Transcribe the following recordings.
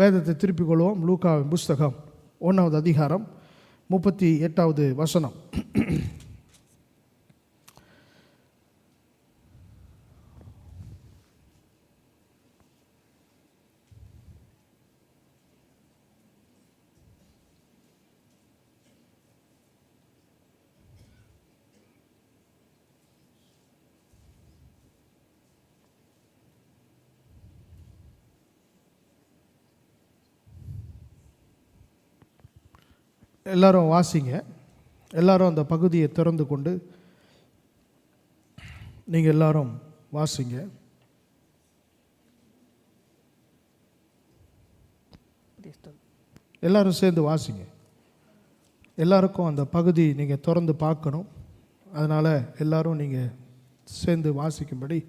வேதத்தை திருப்பிக் கொள்வோம். லூக்காவின் புஸ்தகம் 1வது அதிகாரம் 38வது வசனம். எல்லாரும் வாசிங்க. எல்லாரும் அந்த பகுதியை திறந்து கொண்டு நீங்கள் எல்லாரும் வாசிங்க. எல்லாரும் சேர்ந்து வாசிங்க. எல்லாருக்கும் அந்த பகுதி நீங்கள் திறந்து பார்க்கணும். அதனால் எல்லாரும் நீங்கள் சேர்ந்து வாசிக்கும்படி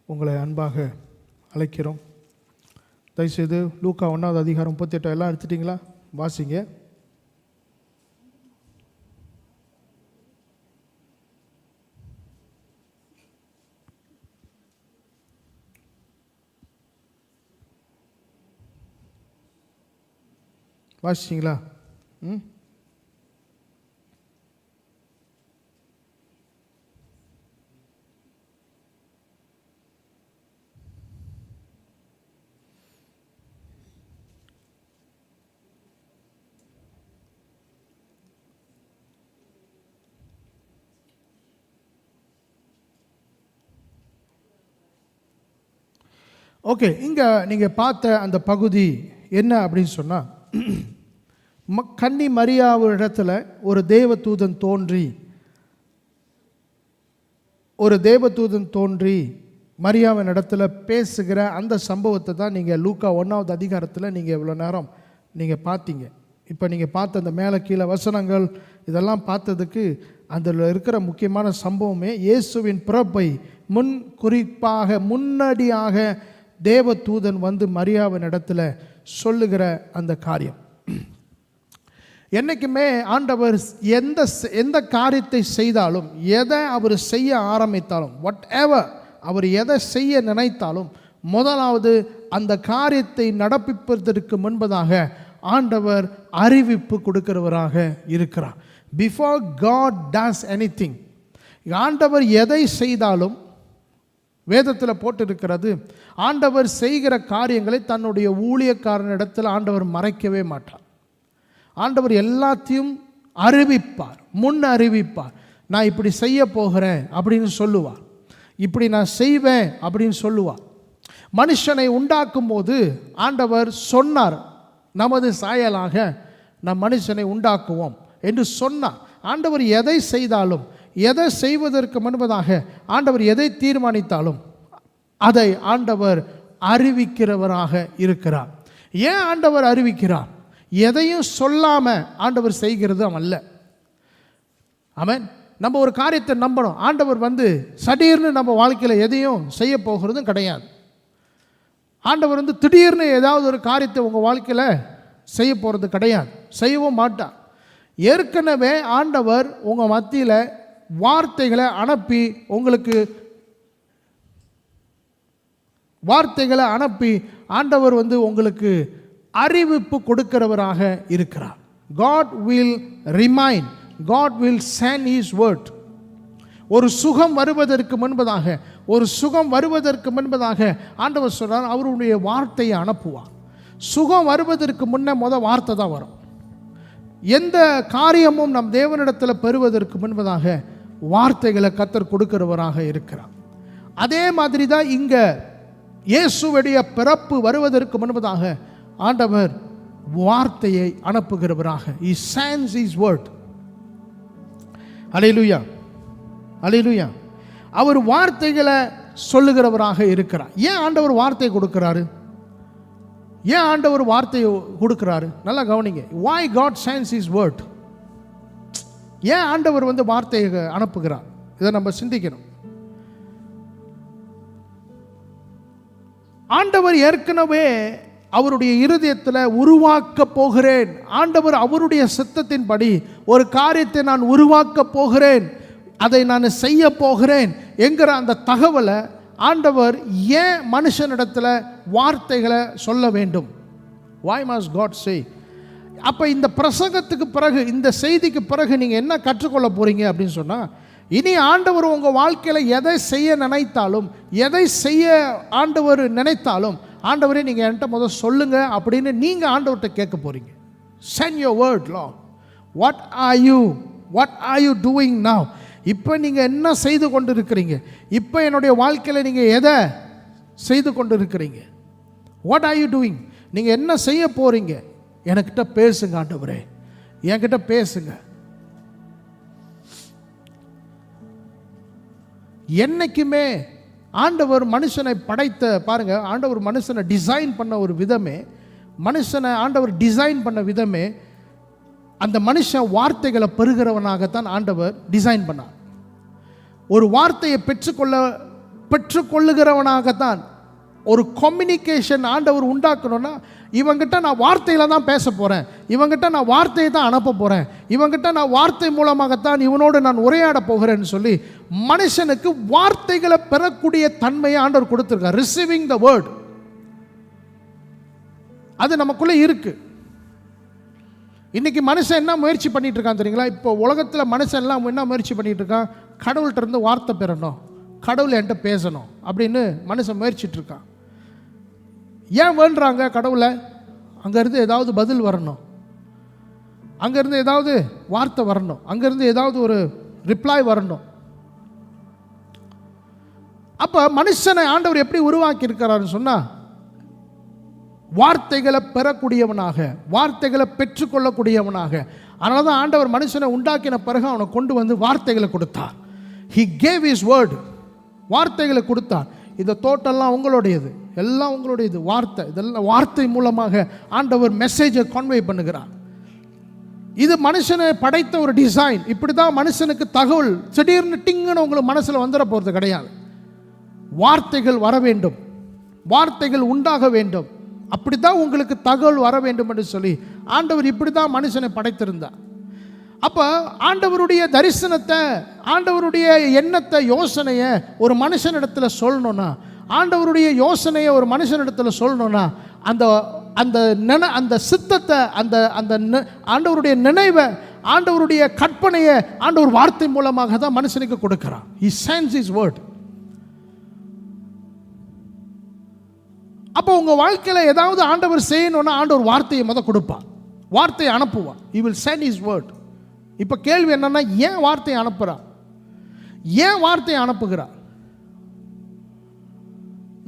உங்களை அன்பாக அழைக்கிறோம். தயவுசெய்து லூக்கா 1வது அதிகாரம் 38 எல்லாம் எடுத்துட்டிங்களா? வாசிங்க. வாசிச்சிங்களா? ஓகே, இங்கே நீங்கள் பார்த்த அந்த பகுதி என்ன அப்படின்னு சொன்னால், கன்னி மரியாவிடத்தில் ஒரு தேவதூதன் தோன்றி மரியாவின் இடத்துல பேசுகிற அந்த சம்பவத்தை தான் நீங்கள் லூக்கா 1வது அதிகாரத்தில் நீங்கள் இவ்வளோ நேரம் நீங்கள் பார்த்தீங்க. இப்போ நீங்கள் பார்த்த அந்த மேலே கீழே வசனங்கள் இதெல்லாம் பார்த்ததுக்கு அதில் இருக்கிற முக்கியமான சம்பவமே இயேசுவின் பிறப்பை முன்னடியாக தேவதூதன் வந்து மரியாவின் இடத்துல சொல்லுகிற அந்த காரியம். என்றைக்குமே ஆண்டவர் எந்த காரியத்தை செய்தாலும், எதை அவர் செய்ய ஆரம்பித்தாலும், வாட் எவர் அவர் எதை செய்ய நினைத்தாலும், முதலாவது அந்த காரியத்தை நடப்பிப்பதற்கு முன்பதாக ஆண்டவர் அறிவிப்பு கொடுக்கிறவராக இருக்கிறார். பிஃபோர் காட் டஸ் எனிதிங், ஆண்டவர் எதை செய்தாலும் வேதத்தில் போட்டிருக்கிறது, ஆண்டவர் செய்கிற காரியங்களை தன்னுடைய ஊழியக்காரனிடத்தில் ஆண்டவர் மறைக்கவே மாட்டார். ஆண்டவர் எல்லாத்தையும் அறிவிப்பார், முன் அறிவிப்பார். நான் இப்படி செய்ய போகிறேன் அப்படின்னு சொல்லுவார், இப்படி நான் செய்வேன் அப்படின்னு சொல்லுவார். மனுஷனை உண்டாக்கும் போது ஆண்டவர் சொன்னார், நமது சாயலாக நம் மனுஷனை உண்டாக்குவோம் என்று சொன்னார். ஆண்டவர் எதை செய்தாலும், எதை செய்வதற்கு முன்பதாக ஆண்டவர் எதை தீர்மானித்தாலும் அதை ஆண்டவர் அறிவிக்கிறவராக இருக்கிறார். ஏன் ஆண்டவர் அறிவிக்கிறார்? எதையும் சொல்லாமல் ஆண்டவர் செய்கிறது அல்ல. ஆமென். நம்ம ஒரு காரியத்தை நம்பணும். ஆண்டவர் வந்து சடீர்னு நம்ம வாழ்க்கையில் எதையும் செய்ய போகிறதும் கிடையாது. ஆண்டவர் வந்து திடீர்னு ஏதாவது ஒரு காரியத்தை உங்கள் வாழ்க்கையில் செய்ய போகிறது கிடையாது, செய்யவும் மாட்டார். ஏற்கனவே ஆண்டவர் உங்கள் மத்தியில் வார்த்தைகளை அனுப்பி ஆண்டவர் வந்து உங்களுக்கு அறிவிப்பு கொடுக்கிறவராக இருக்கிறார். God will remind, God will send His word. ஒரு சுகம் வருவதற்கு முன்பதாக ஆண்டவர் சொல்றார், அவருடைய வார்த்தையை அனுப்புவார். சுகம் வருவதற்கு முன்ன வார்த்தை தான் வரும். எந்த காரியமும் நம் தேவனிடத்தில் பெறுவதற்கு முன்பதாக வார்த்தைகளை கர்த்தர் கொடுக்கிறவராக இருக்கிறார். அதே மாதிரி தான் இங்க இயேசுவுடைய பிறப்பு வருவதற்கு முன்பதாக ஆண்டவர் வார்த்தையை அனுப்புகிறவராக, He sends His word. அல்லேலூயா, அல்லேலூயா. அவர் வார்த்தைகளை சொல்லுகிறவராக இருக்கிறார். ஏன் ஆண்டவர் வார்த்தை கொடுக்கிறாரு? நல்லா கவனிங்க. Why God sends His word? ஏன் ஆண்டவர் வந்து வார்த்தையை அனுப்புகிறார்? இதை நம்ம சிந்திக்கணும். ஆண்டவர் ஏற்கனவே அவருடைய இருதயத்தில் உருவாக்க போகிறேன், ஆண்டவர் அவருடைய சித்தத்தின்படி ஒரு காரியத்தை நான் உருவாக்க போகிறேன், அதை நான் செய்ய போகிறேன் என்கிற அந்த தகவலை ஆண்டவர் ஏன் மனுஷனிடத்தில் வார்த்தைகளை சொல்ல வேண்டும்? why must God say? அப்போ இந்த பிரசங்கத்துக்கு பிறகு, இந்த செய்திக்கு பிறகு நீங்கள் என்ன கற்றுக்கொள்ள போகிறீங்க அப்படின்னு சொன்னால், இனி ஆண்டவர் உங்கள் வாழ்க்கையில் எதை செய்ய நினைத்தாலும், எதை செய்ய ஆண்டவர் நினைத்தாலும், ஆண்டவரே நீங்கள் என்கிட்ட முதல் சொல்லுங்கள் அப்படின்னு நீங்கள் ஆண்டவர்கிட்ட கேட்க போகிறீங்க. Send your word, Lord. What are you doing now? இப்போ நீங்கள் என்ன செய்து கொண்டு இருக்கிறீங்க? இப்போ என்னுடைய வாழ்க்கையில் நீங்கள் எதை செய்து கொண்டு இருக்கிறீங்க? What are you doing? நீங்கள் என்ன செய்ய போகிறீங்க? என்கிட்ட பேசுங்க ஆண்டவரே, என்கிட்ட பேசுங்க. என்னைக்குமே ஆண்டவர் மனுஷனை படைத்த, பாருங்க, ஆண்டவர் மனுஷனை டிசைன் பண்ண ஒரு விதமே, மனுஷனை ஆண்டவர் டிசைன் பண்ண விதமே, அந்த மனுஷன் வார்த்தைகளை பெறுகிறவனாகத்தான் ஆண்டவர் டிசைன் பண்ணார். ஒரு வார்த்தையை பெற்றுக்கொள்ளுகிறவனாகத்தான் ஒரு கம்யூனிகேஷன் ஆண்டவர் உண்டாக்கணும்னா, இவங்கிட்ட நான் வார்த்தையில் தான் பேச போகிறேன், இவங்கிட்ட நான் வார்த்தையை தான் அனுப்ப போகிறேன், இவங்கிட்ட நான் வார்த்தை மூலமாகத்தான் இவனோடு நான் உரையாட போகிறேன்னு சொல்லி மனுஷனுக்கு வார்த்தைகளை பெறக்கூடிய தன்மையை ஆண்டவர் கொடுத்துருக்கார். ரிசீவிங் த வேர்ட், அது நமக்குள்ளே இருக்குது. இன்றைக்கி மனுஷன் என்ன முயற்சி பண்ணிகிட்டு இருக்கான் தெரியுங்களா? இப்போ உலகத்தில் மனுஷன் எல்லாம் என்ன முயற்சி பண்ணிகிட்டு இருக்கான்? கடவுள்கிட்ட இருந்து வார்த்தை பெறணும், கடவுள் என்கிட்ட பேசணும் அப்படின்னு மனுஷன் முயற்சிட்டு இருக்கான். ஏன் வேண்டுறாங்க கடவுளை? அங்கேருந்து ஏதாவது பதில் வரணும், அங்கேருந்து ஏதாவது வார்த்தை வரணும், அங்கேருந்து ஏதாவது ஒரு ரிப்ளை வரணும். அப்போ மனுஷனை ஆண்டவர் எப்படி உருவாக்கி இருக்கிறாருன்னு சொன்னால், வார்த்தைகளை பெறக்கூடியவனாக, வார்த்தைகளை பெற்றுக்கொள்ளக்கூடியவனாக. அதனால தான் ஆண்டவர் மனுஷனை உண்டாக்கின பிறகு அவனை கொண்டு வந்து வார்த்தைகளை கொடுத்தார். He gave his word, வார்த்தைகளை கொடுத்தார். இந்த தோட்டெல்லாம் உங்களுடையது, எல்லாம் உங்களுடையது, வார்த்தை, இதெல்லாம் வார்த்தை மூலமாக ஆண்டவர் மெசேஜை கன்வே பண்ணுகிறார். இது மனுஷனை படைத்த ஒரு டிசைன். இப்படி தான் மனுஷனுக்கு தகவல் திடீர்னு டிங்குன்னு உங்களுக்கு மனசில் வந்துட போகிறது கிடையாது. வார்த்தைகள் வர வேண்டும், வார்த்தைகள் உண்டாக வேண்டும், அப்படி தான் உங்களுக்கு தகவல் வர வேண்டும் என்று சொல்லி ஆண்டவர் இப்படி தான் மனுஷனை படைத்திருந்தார். அப்போ ஆண்டவருடைய தரிசனத்தை, ஆண்டவருடைய எண்ணத்தை, யோசனையை ஒரு மனுஷனிடத்தில் சொல்லணும்னா, ஆண்டவருடைய யோசனையை ஒரு மனுஷனிடத்தில் சொல்லணும்னா, அந்த அந்த அந்த சித்தத்தை, அந்த அந்த ஆண்டவருடைய நினைவை, ஆண்டவருடைய கற்பனையை ஆண்டவர் வார்த்தை மூலமாக தான் மனுஷனுக்கு கொடுக்கிறார். He sends his word. அப்போ உங்கள் வாழ்க்கையில் ஏதாவது ஆண்டவர் செய்யணும்னா ஆண்டவர் வார்த்தையை கொடுப்பார், வார்த்தையை அனுப்புவார். He will send his word. இப்போ கேள்வி என்னன்னா, ஏன் வார்த்தையை அனுப்புகிறார்? ஏன் வார்த்தையை அனுப்புகிறார்?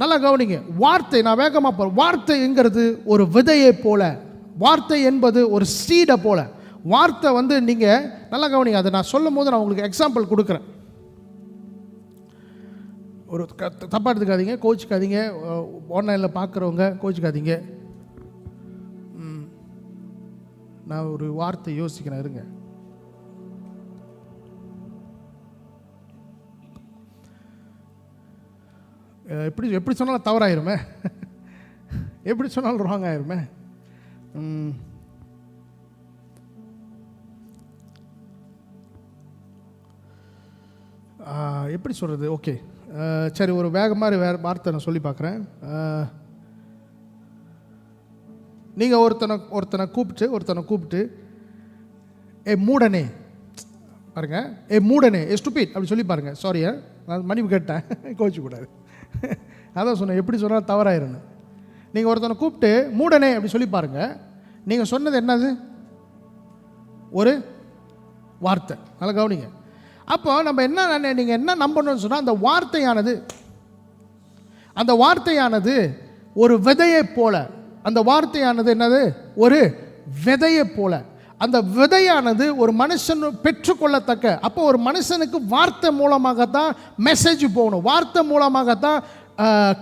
நல்லா கவனிங்க. வார்த்தை, நான் வேகமாக போகிறேன். வார்த்தைங்கிறது ஒரு விதையை போல, வார்த்தை என்பது ஒரு சீடை போல. வார்த்தை நீங்கள் நல்லா கவனிங்க. அதை நான் சொல்லும் போது நான் உங்களுக்கு எக்ஸாம்பிள் கொடுக்குறேன். ஒரு தப்பாக எடுத்துக்காதீங்க, கோச்சிக்காதீங்க, ஆன்லைனில் பார்க்குறவங்க கோச்சிக்காதீங்க. நான் ஒரு வார்த்தை யோசிக்கிறேன், இருங்க. எப்படி சொன்னாலும் தவறாயிருமே, எப்படி சொன்னாலும் ராங் ஆயிருமே. எப்படி சொல்கிறது? ஓகே, சரி, ஒரு வேறு வார்த்தை நான் சொல்லி பார்க்குறேன். நீங்கள் ஒருத்தனை கூப்பிட்டு ஏ மூடனே, பாருங்க, ஏ மூடனே, ஏ ஸ்டூபிட் அப்படி சொல்லி பாருங்க. சாரி, நான் மன்னிப்பு கேட்டேன், கோச்சிக்கூடாது. அதான் சொன்னேன், எப்படி சொன்னால் தவறாயிருன்னு. நீங்கள் ஒருத்தனை கூப்பிட்டு மூடனே அப்படி சொல்லி பாருங்க. நீங்கள் சொன்னது என்னது? ஒரு வார்த்தை. நல்லா கவனிங்க. அப்போ நம்ம நீங்கள் என்ன நம்பணும்னு சொன்னால், அந்த வார்த்தையானது ஒரு விதையை போல. அந்த வார்த்தையானது என்னது? ஒரு விதையை போல. அந்த விதையானது ஒரு மனுஷன் பெற்றுக்கொள்ளத்தக்க. அப்போ ஒரு மனுஷனுக்கு வார்த்தை மூலமாகத்தான் மெசேஜ் போகணும், வார்த்தை மூலமாகத்தான்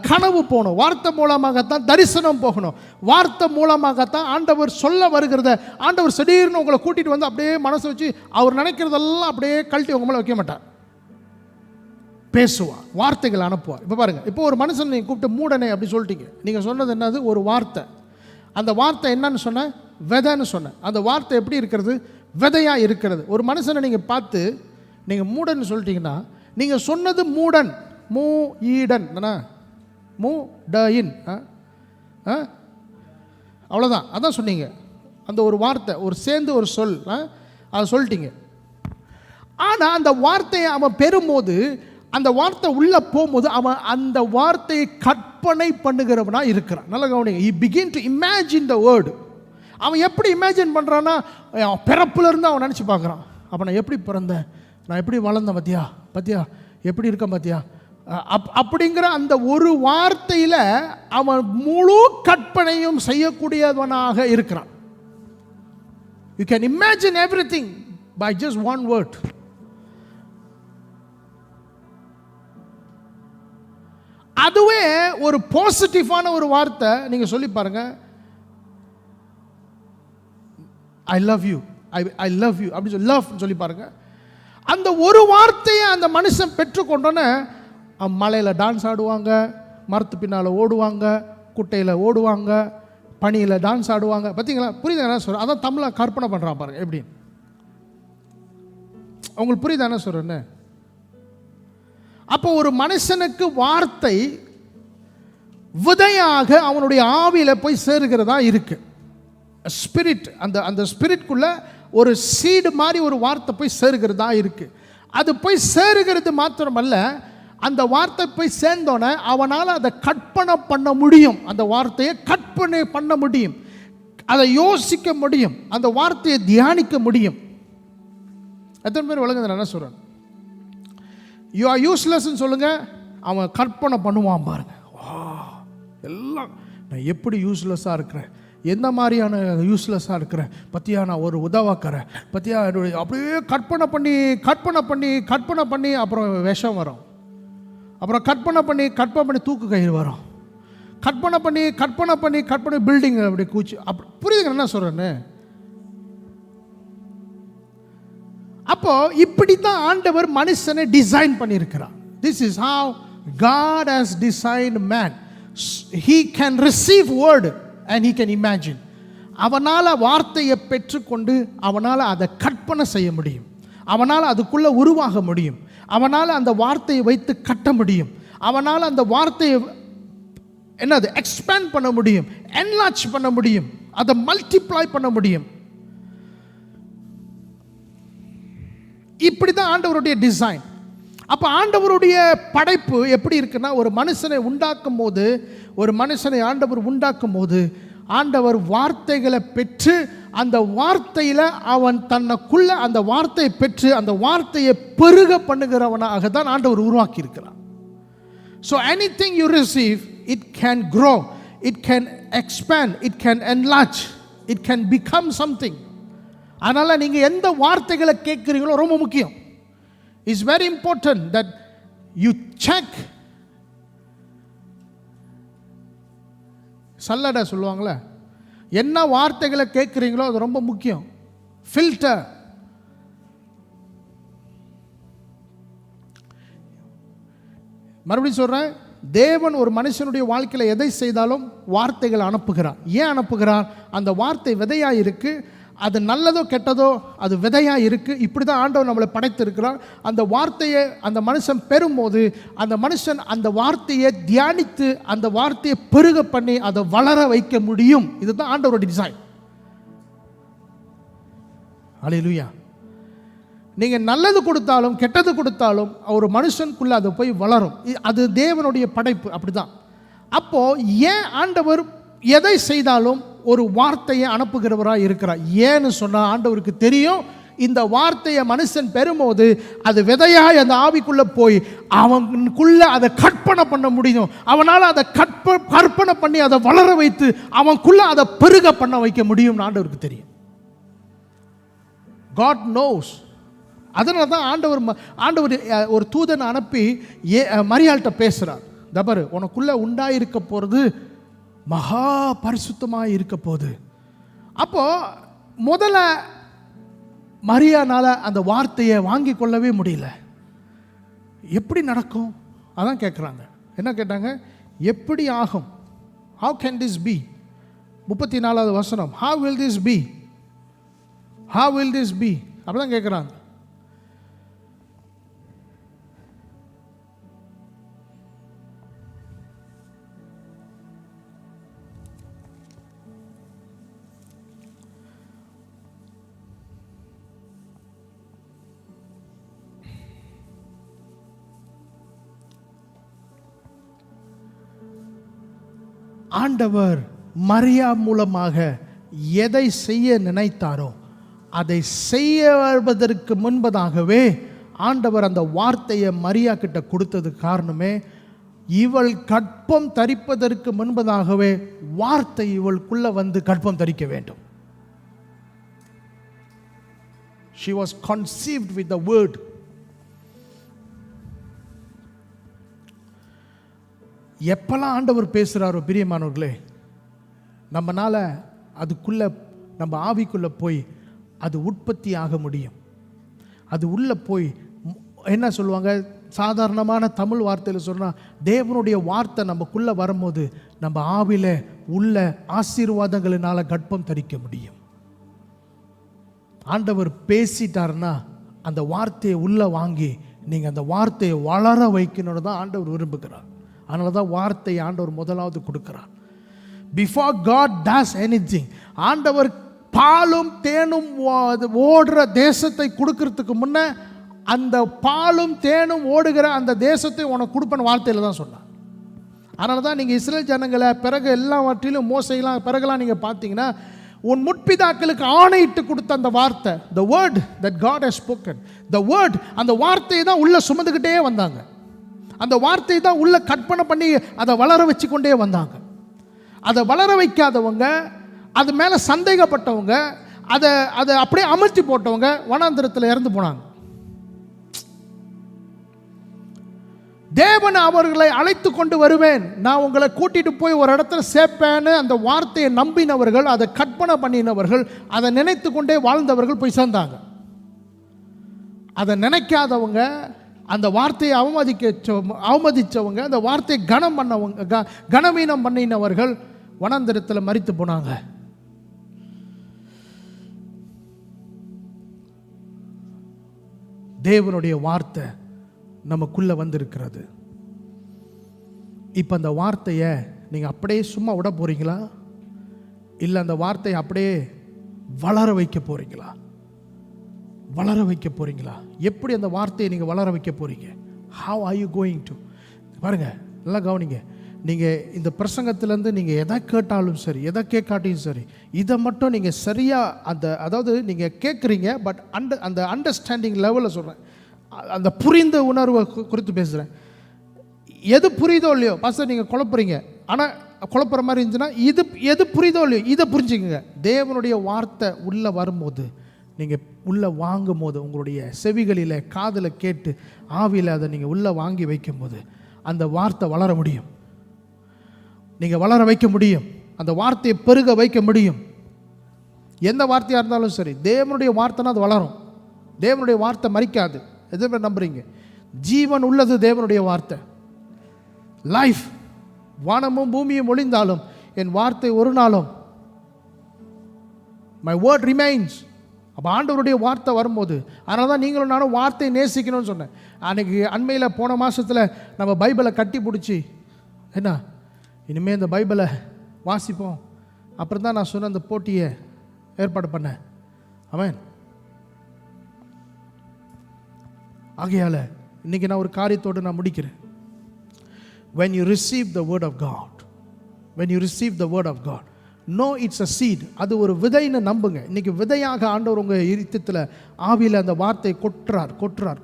கனவு போகணும், வார்த்தை மூலமாகத்தான் தரிசனம் போகணும், வார்த்தை மூலமாகத்தான் ஆண்டவர் சொல்ல வருகிறத. ஆண்டவர் திடீர்னு உங்களை கூட்டிகிட்டு வந்து அப்படியே மனசை வச்சு அவர் நினைக்கிறதெல்லாம் அப்படியே கழட்டி உங்க மேலே வைக்க மாட்டார். பேசுவார், வார்த்தைகள் அனுப்புவார். இப்போ பாருங்கள், இப்போ ஒரு மனுஷன் நீங்கள் கூப்பிட்டு மூடனே அப்படி சொல்லிட்டீங்க. நீங்கள் சொன்னது என்னது? ஒரு வார்த்தை. அந்த வார்த்தை என்னன்னு சொன்ன? விதைன்னு சொன்னேன். அந்த வார்த்தை எப்படி இருக்கிறது? விதையாக இருக்கிறது. ஒரு மனுஷனை நீங்கள் பார்த்து நீங்கள் மூடன் சொல்லிட்டீங்கன்னா, நீங்கள் சொன்னது மூடன், மூ ஈடன், மூ ட இன். அவ்வளோதான். அதான் சொன்னீங்க. அந்த ஒரு வார்த்தை, ஒரு சேர்ந்து ஒரு சொல், அதை சொல்லிட்டீங்க. ஆனால் அந்த வார்த்தையை அவன் பெறும்போது, அந்த வார்த்தை உள்ளே போகும்போது அவன் அந்த வார்த்தையை கற்பனை பண்ணுகிறவனா இருக்கிறான். நல்லா கவனிங்க. he begin to imagine the word. அவன் எப்படி இமேஜின் பண்ணுறான்னா, பிறப்புலேருந்து அவன் நினச்சி பார்க்குறான். அப்போ நான் எப்படி பிறந்தேன், நான் எப்படி வளர்ந்தேன், பத்தியா எப்படி இருக்கேன் பத்தியா, அப்படிங்கிற அந்த ஒரு வார்த்தையில் அவன் முழு கற்பனையும் செய்யக்கூடியவனாக இருக்கிறான். You can imagine everything by just one word. அதுவே ஒரு பாசிட்டிவான ஒரு வார்த்தை. நீங்க சொல்லி பாருங்க, I love you, I love you அப்படி சொல்லி லவ் சொல்லி பாருங்க. அந்த ஒரு வார்த்தையை அந்த மனுஷன் பெற்றுக்கொண்டோன்னே மலையில் டான்ஸ் ஆடுவாங்க, மரத்து பின்னால் ஓடுவாங்க, குட்டையில் ஓடுவாங்க, பனியில் டான்ஸ் ஆடுவாங்க. பார்த்தீங்களா? புரியுது என்ன சொல்கிறேன்? அதான் தமிழை கற்பனை பண்ணுறான் பாருங்க எப்படி. உங்களுக்கு புரியுது என்ன சொல்கிறேன்னு? அப்போ ஒரு மனுஷனுக்கு வார்த்தை விதையாக அவனுடைய ஆவியில் போய் சேருகிறதா இருக்கு. ஸ்பிரிட், அந்த ஸ்பிரிட்குள்ள ஒரு சீடு மாதிரி ஒரு வார்த்தை போய் சேருகிறதா இருக்கு. அது போய் சேருகிறது மாத்திரமல்ல, அந்த வார்த்தை போய் சேர்ந்தோன்னே அவனால் அதை கற்பனை பண்ண முடியும். அந்த வார்த்தையை கற்பனை பண்ண முடியும், அதை யோசிக்க முடியும், அந்த வார்த்தையை தியானிக்க முடியும். எத்தனை பேர் விளங்குது என்ன சொல்கிறேன்? யூ ஆர் யூஸ்லெஸ்ன்னு சொல்லுங்க, அவன் கற்பனை பண்ணுவான் பாருங்க. எல்லாம் நான் எப்படி யூஸ்லெஸ்ஸாக இருக்கிறேன், எந்த மாதிரியான யூஸ்லெஸ்ஸாக இருக்கிறேன் பற்றியா, நான் ஒரு உதவாக்கிறேன் பற்றியா, அப்படியே கற்பனை பண்ணி அப்புறம் விஷம் வரும், அப்புறம் கற்பனை பண்ணி தூக்கு கயிறு வரும், கற்பனை பண்ணி பில்டிங் அப்படி கூச்சு. அப்படி புரியுதுங்க என்ன சொல்கிறேன்னு? அப்போ இப்படி தான் ஆண்டவர் மனுஷனை டிசைன் பண்ணியிருக்கிறார். This is how God has designed man. He can receive word and he can imagine. அவனால் வார்த்தையை பெற்றுக்கொண்டு அவனால் அதை கற்பனை செய்ய முடியும், அவனால் அதுக்குள்ளே உருவாக முடியும், அவனால் அந்த வார்த்தையை வைத்து கட்ட முடியும், அவனால் அந்த வார்த்தையை என்னது எக்ஸ்பேண்ட் பண்ண முடியும், என்லார்ஜ் பண்ண முடியும், அதை மல்டிப்ளை பண்ண முடியும். இப்படி தான் ஆண்டவருடைய டிசைன். அப்போ ஆண்டவருடைய படைப்பு எப்படி இருக்குன்னா, ஒரு மனுஷனை உண்டாக்கும் போது ஆண்டவர் வார்த்தைகளை பெற்று அந்த வார்த்தையில் அவன் தன்னைக்குள்ள அந்த வார்த்தையை பெற்று அந்த வார்த்தையை பெருக பண்ணுகிறவனாக தான் ஆண்டவர் உருவாக்கி இருக்கிறார். So anything you receive, it can grow, it can expand, it can enlarge, it can become something. அதனால் நீங்கள் எந்த வார்த்தைகளை கேட்குறீங்களோ ரொம்ப முக்கியம். It's very important that you check. சல்லடை சொல்லுவாங்களே, என்ன வார்த்தைகளை கேட்குறீங்களோ அது ரொம்ப முக்கியம். ஃபில்டர். மறுபடியும் சொல்கிறேன், தேவன் ஒரு மனுஷனுடைய வாழ்க்கையில் எதை செய்தாலும் வார்த்தைகளை அனுப்புகிறார். ஏன் அனுப்புகிறார்? அந்த வார்த்தை விதையாக இருக்குது, அது நல்லதோ கெட்டதோ அது விதையாக இருக்குது. இப்படி தான் ஆண்டவர் நம்மளை படைத்திருக்கிறார். அந்த வார்த்தையை அந்த மனுஷன் பெறும்போது அந்த மனுஷன் அந்த வார்த்தையை தியானித்து அந்த வார்த்தையை பெருக பண்ணி அதை வளர வைக்க முடியும். இதுதான் ஆண்டவருடைய டிசைன். அல்லேலூயா. நீங்கள் நல்லது கொடுத்தாலும் கெட்டது கொடுத்தாலும் ஒரு மனுஷனுக்குள்ளே அது போய் வளரும். அது தேவனுடைய படைப்பு. அப்படி தான். அப்போது ஏன் ஆண்டவர் எதை செய்தாலும் ஒரு வார்த்தையை அனுப்புகிறவராக இருக்கிறார்? ஏன்னு சொன்னால் ஆண்டவருக்கு தெரியும், இந்த வார்த்தையை மனுஷன் பெறும்போது அது விதையாய் அந்த ஆவிக்குள்ளே போய் அவனுக்குள்ளே அதை கற்பனை பண்ண முடியும். அவனால் அதை கற்பனை பண்ணி அதை வளர வைத்து அவனுக்குள்ளே அதை பெருக பண்ண வைக்க முடியும்னு ஆண்டவருக்கு தெரியும். God knows. அதனால தான் ஆண்டவர் ஒரு தூதனை அனுப்பி மரியாள்கிட்ட பேசுகிறார். தபரு, உனக்குள்ளே உண்டாயிருக்க போகிறது மகா பரிசுத்தமாக இருக்க போகுது. அப்போது முதல்ல மரியானால் அந்த வார்த்தையை வாங்கி கொள்ளவே முடியல. எப்படி நடக்கும் அதான் கேட்குறாங்க. என்ன கேட்டாங்க? எப்படி ஆகும்? How can this be? 34வது வசனம். How will this be? How will this be? அப்படிதான் கேட்குறாங்க. ஆண்டவர் மரியா மூலமாக எதை செய்ய நினைத்தாரோ அதை செய்வதற்கு முன்பதாகவே ஆண்டவர் அந்த வார்த்தையை மரியா கிட்ட கொடுத்தது காரணமே, இவள் கற்பம் தரிப்பதற்கு முன்பதாகவே வார்த்தை இவளுக்குள்ள வந்து கற்பம் தரிக்க வேண்டும். She was conceived with the word. எப்பெல்லாம் ஆண்டவர் பேசுகிறாரோ பிரியமானவர்களே, நம்மனால அதுக்குள்ள நம்ம ஆவிக்குள்ள போய் அது உற்பத்தி ஆக முடியும். அது உள்ள போய் என்ன சொல்லுவாங்க, சாதாரணமான தமிழ் வார்த்தையில் சொன்னால், தேவனுடைய வார்த்தை நமக்குள்ள வரும்போது நம்ம ஆவில உள்ள ஆசீர்வாதங்களினால கர்ப்பம் தரிக்க முடியும். ஆண்டவர் பேசிட்டாருன்னா அந்த வார்த்தையை உள்ள வாங்கி நீங்கள் அந்த வார்த்தையை வளர வைக்கணும்னு தான் ஆண்டவர் விரும்புகிறார். அதனால தான் வார்த்தையை ஆண்டவர் முதலாவது கொடுக்கிறார். பிஃபோர் காட் டஸ் எனிதிங், ஆண்டவர் பாலும் தேனும் ஓடுற தேசத்தை கொடுக்கறதுக்கு முன்ன அந்த பாலும் தேனும் ஓடுகிற அந்த தேசத்தை உனக்கு கொடுப்பேன்னு வார்த்தையில் தான் சொன்னார். அதனால தான் நீங்கள் இஸ்ரேல் ஜனங்களை பிறகு எல்லாவற்றிலும் மோசைலாம் பிறகுலாம் நீங்கள் பார்த்தீங்கன்னா, உன் முற்பிதாக்களுக்கு ஆணையிட்டு கொடுத்த அந்த வார்த்தை, the word that God has spoken, the word, அந்த வார்த்தையை தான் உள்ள சுமந்துக்கிட்டே வந்தாங்க. அந்த வார்த்தையை தான் உள்ள கற்பனை பண்ணி அதை வளர வச்சு கொண்டே வந்தாங்க. அதை வளர வைக்காதவங்க, அது மேலே சந்தேகப்பட்டவங்க, அதை அப்படியே அமர்த்தி போட்டவங்க வனாந்திரத்தில் இறந்து போனாங்க. தேவன் அவர்களை அழைத்து கொண்டு வருவேன், நான் உங்களை கூட்டிட்டு போய் ஒரு இடத்துல சேர்ப்பேன்னு அந்த வார்த்தையை நம்பினவர்கள், அதை கற்பனை பண்ணினவர்கள், அதை நினைத்து கொண்டே வாழ்ந்தவர்கள் போய் சேர்ந்தாங்க. அதை நினைக்காதவங்க, அந்த வார்த்தையை அவமதிச்சவங்க, அந்த வார்த்தையை கனம் பண்ணவங்க, கனவீனம் பண்ணினவர்கள் வனாந்திரத்தில் மரித்து போனாங்க. தேவனுடைய வார்த்தை நமக்குள்ள வந்திருக்கிறது. இப்போ அந்த வார்த்தையை நீங்கள் அப்படியே சும்மா விட போறீங்களா, இல்லை அந்த வார்த்தையை அப்படியே வளர வைக்க போறீங்களா? வளர வைக்க போறீங்களா? எப்படி அந்த வார்த்தையை நீங்கள் வளர வைக்க போறீங்க? how are you going to? பாருங்க, நல்லா கவனிங்க. நீங்கள் இந்த பிரசங்கத்திலேருந்து நீங்கள் எதை கேட்டாலும் சரி, எதை கேட்காட்டியும் சரி, இதை மட்டும் நீங்கள் சரியாக அதாவது நீங்கள் கேட்குறீங்க, பட் அந்த அண்டர்ஸ்டாண்டிங் லெவலில் சொல்கிறேன், அந்த புரிந்த உணர்வை குறித்து பேசுகிறேன். எது புரியுதோ இல்லையோ, பாஸ்டர் நீங்கள் குழப்புறீங்க, ஆனால் குழப்புற மாதிரி இருந்துச்சுன்னா எது புரியுதோ இல்லையோ இதை புரிஞ்சுக்கங்க. தேவனுடைய வார்த்தை உள்ளே வரும்போது, நீங்கள் உள்ளே வாங்கும் போது, உங்களுடைய செவிகளில் காதில் கேட்டு ஆவியில் அதை நீங்கள் உள்ளே வாங்கி வைக்கும் போது அந்த வார்த்தை வளர முடியும். நீங்கள் வளர வைக்க முடியும், அந்த வார்த்தையை பெருக வைக்க முடியும். எந்த வார்த்தையாக இருந்தாலும் சரி, தேவனுடைய வார்த்தைனா அது வளரும். தேவனுடைய வார்த்தை மறிக்காது. எதுவுமே நம்புறீங்க? ஜீவன் உள்ளது தேவனுடைய வார்த்தை. லைஃப், வானமும் பூமியும் ஒளிந்தாலும் என் வார்த்தை ஒரு நாளும், மை வேர்ட் ரிமைன்ஸ். அப்போ ஆண்டவருடைய வார்த்தை வரும்போது, அதனால தான் நீங்களும் நானும் வார்த்தையை நேசிக்கணும்னு சொன்னேன். அன்றைக்கி அண்மையில் போன மாதத்தில் நம்ம பைபிளை கட்டி பிடிச்சி, என்ன இனிமேல் இந்த பைபிளை வாசிப்போம், அப்புறம் தான் நான் சொன்ன அந்த போட்டியை ஏற்பாடு பண்ணேன். ஆமென். ஆகையால் இன்றைக்கி நான் ஒரு காரியத்தோடு நான் முடிக்கிறேன். when you receive the word of God, when you receive the word of God, know it's a seed. அது ஒரு விதைன்னு நம்புங்க. இன்றைக்கி விதையாக ஆண்டவர் உங்கள் இருத்தத்தில் ஆவியில் அந்த வார்த்தையை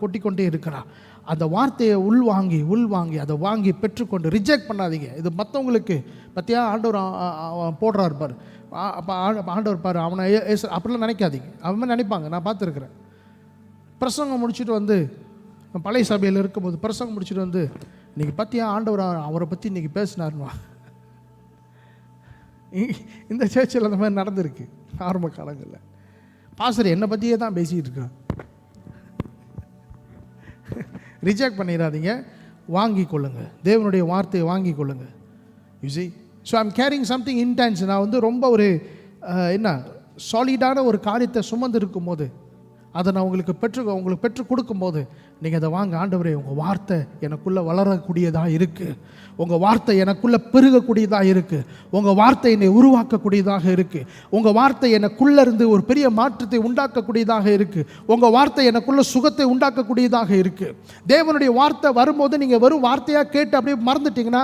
கொட்டிக்கொண்டே இருக்கிறார். அந்த வார்த்தையை உள்வாங்கி அதை வாங்கி பெற்றுக்கொண்டு ரிஜெக்ட் பண்ணாதீங்க. இது மற்றவங்களுக்கு பற்றியா ஆண்டவர் போடுறாரு பாரு, அப்போ ஆண்டவர் பாரு அவனை அப்படிலாம் நினைக்காதீங்க. அவன் நினைப்பாங்க, நான் பார்த்துருக்குறேன். பிரசங்கம் முடிச்சுட்டு வந்து, பழைய சபையில் இருக்கும்போது பிரசங்கம் முடிச்சுட்டு வந்து, இன்றைக்கி பற்றியா ஆண்டவர் அவரை பற்றி இன்றைக்கி பேசினார்னுவா. இந்த சேர்ச்சில் அந்த மாதிரி நடந்திருக்கு ஆரம்ப காலங்களில். பாஸ்டர் என்னை பற்றியே தான் பேசிகிட்டு இருக்கான். ரிஜெக்ட் பண்ணிடாதீங்க, வாங்கி கொள்ளுங்க. தேவனுடைய வார்த்தையை வாங்கி கொள்ளுங்க. You see, so I'm carrying something intense. நான் வந்து ரொம்ப ஒரு என்ன சாலிடான ஒரு காரியத்தை சுமந்து இருக்கும் போது, அதை நான் உங்களுக்கு பெற்றுக் கொடுக்கும்போது நீங்கள் அதை வாங்க. ஆண்டவரே, உங்கள் வார்த்தை எனக்குள்ளே வளரக்கூடியதாக இருக்குது, உங்கள் வார்த்தை எனக்குள்ளே பெருகக்கூடியதாக இருக்குது, உங்கள் வார்த்தை என்னை உருவாக்கக்கூடியதாக இருக்குது, உங்கள் வார்த்தை எனக்குள்ளே இருந்து ஒரு பெரிய மாற்றத்தை உண்டாக்கக்கூடியதாக இருக்குது, உங்கள் வார்த்தை எனக்குள்ள சுகத்தை உண்டாக்கக்கூடியதாக இருக்குது. தேவனுடைய வார்த்தை வரும்போது நீங்கள் வெறும் வார்த்தையாக கேட்டு அப்படியே மறந்துட்டிங்கன்னா,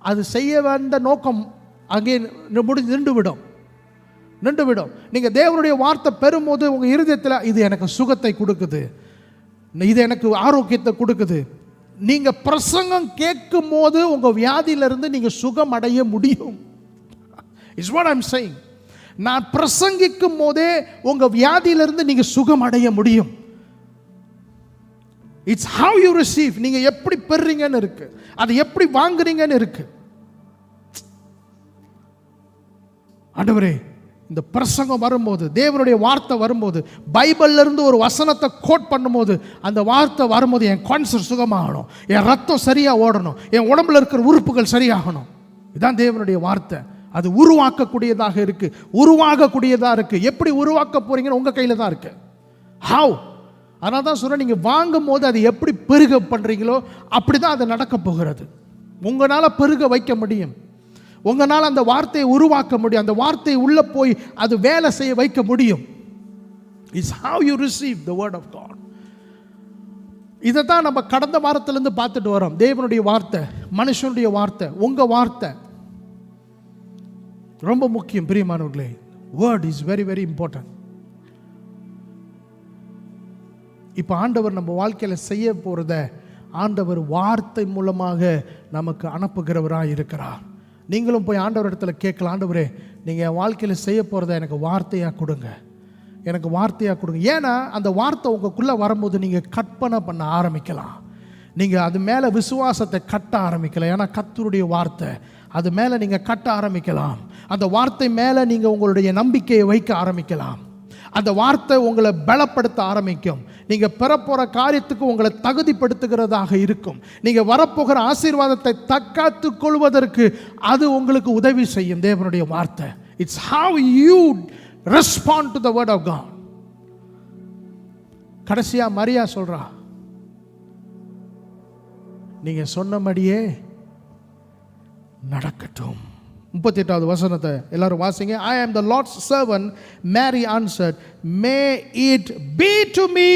அது செய்ய வேண்ட நோக்கம் அங்கே முடிஞ்சு நின்று விடும். நீங்கள் தேவனுடைய வார்த்தை பெறும்போது உங்கள் இருதயத்தில் இது எனக்கு சுகத்தை கொடுக்குது, இது எனக்கு ஆரோக்கியத்தை கொடுக்குது. நீங்கள் பிரசங்கம் கேட்கும் போது உங்கள் வியாதியிலிருந்து நீங்கள் சுகம் அடைய முடியும். It's what I am saying. நான் பிரசங்கிக்கும் போதே உங்கள் வியாதியிலிருந்து நீங்கள் சுகம் அடைய முடியும். It's how you receive. நீங்கள் எப்படி பெறுறீங்கன்னு இருக்கு, அதை எப்படி வாங்குறீங்கன்னு இருக்கு. ஆண்டவரே, இந்த பிரசங்கம் வரும்போது, தேவனுடைய வார்த்தை வரும்போது, பைபிள்ல இருந்து ஒரு வசனத்தை கோட் பண்ணும்போது, அந்த வார்த்தை வரும்போது என் கான்சர் சுகமாகணும், என் ரத்தம் சரியா ஓடணும், என் உடம்புல இருக்கிற உறுப்புகள் சரியாகணும். இதுதான் தேவனுடைய வார்த்தை. அது உருவாக்கக்கூடியதாக இருக்கு, உருவாகக்கூடியதாக இருக்கு. எப்படி உருவாக்க போறீங்கன்னு உங்க கையில தான் இருக்கு. ஹவ். அதனால தான் சொல்றேன், நீங்க வாங்கும் போது அதை எப்படி பெருக பண்றீங்களோ அப்படிதான் அது நடக்க போகிறது. உங்களால பெருக வைக்க முடியும், உங்களால் அந்த வார்த்தையை உருவாக்க முடியும், அந்த வார்த்தையை உள்ள போய் அது வேலை செய்ய வைக்க முடியும். It's how you receive the word of God. இதை தான் நம்ம கடந்த வாரத்திலிருந்து பார்த்துட்டு வரோம். தேவனுடைய வார்த்தை, மனுஷனுடைய வார்த்தை, உங்க வார்த்தை ரொம்ப முக்கியம் பிரியமானவர்களே. Word is very very important. இப்போ ஆண்டவர் நம்ம வாழ்க்கையில் செய்ய போறத ஆண்டவர் வார்த்தை மூலமாக நமக்கு அனுப்புகிறவராக இருக்கிறார். நீங்களும் போய் ஆண்டவர் இடத்துல கேட்கலாம், ஆண்டவரே நீங்கள் என் வாழ்க்கையில் செய்ய போகிறத எனக்கு வார்த்தையாக கொடுங்க, எனக்கு வார்த்தையாக கொடுங்க. ஏன்னா அந்த வார்த்தை உங்களுக்குள்ளே வரும்போது நீங்கள் கற்பனை பண்ண ஆரம்பிக்கலாம், நீங்கள் அது மேலே விசுவாசத்தை கட்ட ஆரம்பிக்கலாம். ஏன்னா கர்த்தருடைய வார்த்தை, அது மேலே நீங்கள் கட்ட ஆரம்பிக்கலாம். அந்த வார்த்தை மேலே நீங்கள் உங்களுடைய நம்பிக்கையை வைக்க ஆரம்பிக்கலாம். அந்த வார்த்தை உங்களை பலப்படுத்த ஆரம்பிக்கும். நீங்கள் பெறப்போகிற காரியத்துக்கு உங்களை தகுதிப்படுத்துகிறதாக இருக்கும். நீங்கள் வரப்போகிற ஆசீர்வாதத்தை தக்காத்து கொள்வதற்கு அது உங்களுக்கு உதவி செய்யும். தேவனுடைய வார்த்தை. It's how you respond to the word of God. கடைசியா மரியா சொல்றா, நீங்க சொன்னபடியே நடக்கட்டும். 38வது வசனத்தை எல்லாரும் வாசிங்க. I am the Lord's servant. Mary answered, may it be to me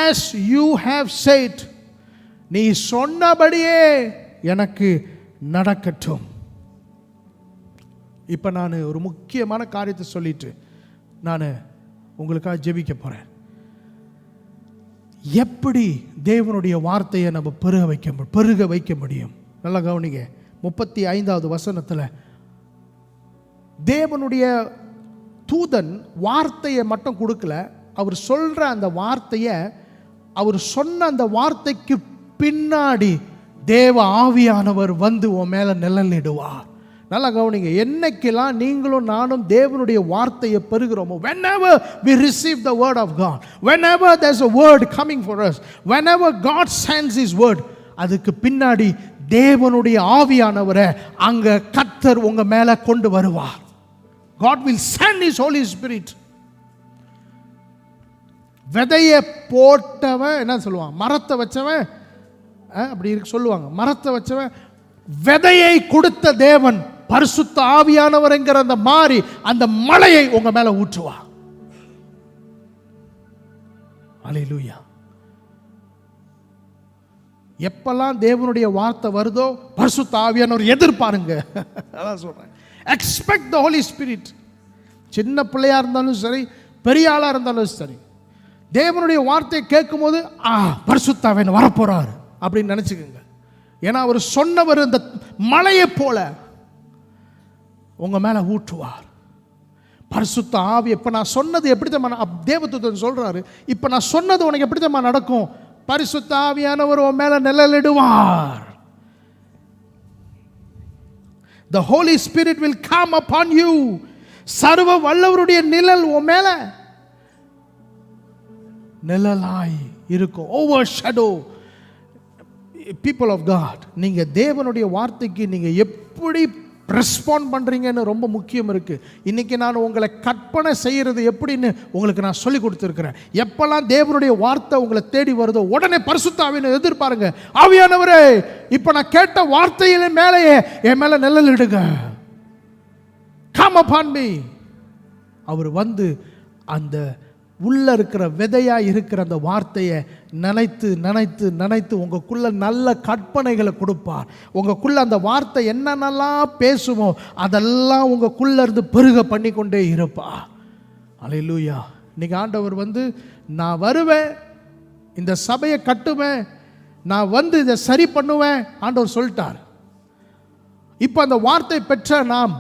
as you have said. நீ சொன்னபடியே எனக்கு நடக்கட்டும். இப்போ நான் ஒரு முக்கியமான காரியத்தை சொல்லிட்டு நான் உங்களுக்காக ஜெபிக்க போறேன். எப்படி தேவனுடைய வார்த்தையை நம்ம பெருக வைக்க முடியும்? நல்லா கவனிங்க. 35வது வசனத்தில் தேவனுடைய தூதன் வார்த்தையை மட்டும் கொடுக்கல, அவர் சொல்ற அந்த வார்த்தையை, அவர் சொன்ன அந்த வார்த்தைக்கு பின்னாடி தேவ ஆவியானவர் வந்து உன் மேல நிழலிடுவார். நல்லா கவனிங்க. என்னைக்கெல்லாம் நீங்களும் நானும் தேவனுடைய வார்த்தையை பெறுகிறோமோ, whenever we receive the word of God, whenever there's a word coming for us, whenever God sends his word, அதுக்கு பின்னாடி தேவனுடைய ஆவியானவரை அங்க கர்த்தர் உங்க மேல கொண்டு வருவார். God will send his Holy Spirit. விதையை போட்டவன் என்ன சொல்லுவான்? மரத்தை வச்சவன் அப்படி சொல்லுவாங்க. மரத்தை வச்சவன் விதையை கொடுத்த தேவன் பரிசுத்த ஆவியானவர் என்கிற அந்த மாறி அந்த மலையை உங்க மேல ஊற்றுவா. அல்லேலூயா. எப்பெல்லாம் தேவனுடைய வார்த்தை வருதோ பரிசுத்த ஆவியானவர் எதிர்பாருங்க. அதான் சொல்றேன். Expect the Holy Spirit. சின்ன பிள்ளையா இருந்தாலும் சரி, பெரிய ஆளா இருந்தாலும் சரி, தேவனுடைய வார்த்தையை கேட்கும் போது பரிசுத்த ஆவியானவர் வரப்போறாரு அப்படின்னு நினைச்சுக்கோங்க. ஏன்னா அவர் சொன்னவர் இந்த மலையை போல உங்க மேல ஊற்றுவார். பரிசுத்த ஆவி. இப்ப நான் சொன்னது எப்படி தான் தேவதூதன் சொல்றாரு, இப்ப நான் சொன்னது உனக்கு எப்படி தான் நடக்கும்? பரிசுத்த ஆவியானவர் உன் மேல நிழலிடுவார். The Holy Spirit will come upon you. சர்வ வல்லவருடைய நிழல் உன் மேல நிழலாய் இருக்கும். Overshadow. People of God, நீங்க தேவனுடைய வார்த்தைக்கு நீங்க எப்படி ரெஸ்பாண்ட் பண்றீங்கன்னு ரொம்ப முக்கியம் இருக்கு. இன்னைக்கு நான் உங்களை கற்பனை செய்யறது எப்படின்னு உங்களுக்கு நான் சொல்லி கொடுத்துருக்கிறேன். எப்பெல்லாம் தேவனுடைய வார்த்தை உங்களை தேடி வருதோ உடனே பரிசுத்த ஆவியை எதிர்பாருங்க. ஆவியானவரே, இப்ப நான் கேட்ட வார்த்தையில மேலேயே என் மேல நிழலிடுங்க. Come upon me. அவர் வந்து அந்த உள்ள இருக்கிற விதையா இருக்கிற அந்த வார்த்தையை நினைத்து நினைத்து நினைத்து உங்களுக்குள்ள நல்ல கற்பனைகளை கொடுப்பார். உங்களுக்குள்ள அந்த வார்த்தை என்னென்னலாம் பேசுமோ அதெல்லாம் உங்களுக்குள்ள இருந்து பெருக பண்ணி கொண்டே இருப்பார். அல்லேலூயா. இன்னைக்கு ஆண்டவர் நான் வருவேன், இந்த சபையை கட்டுவேன், நான் இதை சரி பண்ணுவேன் ஆண்டவர் சொல்லிட்டார். இப்போ அந்த வார்த்தை பெற்ற நாம்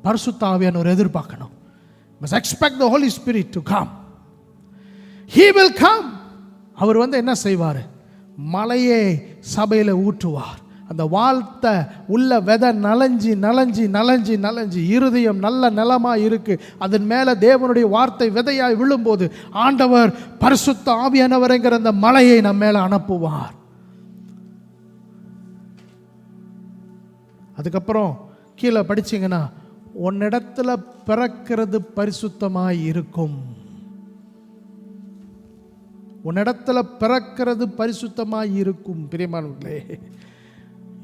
பரிசுத்த ஆவியானவர் எதிர்பார்க்கணும். must expect the Holy Spirit to come. He will come. அவர் என்ன செய்வார்? மலையை சபையில் ஊற்றுவார். அந்த வார்த்தை உள்ள விதை நலஞ்சி நலஞ்சி நலஞ்சி நலஞ்சி இருதயம் நல்ல நிலமா இருக்கு, அதன் மேல தேவனுடைய வார்த்தை விதையாய் விழும்போது ஆண்டவர் பரிசுத்த ஆவியானவர்ங்கிற அந்த மலையை நம்ம மேல அனுப்புவார். அதுக்கப்புறம் கீழே படிச்சீங்கன்னா, உன்னிடத்துல பிறக்கிறது பரிசுத்தமாய் இருக்கும். உன்னிடத்துல பிறக்கிறது பரிசுத்தமாய் இருக்கும். பிரியமானவர்களே,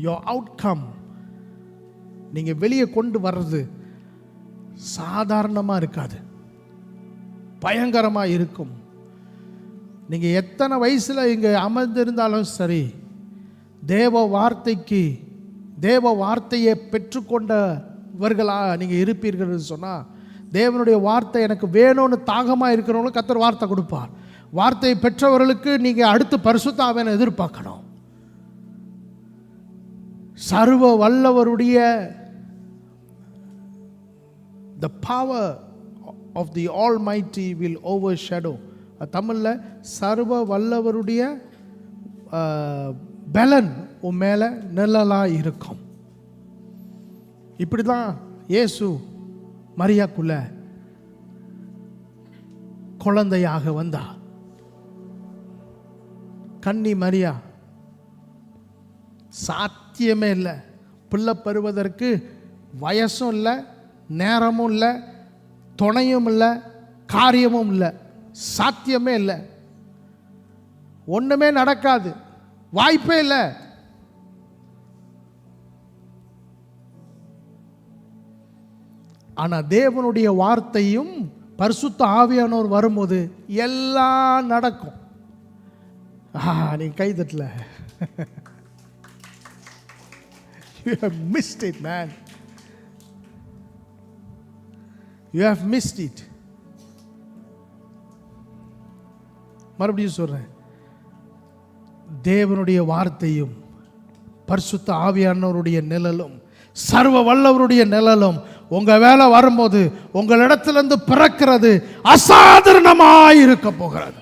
your outcome, நீங்க வெளியே கொண்டு வர்றது சாதாரணமா இருக்காது, பயங்கரமா இருக்கும். நீங்க எத்தனை வயசுல இங்க அமர்ந்திருந்தாலும் சரி, தேவ வார்த்தையை பெற்றுக்கொண்டவர்களா நீங்க இருப்பீர்கள் சொன்னா, தேவனுடைய வார்த்தை எனக்கு வேணும்னு தாகமா இருக்கிறவங்களுக்கு கர்த்தர் வார்த்தை கொடுப்பார். வார்த்தையை பெற்றவர்களுக்கு நீங்க அடுத்து பரிசுத்த ஆவியானவரை எதிர்பார்க்கணும். சர்வ வல்லவருடைய the power of the almighty will overshadow. தமிழ்ல சர்வ வல்லவருடைய பலன் உன் மேல நிழலா இருக்கும். இப்படிதான் இயேசு மரியாக்குள்ள குழந்தையாக வந்தார். கன்னி மரியா சாத்தியமே இல்லை, பிள்ளை பெறுவதற்கு வயசும் இல்லை, நேரமும் இல்லை, துணையும் இல்லை, காரியமும் இல்லை, சாத்தியமே இல்லை, ஒண்ணுமே நடக்காது, வாய்ப்பே இல்லை. ஆனா தேவனுடைய வார்த்தையும் பரிசுத்த ஆவியானவர் வரும்போது எல்லாம் நடக்கும். நீ கைதட்டல. You have missed it, man. You have missed it. மறுபடியும் சொல்றேன், தேவனுடைய வார்த்தையும் பரிசுத்த ஆவியானவருடைய நிழலும் சர்வ வல்லவருடைய நிழலும் உங்க வேலை வரும்போது உங்களிடத்திலிருந்து பிறக்கிறது அசாதாரணமாய் இருக்க போகிறது.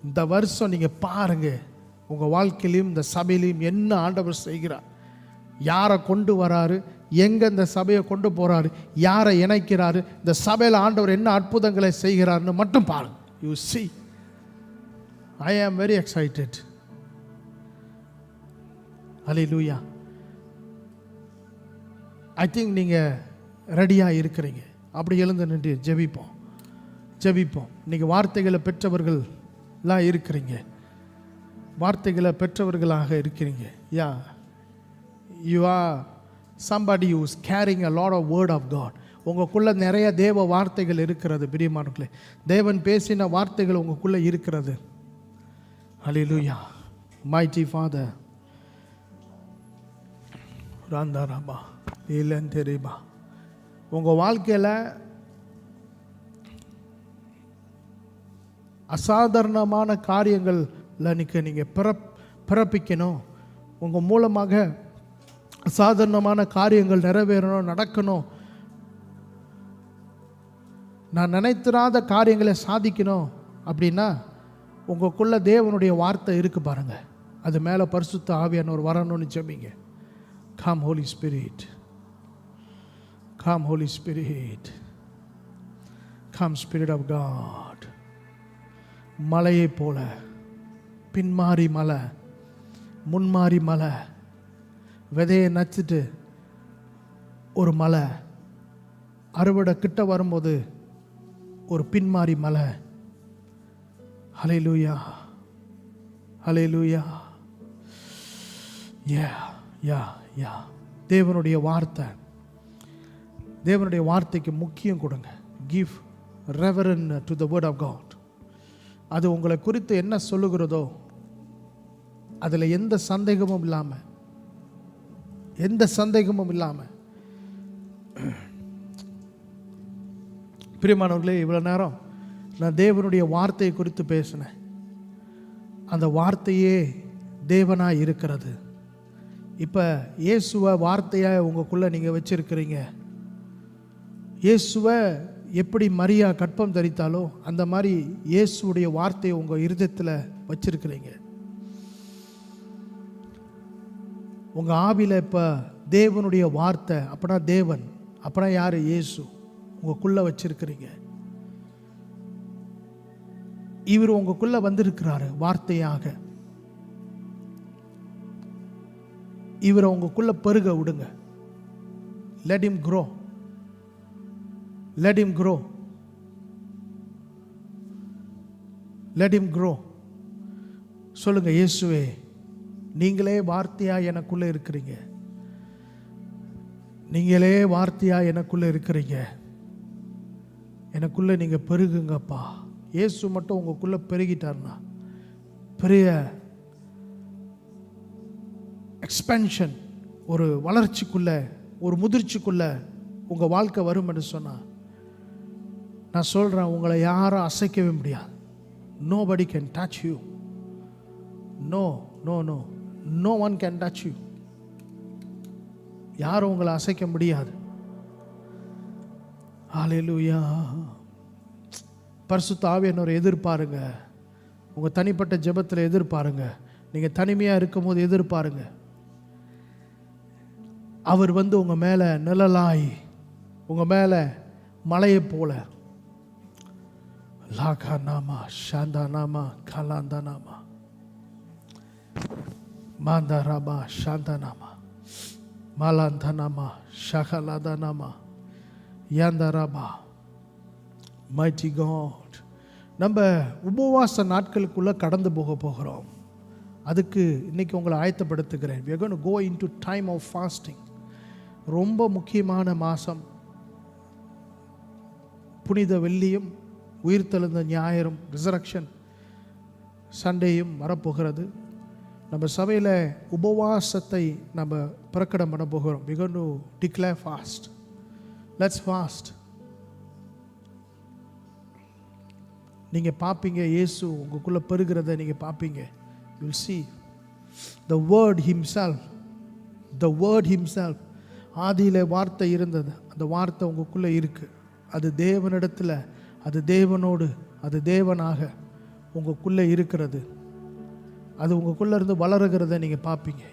இந்த வருஷம் நீங்க பாருங்க, உங்க வாழ்க்கையிலும் இந்த சபையிலும் என்ன ஆண்டவர் செய்கிறார், யாரை கொண்டு வராரு, எங்க இந்த சபையை கொண்டு போறாரு, யாரை இணைக்கிறாரு, இந்த சபையில் ஆண்டவர் என்ன அற்புதங்களை செய்கிறார்னு மட்டும் பாருங்க. You see, I am very excited. Hallelujah. I think நீங்க ரெடியா இருக்கிறீங்க. அப்படி எழுந்து நின்று ஜெபிப்போம். நீங்க வார்த்தைகளை பெற்றவர்களாக இருக்கிறீங்க, வார்த்தைகளை பெற்றவர்களாக இருக்கிறீங்க. Yeah, you are somebody who is carrying a lot of word of God. உங்களுக்குள்ள நிறைய தேவ வார்த்தைகள் இருக்கிறது. பிரியமானவர்களே, தேவன் பேசின வார்த்தைகள் உங்களுக்குள்ள இருக்கிறது. Hallelujah. Mighty Father, ராந்தாராபா இல்லந்தெரிபா, உங்க வாழ்க்கையில அசாதாரணமான காரியங்கள்ல நீங்க பிறப்பிக்கணும். உங்க மூலமாக அசாதாரணமான காரியங்கள் நிறைவேறணும், நடக்கணும். நான் நினைத்திராத காரியங்களை சாதிக்கணும் அப்படின்னா உங்களுக்குள்ள தேவனுடைய வார்த்தை இருக்கு பாருங்க, அது மேல பரிசுத்த ஆவியானவர் வரணும்னு ஜெபிங்க. Come Holy Spirit, come Holy Spirit, come Spirit of God. மலையை போல பின்மாறி மலை, முன்மாறி மலை, விதையை நச்சுட்டு ஒரு மலை, அறுவடை கிட்ட வரும்போது ஒரு பின்மாறி மலை. ஹல்லேலூயா, ஹல்லேலூயா. யா யா யா தேவனுடைய வார்த்தை தேவனுடைய வார்த்தைக்கு முக்கியம் கொடுங்க. Give reverence to the word of God. அது உங்களை குறித்து என்ன சொல்லுகிறதோ அதில் எந்த சந்தேகமும் இல்லாமல் பிரியமானவர்களே, இவ்வளோ நேரம் நான் தேவனுடைய வார்த்தையை குறித்து பேசினேன். அந்த வார்த்தையே தேவனாக இருக்கிறது. இப்போ இயேசுவை வார்த்தையாக உங்களுக்குள்ளே நீங்கள் வச்சிருக்கிறீங்க. இயேசுவை எப்படி மரியா கற்பம் தரித்தாலோ அந்த மாதிரி இயேசுடைய வார்த்தையை உங்கள் இருதயத்தில் வச்சிருக்கிறீங்க. உங்கள் ஆவியில் இப்போ தேவனுடைய வார்த்தை, அப்படின்னா தேவன், அப்படின்னா யார்? இயேசு உங்களுக்குள்ளே வச்சிருக்கிறீங்க. இவர் உங்களுக்குள்ளே வந்திருக்கிறாரு வார்த்தையாக. இவரை உங்களுக்குள்ள பெருக விடுங்க. let him grow, let him grow, let him grow. சொல்லுங்க, இயேசுவே நீங்களே வார்த்தையா எனக்குள்ள இருக்கிறீங்க, நீங்களே வார்த்தையா எனக்குள்ள இருக்கிறீங்க, எனக்குள்ள நீங்க பெருகுங்கப்பா. இயேசு மட்டும் உங்களுக்குள்ள பெருகிட்டார்னா பெரிய எக்ஸ்பென்ஷன், ஒரு வளர்ச்சிக்குள்ள, ஒரு முதிர்ச்சிக்குள்ள உங்கள் வாழ்க்கை வரும் என்று சொன்னால், நான் சொல்கிறேன், உங்களை யாரும் அசைக்கவே முடியாது. nobody can touch you. no no no no one can touch you. யாரும் உங்களை அசைக்க முடியாது. ஹல்லேலூயா. பரிசுத்த ஆவியானவரை எதிர்பாருங்க. உங்கள் தனிப்பட்ட ஜெபத்தில் எதிர்பாருங்க. நீங்கள் தனிமையாக இருக்கும் போது எதிர்பாருங்க. அவர் வந்து உங்கள் மேலே நிழலாய், உங்கள் மேலே மலையை போல, லாகா நாமா ஷாந்தா நாமா கலாந்தா நாமா மாந்தா ராமா ஷாந்தா நாமா மாலாந்தா நாமா ஷகலாதா நாமா யாந்தா ராபா. Mighty god. நம்ம உபவாச நாட்களுக்குள்ளே கடந்து போகிறோம். அதுக்கு இன்றைக்கி உங்களை ஆயத்தப்படுத்துகிறேன். we are going to go into time of fasting. ரொம்ப முக்கியமான மாதம். புனித வெள்ளியும் உயிர்த்தெழுந்த ஞாயிறும் ரிசரக்ஷன் சண்டேயும் வரப்போகிறது. நம்ம சபையில் உபவாசத்தை நம்ம பிரகடனம் பண்ண போகிறோம். we are going to declare fast. let's fast. நீங்கள் பார்ப்பீங்க, இயேசு உங்களுக்குள்ளே பெருகிறத நீங்கள் பார்ப்பீங்க. you will see the word himself, the word himself. ஆதியிலே வார்த்தை இருந்தது, அந்த வார்த்தை உங்களுக்குள்ளே இருக்குது. அது தேவனிடத்தில், அது தேவனோடு, அது தேவனாக உங்களுக்குள்ளே இருக்கிறது. அது உங்களுக்குள்ளே இருந்து வளருகிறத நீங்கள் பார்ப்பீங்க.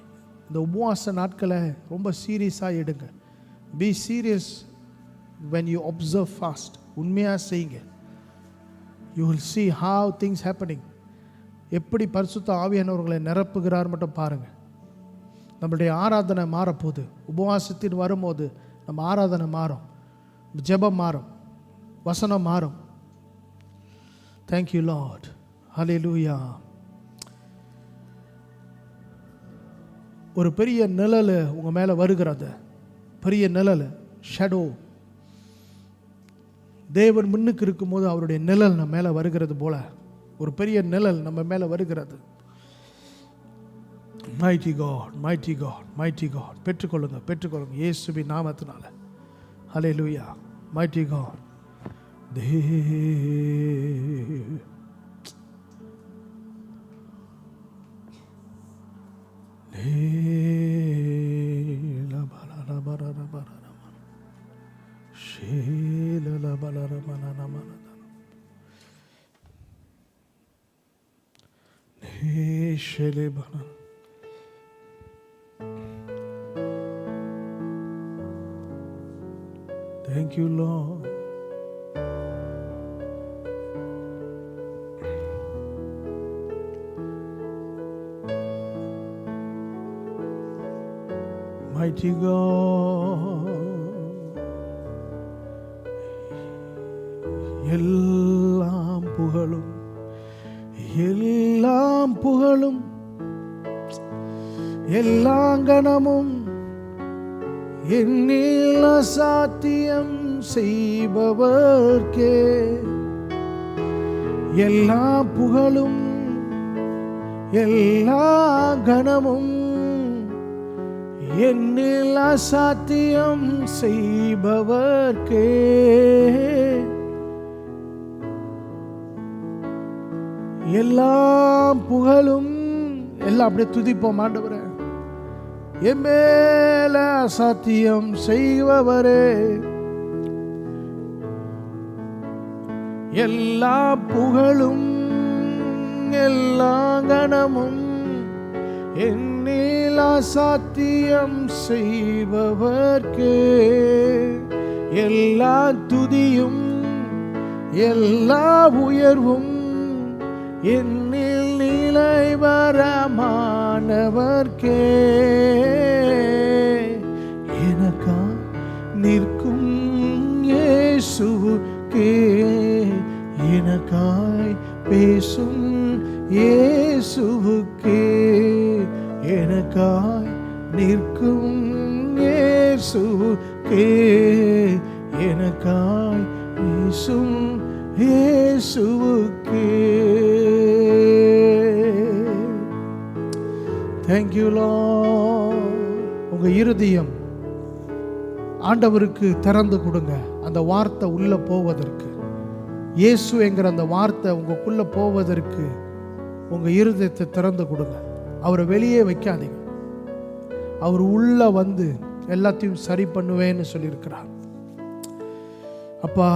இந்த உபவாச நாட்களை ரொம்ப சீரியஸாக எடுங்க. Be serious when you observe fast. உண்மையாக செய்யுங்க. you will see how things happening. எப்படி பரிசுத்த ஆவியானவர்களை நிரப்புகிறார் மட்டும் பாருங்கள். நம்மளுடைய ஆராதனை மாறப்போகுது. உபவாசத்தின் வரும்போது நம்ம ஆராதனை மாறும், ஜெபம் மாறும், வசனம் மாறும். Thank you lord. ஹல்லேலூயா. ஒரு பெரிய நிழல் உங்கள் மேலே வருகிறது. பெரிய நிழல், ஷேடோ. தேவன் முன்னுக்கு இருக்கும்போது அவருடைய நிழல் நம்ம மேலே வருகிறது போல ஒரு பெரிய நிழல் நம்ம மேலே வருகிறது. mighty God, mighty God, mighty God. பெற்றுக்கொள்ளுங்க, பெற்றுக்கொள்ளுங்க இயேசுவின் நாமத்தினால. ஹல்லேலூயா. mighty God. Thank you, Lord. Mighty God. எல்லாம் புகழும், எல்லாம் புகழும், எல்லாம் கணமும் என்னில் அசாத்தியம் செய்பவர்க்கே எல்லா புகழும் எல்லா கனமும். என்னில் அசாத்தியம் செய்பவர்க்கே எல்லா புகழும். எல்லாம் அப்படியே துதிப்போம். ஆண்டவரே, என் மேல அசாத்தியம் செய்பவரே, எல்லா புகழும் எல்லா கனமும். என்னில் அசாத்தியம் செய்பவர்க்கே எல்லா துதியும் எல்லா உயர்வும். என்னில் நிலைவரமானவர்க்கே எனக்கா நிற்கும் இயேசுவுக்கே, எனக்காய் பேசும் இயேசுவுக்கே, எனக்காய் நிற்கும் இயேசுவுக்கே, எனக்காய் பேசும் இயேசுவுக்கே. Thank you Lord. உங்க இருதயம் ஆண்டவருக்கு திறந்து கொடுங்க. அந்த வார்த்தை உள்ள போவதற்கு, இயேசு என்கிற அந்த வார்த்தை உங்களுக்குள்ள போவதற்கு உங்க இருதயத்தை திறந்து கொடுங்க. அவரை வெளியே வைக்காதீங்க. அவர் உள்ள வந்து எல்லாத்தையும் சரி பண்ணுவேன்னு சொல்லியிருக்கிறார். அப்பா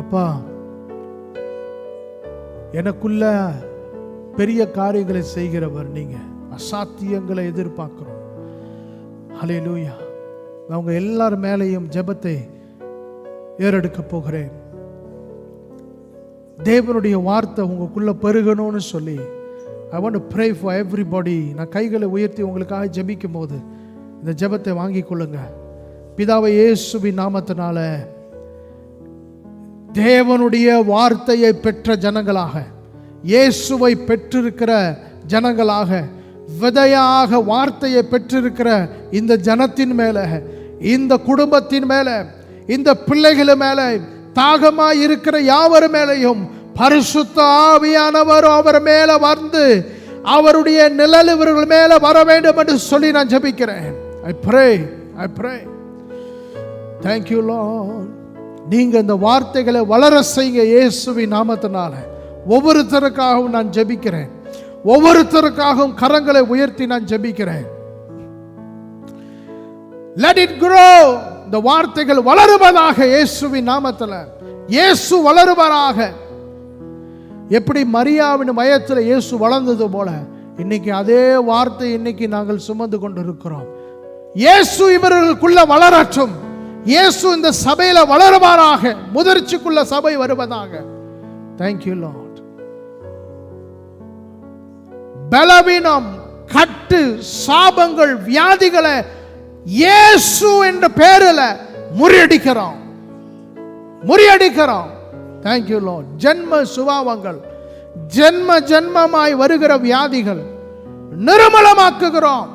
அப்பா, எனக்குள்ள பெரிய காரியங்களை செய்கிறவர் நீங்க. அசாத்தியங்களை எதிர்பார்க்கிறோம். ஹல்லேலூயா. நான் உங்க எல்லார் மேலையும் ஜெபத்தை ஏறெடுக்க போகிறேன். தேவனுடைய வார்த்தை உங்களுக்குள்ள பெருகணும்னு சொல்லி I want to pray for everybody. நான் கைகளை உயர்த்தி உங்களுக்காக ஜெபிக்கும் போது இந்த ஜெபத்தை வாங்கி கொள்ளுங்க. பிதாவே, இயேசுவின் நாமத்தினால தேவனுடைய வார்த்தையை பெற்ற ஜனங்களாக, இயேசுவை பெற்றிருக்கிற ஜனங்களாக, விதையாக வார்த்தையை பெற்றிருக்கிற இந்த ஜனத்தின் மேல, இந்த குடும்பத்தின் மேல, இந்த பிள்ளைகள் மேல, தாகமாய் இருக்கிற யாவர் மேலையும் பரிசுத்த ஆவியானவர் அவர் மேல வந்து அவருடைய நிழல் இவர்கள் மேல வர வேண்டும் என்று சொல்லி நான் ஜெபிக்கிறேன். I pray. Thank you Lord. நீங்க இந்த வார்த்தைகளை வளர செய்யுங்க இயேசுவின் நாமத்தினால. ஒவ்வொருத்தருக்காகவும் நான் ஜெபிக்கிறேன். ஒவ்வொருத்தருக்காகவும் கரங்களை உயர்த்தி நான் ஜெபிக்கிறேன். Let it grow. இந்த வார்த்தைகள் வளருவதாக இயேசுவின் நாமத்தில். இயேசு வளருவராக. எப்படி மரியாவின் வயத்தில் இயேசு வளர்ந்தது போல இன்னைக்கு அதே வார்த்தை இன்னைக்கு நாங்கள் சுமந்து கொண்டிருக்கிறோம். இயேசு இவர்களுக்குள்ள வளரட்டும். இயேசு இந்த சபையில வளருவாராக. முதிர்ச்சிக்குள்ள சபை வருவதாக. Thank you Lord. பலவீனம், கட்டு, சாபங்கள், வியாதிகளை இயேசு என்ற பெயரில் முறியடிக்கிறோம். Thank you Lord. ஜென்ம சுபாவங்கள், ஜென்மமாய் வருகிற வியாதிகள் நிர்மலமாக்குகிறோம்.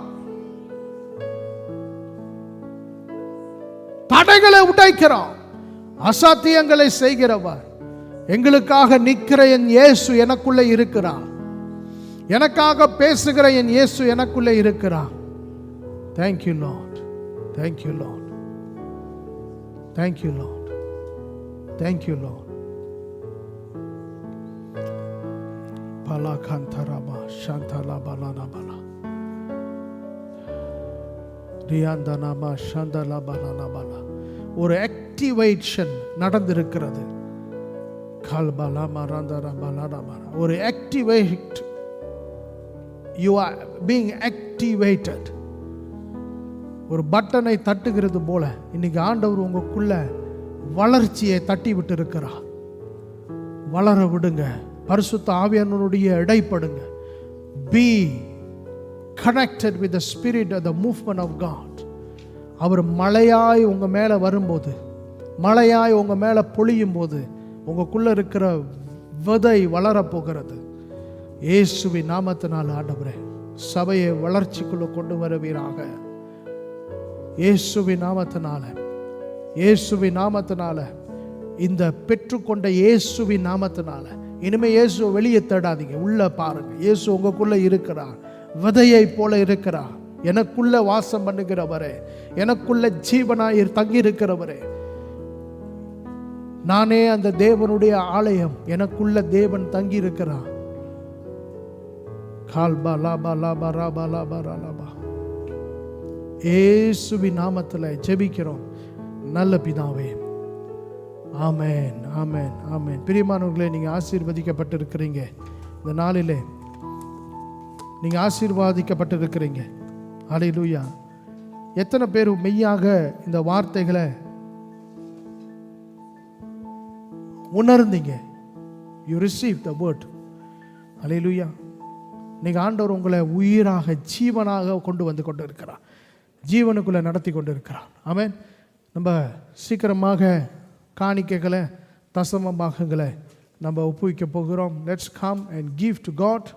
தடைகளை உடைக்கிறோம். அசாத்தியங்களை செய்கிறவர் எங்களுக்காக நிற்கிற என் இயேசு எனக்குள்ளே இருக்கிறார். எனக்காக பேசுகிற என் இயேசு எனக்குள்ளே இருக்கிறார். Thank you Lord. Thank you Lord. Thank you Lord. Thank you Lord. Pala kantaraba shantala balana bala. Riyandanama shandala balana bala. ஒரு ஆக்டிவேஷன் நடந்திருக்கிறது. கல்பலா மரந்தர பலனா மர. ஒரு activate. You are being activated. ஒரு பட்டனை தட்டுகிறது போல இன்னைக்கு ஆண்டவர் உங்களுக்குள்ள வளர்ச்சியை தட்டி விட்டு இருக்கிறார். வளர விடுங்க. பரிசுத்த ஆவியானவருடைய இடைப்படுங்க. Be connected with the spirit of the movement of God. அவர் மழையாய் உங்க மேல வரும்போது, மழையாய் உங்க மேல பொழியும் போது உங்களுக்குள்ள இருக்கிற விதை வளர போகிறது. இயேசுவின் நாமத்தினால் ஆண்டவரே, சபையை வளர்ச்சிக்குள்ள கொண்டு வருவீராக. இயேசுவின் நாமத்தினால, இயேசுவின் நாமத்தினால, இந்த பெற்றுக்கொண்ட இயேசுவின் நாமத்தினால இனிமே இயேசுவை வெளியே தேடாதீங்க, உள்ள பாருங்க. இயேசு உங்களுக்குள்ள இருக்கிறார், விதையை போல இருக்கிறார். எனக்குள்ள வாசம் பண்ணுகிறவரே, எனக்குள்ள ஜீவனாய் தங்கி இருக்கிறவரே, நானே அந்த தேவனுடைய ஆலயம், எனக்குள்ள தேவன் தங்கி இருக்கிறார். இயேசுவின் நாமத்தில் ஜெபிக்கிறோம் நல்ல பிதாவே. ஆமென், ஆமென், ஆமென். பிரியமானவர்களே, நீங்கள் ஆசீர்வதிக்கப்பட்டிருக்கிறீங்க. இந்த நாளிலே நீங்கள் ஆசீர்வாதிக்கப்பட்டிருக்கிறீங்க. ஹல்லேலூயா. எத்தனை பேர் மெய்யாக இந்த வார்த்தைகளை உணர்ந்தீங்க? You receive the word. Hallelujah. நீங்கள் ஆண்டவர் உங்களை உயிராக ஜீவனாக கொண்டு வந்து கொண்டு இருக்கிறார், ஜீவனுக்குள்ளே நடத்தி கொண்டு இருக்கிறார். ஆமென். நம்ம சீக்கிரமாக காணிக்கைகளை, தசம பாகங்களை நம்ம ஒப்புவிக்க போகிறோம். Let's come and give to God.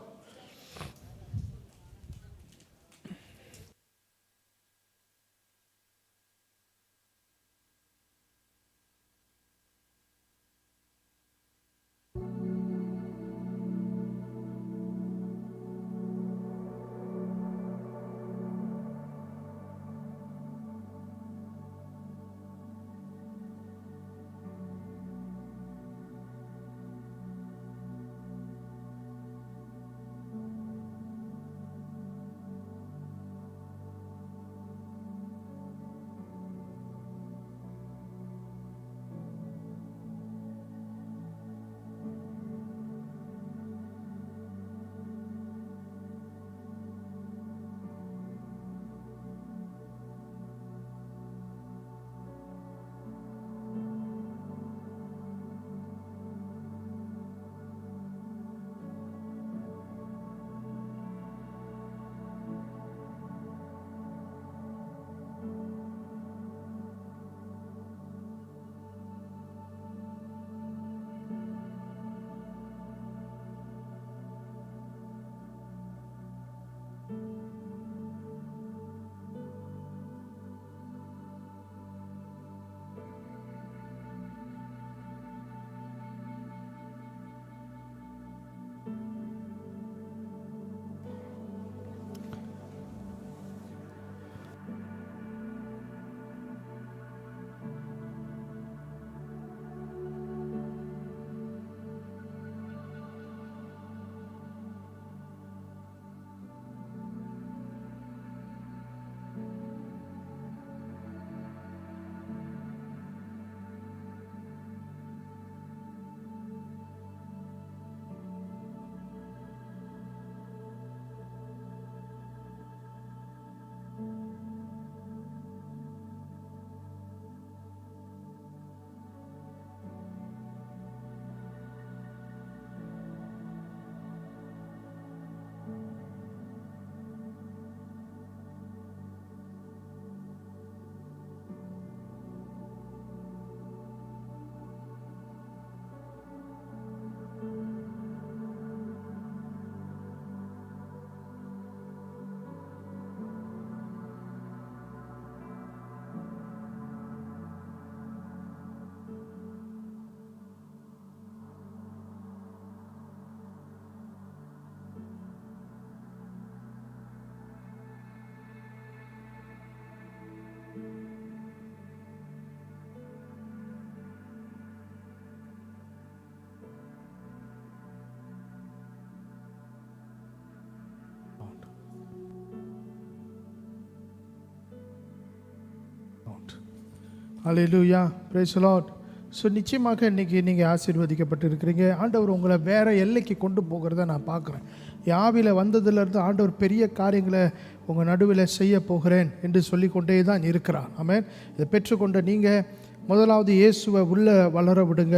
Hallelujah, praise the Lord. So நிச்சயமாக இன்றைக்கி நீங்கள் ஆசீர்வதிக்கப்பட்டு இருக்கிறீங்க. ஆண்டவர் உங்களை வேறு எல்லைக்கு கொண்டு போகிறத நான் பார்க்குறேன். யாவில வந்ததுலேருந்து ஆண்டவர் பெரிய காரியங்களை உங்கள் நடுவில் செய்ய போகிறேன் என்று சொல்லிக்கொண்டே தான் இருக்கிறார். ஆமென். இதை பெற்றுக்கொண்ட நீங்கள் முதலாவது இயேசுவை உள்ளே வளர விடுங்க.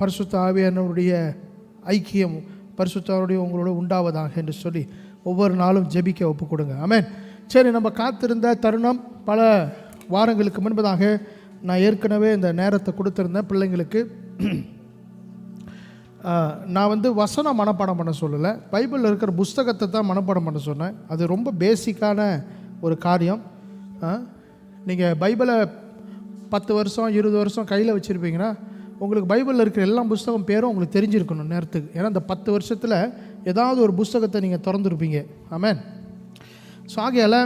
பரிசுத்த ஆவியானவருடைய ஐக்கியம் பரிசுத்தருடைய உங்களோட உண்டாவதாக என்று சொல்லி ஒவ்வொரு நாளும் ஜெபிக்க ஒப்பு கொடுங்க. ஆமென். சரி, நம்ம காத்திருந்த தருணம் பல வாரங்களுக்கு முன்பதாக நான் ஏற்கனவே இந்த நேரத்தை கொடுத்துருந்தேன் பிள்ளைங்களுக்கு. நான் வசனம் மனப்பாடம் பண்ண சொல்லலை, பைபிளில் இருக்கிற புஸ்தகத்தை தான் மனப்பாடம் பண்ண சொன்னேன். அது ரொம்ப பேசிக்கான ஒரு காரியம். நீங்கள் பைபிளை 10 வருஷம் 20 வருஷம் கையில் வச்சுருப்பீங்கன்னா உங்களுக்கு பைபிளில் இருக்கிற எல்லா புஸ்தகம் பேரும் உங்களுக்கு தெரிஞ்சிருக்கணும் நேரத்துக்கு. ஏன்னா இந்த 10 வருஷத்தில் ஏதாவது ஒரு புஸ்தகத்தை நீங்கள் திறந்துருப்பீங்க. ஆமென். ஸோ ஆகையால்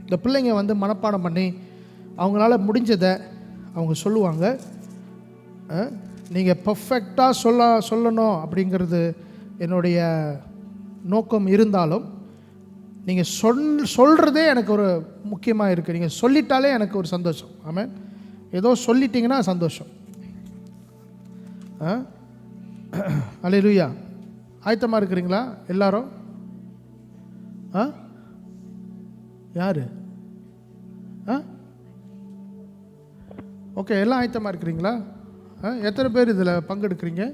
இந்த பிள்ளைங்க வந்து மனப்பாடம் பண்ணி அவங்களால முடிஞ்சதை அவங்க சொல்லுவாங்க. நீங்கள் பர்ஃபெக்டாக சொல்லணும் அப்படிங்கிறது என்னுடைய நோக்கம் இருந்தாலும், நீங்கள் சொல்கிறதே எனக்கு ஒரு முக்கியமாக இருக்குது. நீங்கள் சொல்லிட்டாலே எனக்கு ஒரு சந்தோஷம். ஆமென். ஏதோ சொல்லிட்டீங்கன்னா சந்தோஷம். அல்லேலூயா. ஆயத்தமாக இருக்கிறீங்களா எல்லாரும்? யார்? ஓகே, எல்லாம் ஆயத்தமாக இருக்கிறீங்களா? எத்தனை பேர் இதில் பங்கெடுக்கிறீங்க?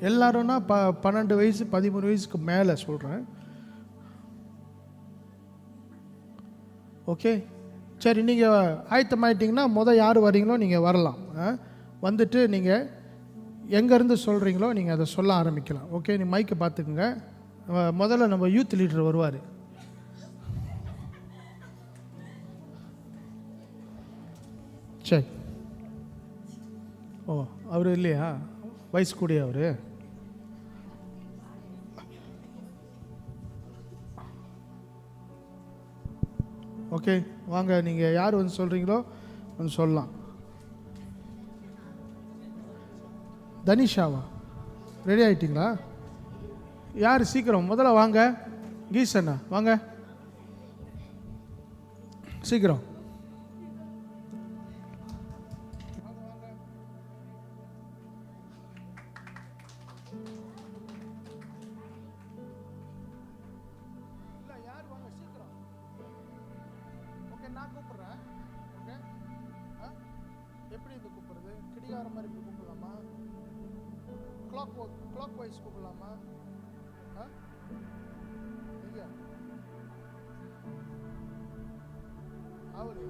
எல்லாரும்னா 12 வயசு 13 வயசுக்கு மேலே சொல்கிறேன். ஓகே, சரி. நீங்கள் ஆயத்தமாயிட்டிங்கன்னா யார் வரீங்களோ நீங்கள் வரலாம். வந்துட்டு நீங்கள் எங்கேருந்து சொல்கிறீங்களோ நீங்கள் அதை சொல்ல ஆரம்பிக்கலாம். ஓகே, நீ மைக்கை பார்த்துக்குங்க. முதல்ல நம்ம யூத் லீடர் வருவார். சரி. ஓ, அவர் இல்லையா? வயசு கூடிய அவர்? ஓகே, வாங்க. நீங்கள் யார் வந்து சொல்கிறீங்களோ வந்து சொல்லலாம். தனிஷாவா? ரெடி ஆகிட்டிங்களா? யார் சீக்கிரம் முதல்ல வாங்க. கீசண்ணா வாங்க சீக்கிரம். நான் கூப்பிட்றேன். ஓகே, எப்படி இது கூப்பிட்றது? கிடிகார மாதிரி கூப்பிடலாமா? Clock wise கூப்பிடலாமா? எங்க அவரு?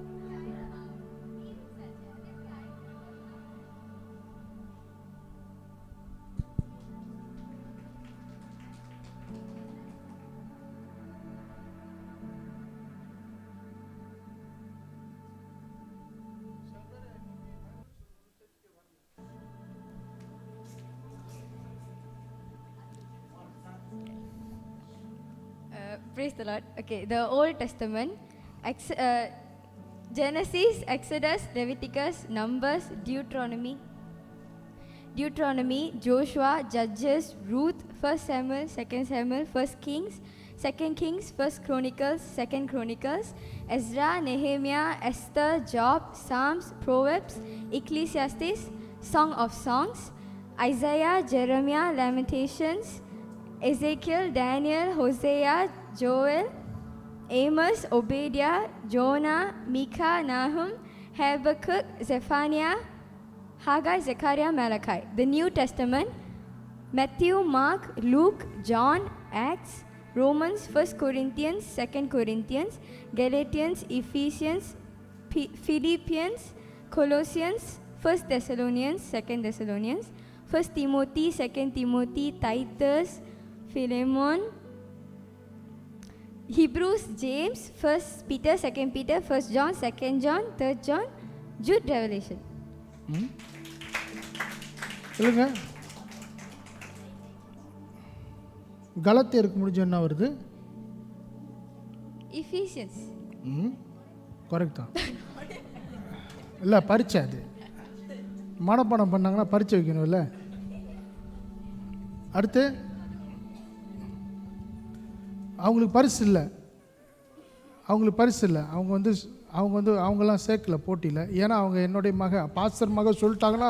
Praise the Lord. Okay, the Old Testament, Genesis, Exodus, Leviticus, Numbers, Deuteronomy, Joshua, Judges, Ruth, 1 Samuel, 2 Samuel, 1 Kings, 2 Kings, 1 Chronicles, 2 Chronicles, Ezra, Nehemiah, Esther, Job, Psalms, Proverbs, Ecclesiastes, Song of Songs, Isaiah, Jeremiah, Lamentations, Ezekiel, Daniel, Hosea, Joel, Amos, Obadiah, Jonah, Micah, Nahum, Habakkuk, Zephaniah, Haggai, Zechariah, Malachi. The New Testament, Matthew, Mark, Luke, John, Acts, Romans, 1 Corinthians, 2 Corinthians, Galatians, Ephesians, Philippians, Colossians, 1 Thessalonians, 2 Thessalonians, 1 Timothy, 2 Timothy, Titus, Philemon, Hebrews, James, 1 Peter, 2 Peter, 1 John, 2 John, 3 John, Jude, Revelation. சொல்லுங்க. கலாத்தியருக்கு முடிஞ்ச என்ன வருது? Ephesians. Correct தான். இல்லை, பரீட்சை. அது மனப்பாடம் பண்ணாங்கன்னா பரீட்சை வைக்கணும் இல்லை? அடுத்து அவங்களுக்கு பரிசு இல்லை. அவங்கெல்லாம் சேர்க்கல போட்டியில். ஏன்னா அவங்க என்னுடைய பாஸ்டர் மக சொல்லிட்டாங்கன்னா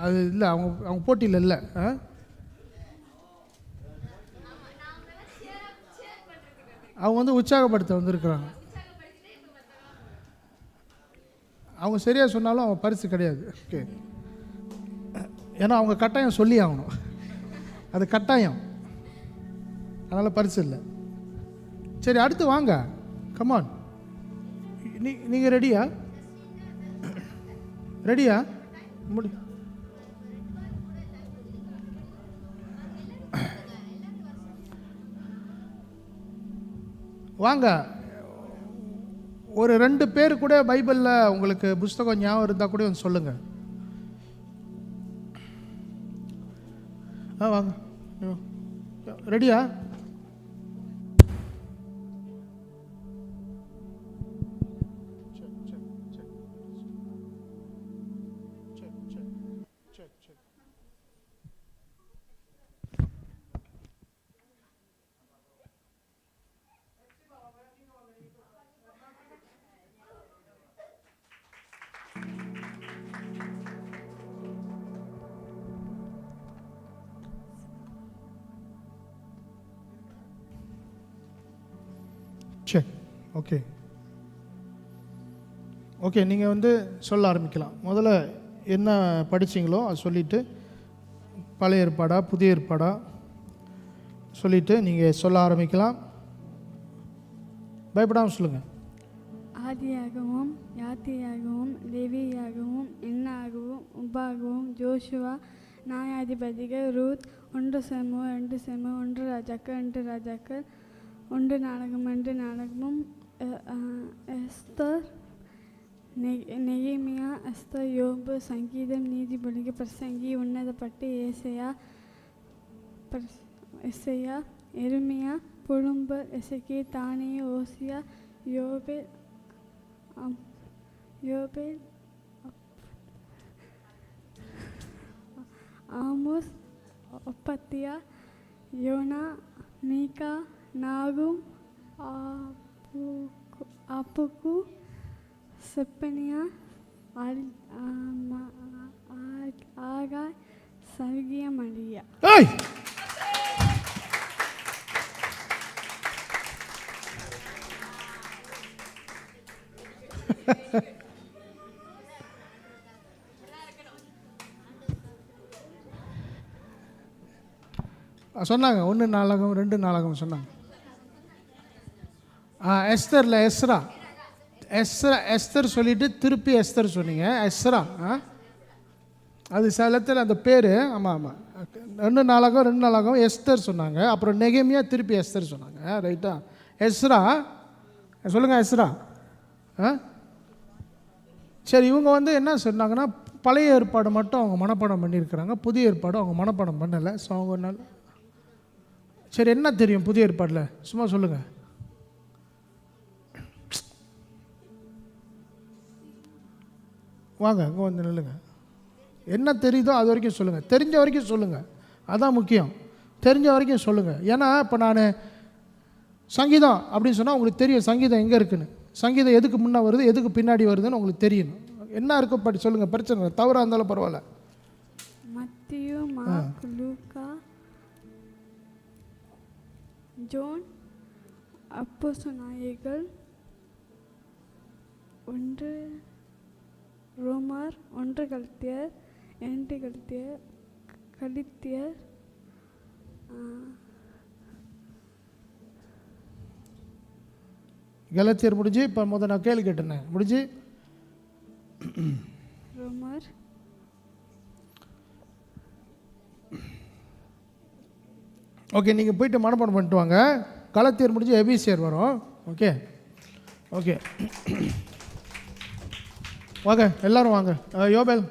அது இல்லை, அவங்க போட்டியில் இல்லை. அவங்க உற்சாகப்படுத்த வந்திருக்கிறாங்க. அவங்க சரியாக சொன்னாலும் அவங்க பரிசு கிடையாது. ஓகே, ஏன்னா அவங்க கட்டாயம் சொல்லி ஆகணும். அது கட்டாயம். அதனால் பரிசு இல்லை. சரி, அடுத்து வாங்க. கமான். நீங்கள் ரெடியா? ரெடியா? முடி வாங்க. ஒரு 2 பேர் கூட பைபிளில் உங்களுக்கு புஸ்தகம் ஞாபகம் இருந்தால் கூட வந்து சொல்லுங்க. வாங்க. ரெடியா? சரி, ஓகே ஓகே. நீங்கள் வந்து சொல்ல ஆரம்பிக்கலாம். முதல்ல என்ன படிச்சிங்களோ அது சொல்லிவிட்டு, பழைய ஏற்பாடா புதிய ஏற்பாடா சொல்லிவிட்டு நீங்கள் சொல்ல ஆரம்பிக்கலாம். பயப்படாமல் சொல்லுங்கள். ஆதியாகவும் யாத்தியாகவும் லேவியாகவும் எண்ணாகவும் உபாகவும் ஜோஷுவா நியாயாதிபதிகள் ரூத் 1 சாமுவேல் 2 சாமுவேல் 1 ராஜாக்கள் 2 ராஜாக்கள் 1 நாடகம் 2 நாடகமும் எஸ்தர் நெகேமியா எஸ்தர் யோபு சங்கீதம் நீதிபதிகள் பிரசங்கி உன்னதப்பட்டு எசையா எருமியா புழும்பு எசேக்கியா தானியா ஓசியா யோபேல் ஆமோஸ் ஒப்பத்தியா யோனா மீகா நாகும் அப்புக்கு செப்பனியா ஆகாய் சர்கிய மரியா. சொன்னாங்க 1 நாளாகம் 2 நாளாகம் சொன்னாங்க. எஸ்தரில் எஸ்தர் சொல்லிட்டு திருப்பி எஸ்தர் சொன்னீங்க. எஸ்ரா அது சிலத்தில் அந்த பேர். ஆமாம் ஆமாம், 2 நாளாகம் எஸ்தர் சொன்னாங்க. அப்புறம் நெகேமியா திருப்பி எஸ்தர் சொன்னாங்க. ரைட்டா? எஸ்ரா சொல்லுங்கள். எஸ்ரா சரி. இவங்க வந்து என்ன சொன்னாங்கன்னா, பழைய ஏற்பாடு மட்டும் அவங்க மனப்பாடம் பண்ணியிருக்கிறாங்க, புதிய ஏற்பாடு அவங்க மனப்பாடம் பண்ணலை. ஸோ அவங்க நல்ல சரி, என்ன தெரியும் புதிய ஏற்பாடில்? சும்மா சொல்லுங்கள். வாங்க, இங்கே வந்து நில்லுங்க. என்ன தெரியுதோ அது வரைக்கும் சொல்லுங்கள். தெரிஞ்ச வரைக்கும் சொல்லுங்கள், அதான் முக்கியம். தெரிஞ்ச வரைக்கும் சொல்லுங்கள். ஏன்னா இப்போ நான் சங்கீதம் அப்படின்னு சொன்னால் உங்களுக்கு தெரியும் சங்கீதம் எங்கே இருக்குன்னு. சங்கீதம் எதுக்கு முன்னே வருது எதுக்கு பின்னாடி வருதுன்னு உங்களுக்கு தெரியணும். என்ன இருக்கோ படி சொல்லுங்கள், பிரச்சனை இல்லை. தவறாக இருந்தாலும் பரவாயில்ல. மத்தியு மார்க் லூக்கா ஜோன் அப்போஸ்தலர்கள் 1 ரோமர் 1 கலித்தியர் 2 கலித்தியர் கலாத்தியர் முடிஞ்சு. இப்போ முதல் நான் கேள்வி கேட்டேன் முடிஞ்சு. ரோமர் ஓகே, நீங்கள் போயிட்டு மனப்பாடம் பண்ணிட்டு வாங்க. கலாத்தியர் முடிஞ்சு எபிசியர் வரும். ஓகே ஓகே வாங்க எல்லாரும் வாங்க. யோபேல்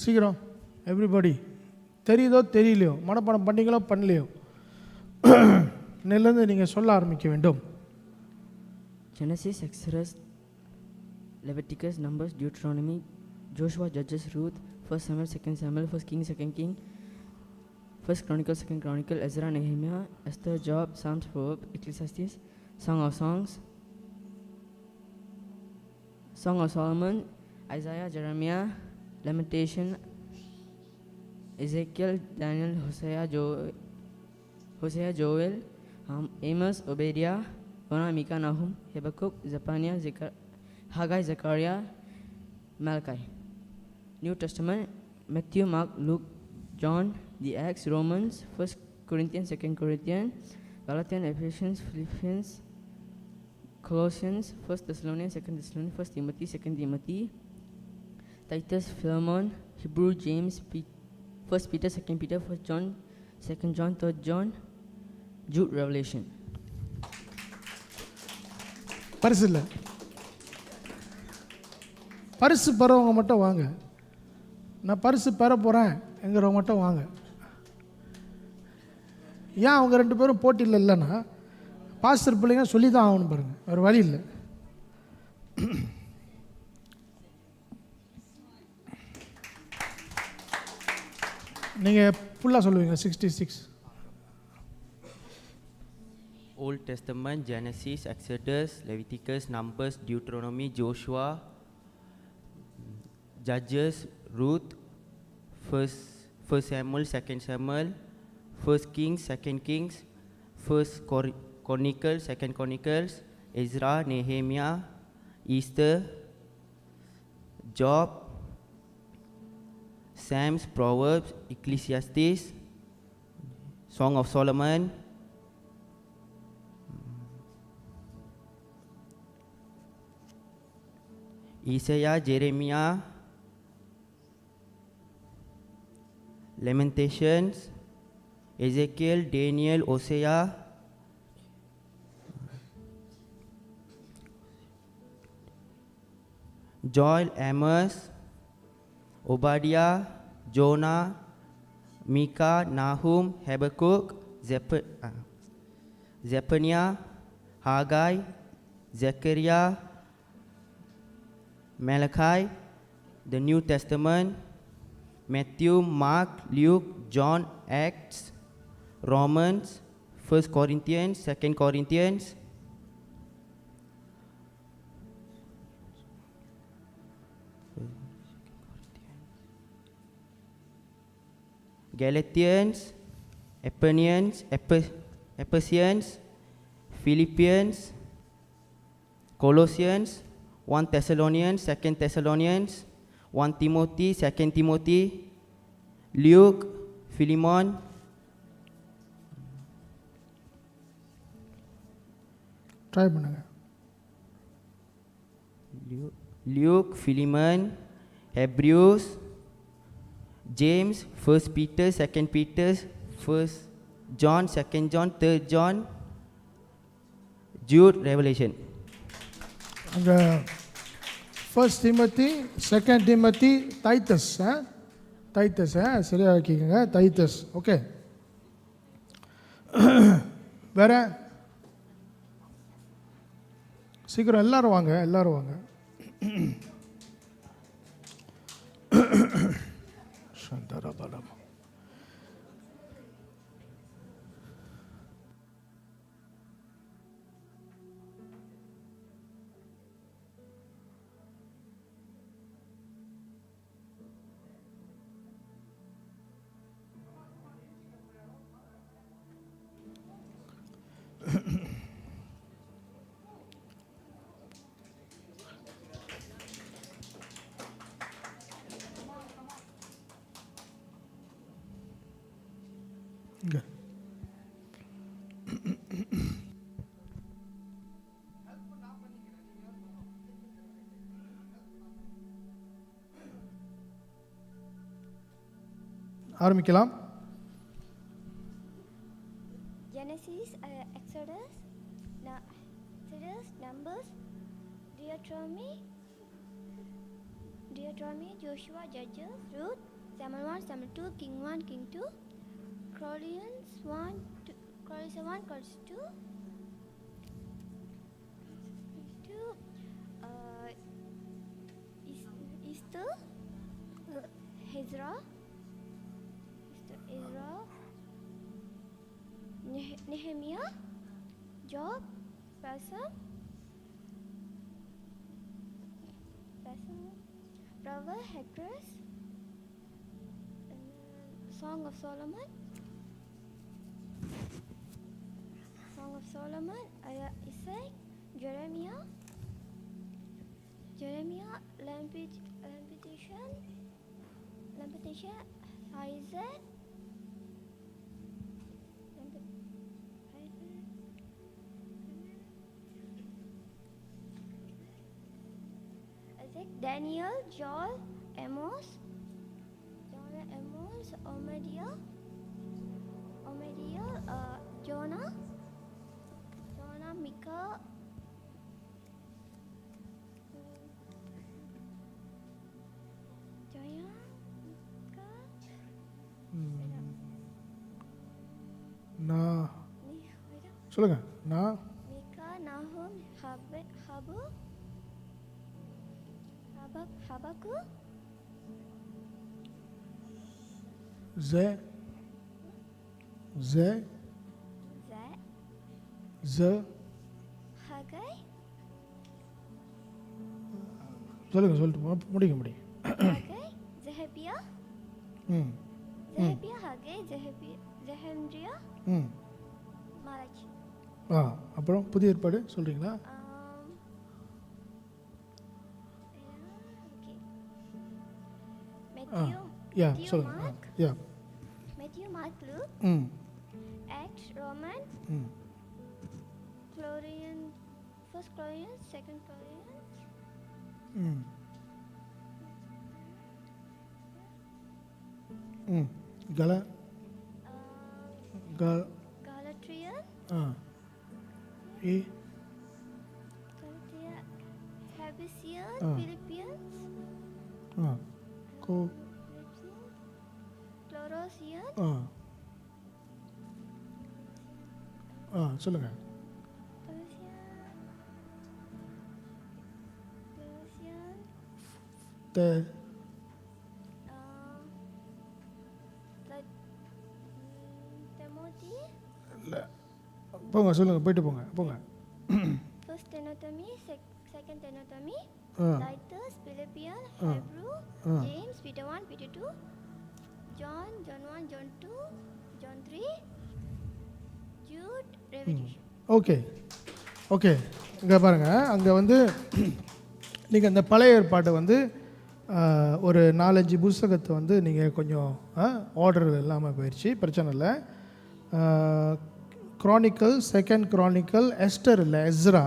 சீக்கிரம். எவ்ரிபடி தெரியுதோ தெரியலையோ, மனப்பாடம் பண்ணிங்களோ பண்ணலையோ, நிலந்து நீங்கள் சொல்ல ஆரம்பிக்க வேண்டும். Genesis, Exodus, Leviticus, Numbers, Deuteronomy, Joshua, Judges, Ruth, 1 Samuel, 2 Samuel, 1 King, 2 King, 1 Chronicle, 2 Chronicle, Ezra, Nehemiah, Esther, Job, Psalms, Proverbs, Ecclesiastes, Song of Songs, Song of Solomon, Isaiah, Jeremiah, Lamentation, Ezekiel, Daniel, Hosea, Joel, Amos, Obadiah, Jonah, Micah, Nahum, Habakkuk, Zephaniah, Haggai, Zechariah, Malachi. New Testament, Matthew, Mark, Luke, John, the Acts, Romans, 1 Corinthians, 2 Corinthians, Galatians, Ephesians, Philippians, Colossians, 1 Thessalonians, 2 Thessalonians, 1 Timothy, 2 Timothy, Titus, Philemon, Hebrew, James, 1 Peter, 2 Peter, 1 John, 2 John, 3 John, Jude, Revelation. பரிசு இல்லை. பரிசு பெறவங்க மட்டும் வாங்க. நான் பரிசு பெற போகிறேன் என்கிறவங்க மட்டும் வாங்க. ஏன் அவங்க 2 பேரும் போட்டியில் இல்லைன்னா பாஸ்டர் பிள்ளைங்க சொல்லி தான் ஆகணும் பாருங்கள், வேறு வழி இல்லை. நீங்கள் ஃபுல்லாக சொல்லுவீங்க. 66 Old Testament, Genesis, Exodus, Leviticus, Numbers, Deuteronomy, Joshua, Judges, Ruth, First Samuel, 2 Samuel, 1 Kings, 2 Kings, 1 Chronicles, 2 Chronicles, Ezra, Nehemiah, Esther, Job, Psalms, Proverbs, Ecclesiastes, Song of Solomon, Isaiah, Jeremiah, Lamentations, Ezekiel, Daniel, Hosea, Joel, Amos, Obadiah, Jonah, Micah, Nahum, Habakkuk, Zephaniah, Haggai, Zechariah, Malachi, the New Testament, Matthew, Mark, Luke, John, Acts, Romans, 1 Corinthians, 2 Corinthians, Galatians, Ephesians, Philippians, Colossians, 1 Thessalonians, 2 Thessalonians, 1 Timothy, 2 Timothy, Luke, Philemon, try பண்ணுங்கள். Luke, Philemon, Hebrews, James, 1 Peter, 2 Peter, 1 John, 2 John, 3 John, Jude, Revelation. அங்கே 1 Timothy, 2 Timothy, Titus சரியாக வைக்கிங்க. Titus. Okay. வேற சீக்கிரம் எல்லாரும் வாங்க. சந்தரபலம். இங்கே ஆரம்பிக்கலாம். Genesis, Exodus, Numbers, Deuteronomy, Joshua, Judges, Ruth, Samuel 1, Samuel 2, King 1, King 2, Chronicles 1, Chronicles 2, Esther, Ezra, Nehemiah, Job, Psalm, Proverbs, Hectorus, Song of Solomon, Isaiah, Jeremiah, Lamentation, Isaac, Daniel, Joel, Amos, Obadiah, Jonah, Micah, நான் சொல்லுங்க. நான் Micah, Nahum, Habakkuk, ஜெ ஜெ ஜ Haggai, சொல்லுங்க, சொல்லிட்டு முடிங்க. Haggai, Zephaniah, ம் Haggai, Zechariah, ம் Malachi. அப்புறம் புதிய ஏற்பாடு சொல்கிறீங்களா? Matthew, சொல்லுங்க. Mark, யா Matthew, Mark, Luke, ம் Acts, Roman, ம் First Corinthians, Second Corinthians, ம் ம் கல க Galatians, ஏ Ephesians, Philippians, கோ Colossians, சொல்லுங்க. த Timothy, இல்லை போங்க, சொல்லுங்க, போயிட்டு போங்க. First Timothy, Second Timothy, ah Titus, Philippians, Ah. Hebrew, Ah. James, Peter 1, Peter 2, John 1, John 2, John 3, Jude, Revelation. Okay இங்கே பாருங்கள். அங்கே வந்து நீங்கள் அந்த பழைய ஏற்பாட்டை வந்து ஒரு 4-5 புஸ்தகத்தை வந்து நீங்கள் கொஞ்சம் ஆர்டர் இல்லாமல் போயிடுச்சு, பிரச்சனை இல்லை. குரானிக்கல், செகண்ட் குரானிக்கல், எஸ்டர் இல்லை, எஸ்ரா,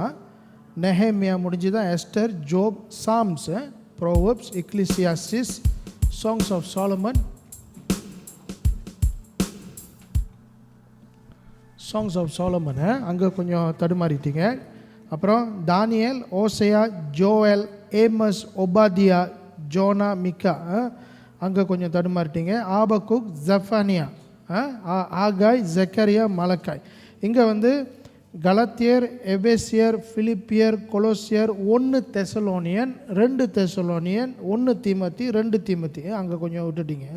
நெஹேமியா முடிஞ்சு தான் Esther, Job, Psalms, Proverbs, Ecclesiastes, Song of Solomon, அங்கே கொஞ்சம் தடுமாறிட்டீங்க. அப்புறம் தானியேல், ஓசையா, ஜோயல், ஏமஸ், ஒபாதியா, ஜோனா, மிக்கா, அங்கே கொஞ்சம் தடுமாறிட்டீங்க. ஆபக்குக், ஜெஃபனியா, ஆகாய், ஜெக்கரியா, மலக்காய். இங்கே வந்து கலத்தியர், எபேசியர், பிலிப்பியர், கொலோசியர், 1 தெசலோனியன், 2 தெசலோனியன், 1 தீமோத்தி, 2 தீமோத்தி, அங்கே கொஞ்சம் விட்டுட்டீங்க.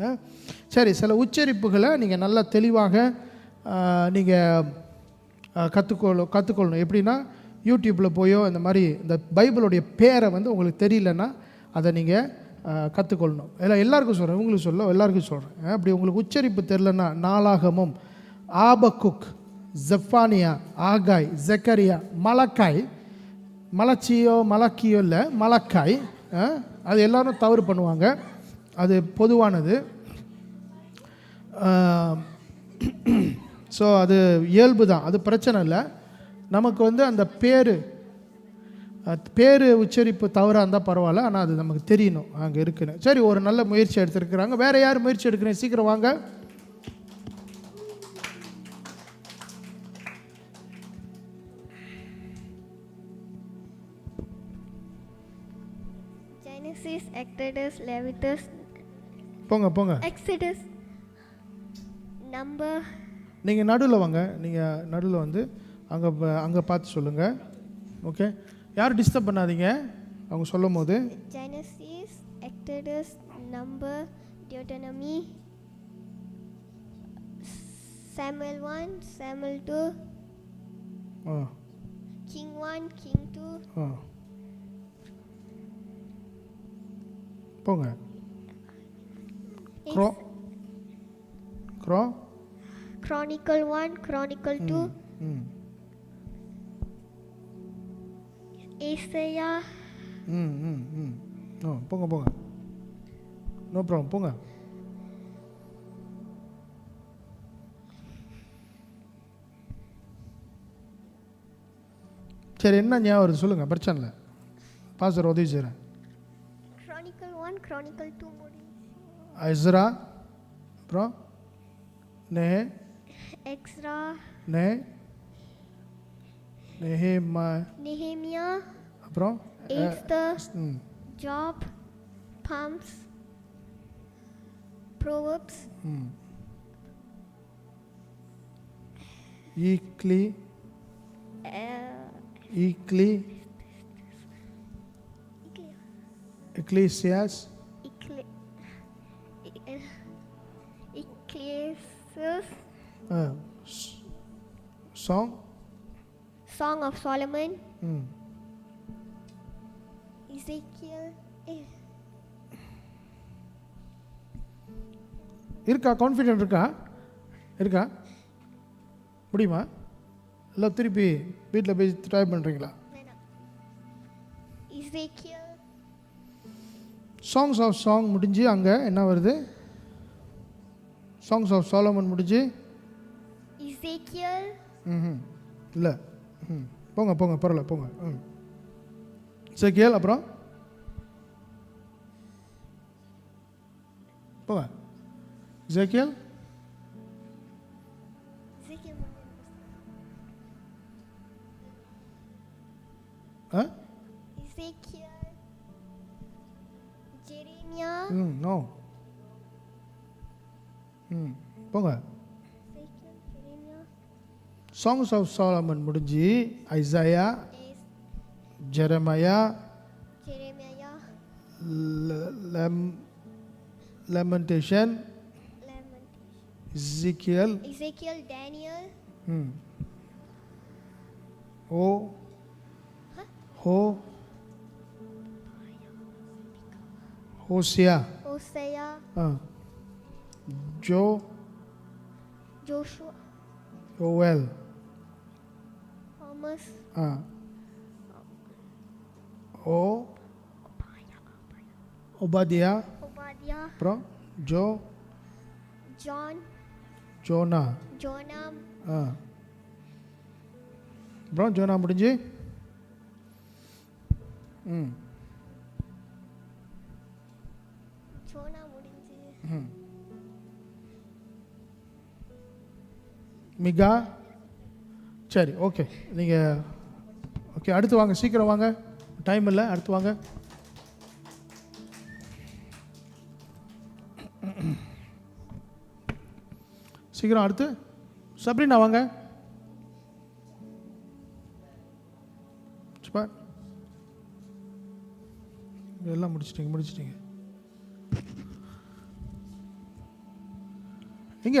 சரி, சில உச்சரிப்புகளை நீங்கள் நல்லா தெளிவாக நீங்கள் கற்றுக்கொள்ளணும். எப்படின்னா யூடியூப்பில் போயோ இந்த மாதிரி இந்த பைபிளுடைய பேரை வந்து உங்களுக்கு தெரியலன்னா அதை நீங்கள் கற்றுக்கொள்ளணும். எல்லாருக்கும் சொல்கிறேன், உங்களுக்கு எல்லாருக்கும் சொல்கிறேன். அப்படி உங்களுக்கு உச்சரிப்பு தெரிலன்னா நாளாகமும், ஆபக்குக், ஜெஃபானியா, ஆகாய், ஜெக்கரியா, மலக்காய், மலக்கியோ இல்லை, மலக்காய், அது எல்லோரும் தவறு பண்ணுவாங்க, அது பொதுவானது. ஸோ அது இயல்பு தான், அது பிரச்சனை இல்லை. நமக்கு வந்து அந்த பேர் உச்சரிப்பு தவறாக இருந்தால் பரவாயில்ல, ஆனால் அது நமக்கு தெரியணும் அங்கே இருக்குன்னு. சரி, ஒரு நல்ல முயற்சி எடுத்துருக்குறாங்க. வேறு யார் முயற்சி எடுக்கிறேன்? சீக்கிரம் வாங்க. Genesis, Exodus, Leviticus, போங்க. Exodus, Number. நீங்கள் நடுவில் வாங்க. நீங்கள் நடுவில் வந்து அங்கே பார்த்து சொல்லுங்கள். ஓகே, யாரும் டிஸ்டர்ப் பண்ணாதீங்க அவங்க சொல்லும் போது. Genesis, Exodus, Number, Deuteronomy, Samuel 1, Samuel 2, King 1, King 2, போங்க. Chronicle 1, Chronicle 2, Isaiah. போங்க. நோ ப்ராப்ளம், போங்க. சரி, என்ன ஞாபகம் வருது சொல்லுங்கள், பிரச்சனை இல்லை. பாஸ்டர் உதவி செய்கிறேன். 1 Chronicle 2 முடிஞ்சு. எஸ்ரா அப்புறம் எக்ஸ்ரா, நெஹேமியா, அப்புறம் Esther, Job, Psalms, Proverbs, Ecclesiastes, Ecclesiastes, Song of Solomon, Ezekiel. இருக்கா? கான்ஃபிடென்ட் இருக்கா? முடியுமா? இல்லை திருப்பி வீட்டில் போய் ட்ரை பண்ணுறீங்களா? Ezekiel. சாங்ஸ் ஆஃப் சாங் முடிஞ்சு அங்கே என்ன வருது? சாங்ஸ் ஆஃப் சாலமன் முடிஞ்சு Ezekiel. இல்லை போங்க பரவாயில்ல போங்க. எசேக்கியேல் அப்புறம் போங்க. எசேக்கியேல், Ezekiel, Jeremiah. நோ போங்க. Ezekiel, Jeremiah, songs of Solomon முடிஞ்சு ஐசாயா, ஜெரமையா, லெமன்டேஷன், எசேக்கியேல், Daniel, ஹோசியா, Hosea, Joshua, யோவேல், Amos, ஒபாதியா, Obadiah, அப்புறம் John, ஜோனா, Jonah, அப்புறம் ஜோனா முடிஞ்சு Jonah முடிஞ்சு மிகா. சரி, ஓகே. நீங்கள் ஓகே, அடுத்து வாங்க, சீக்கிரம் வாங்க, டைம் இல்லை, அடுத்து வாங்க. சீக்கிரம் அடுத்து சப்ரீனா வாங்க. எல்லாம் முடிச்சிட்டீங்க. எங்க?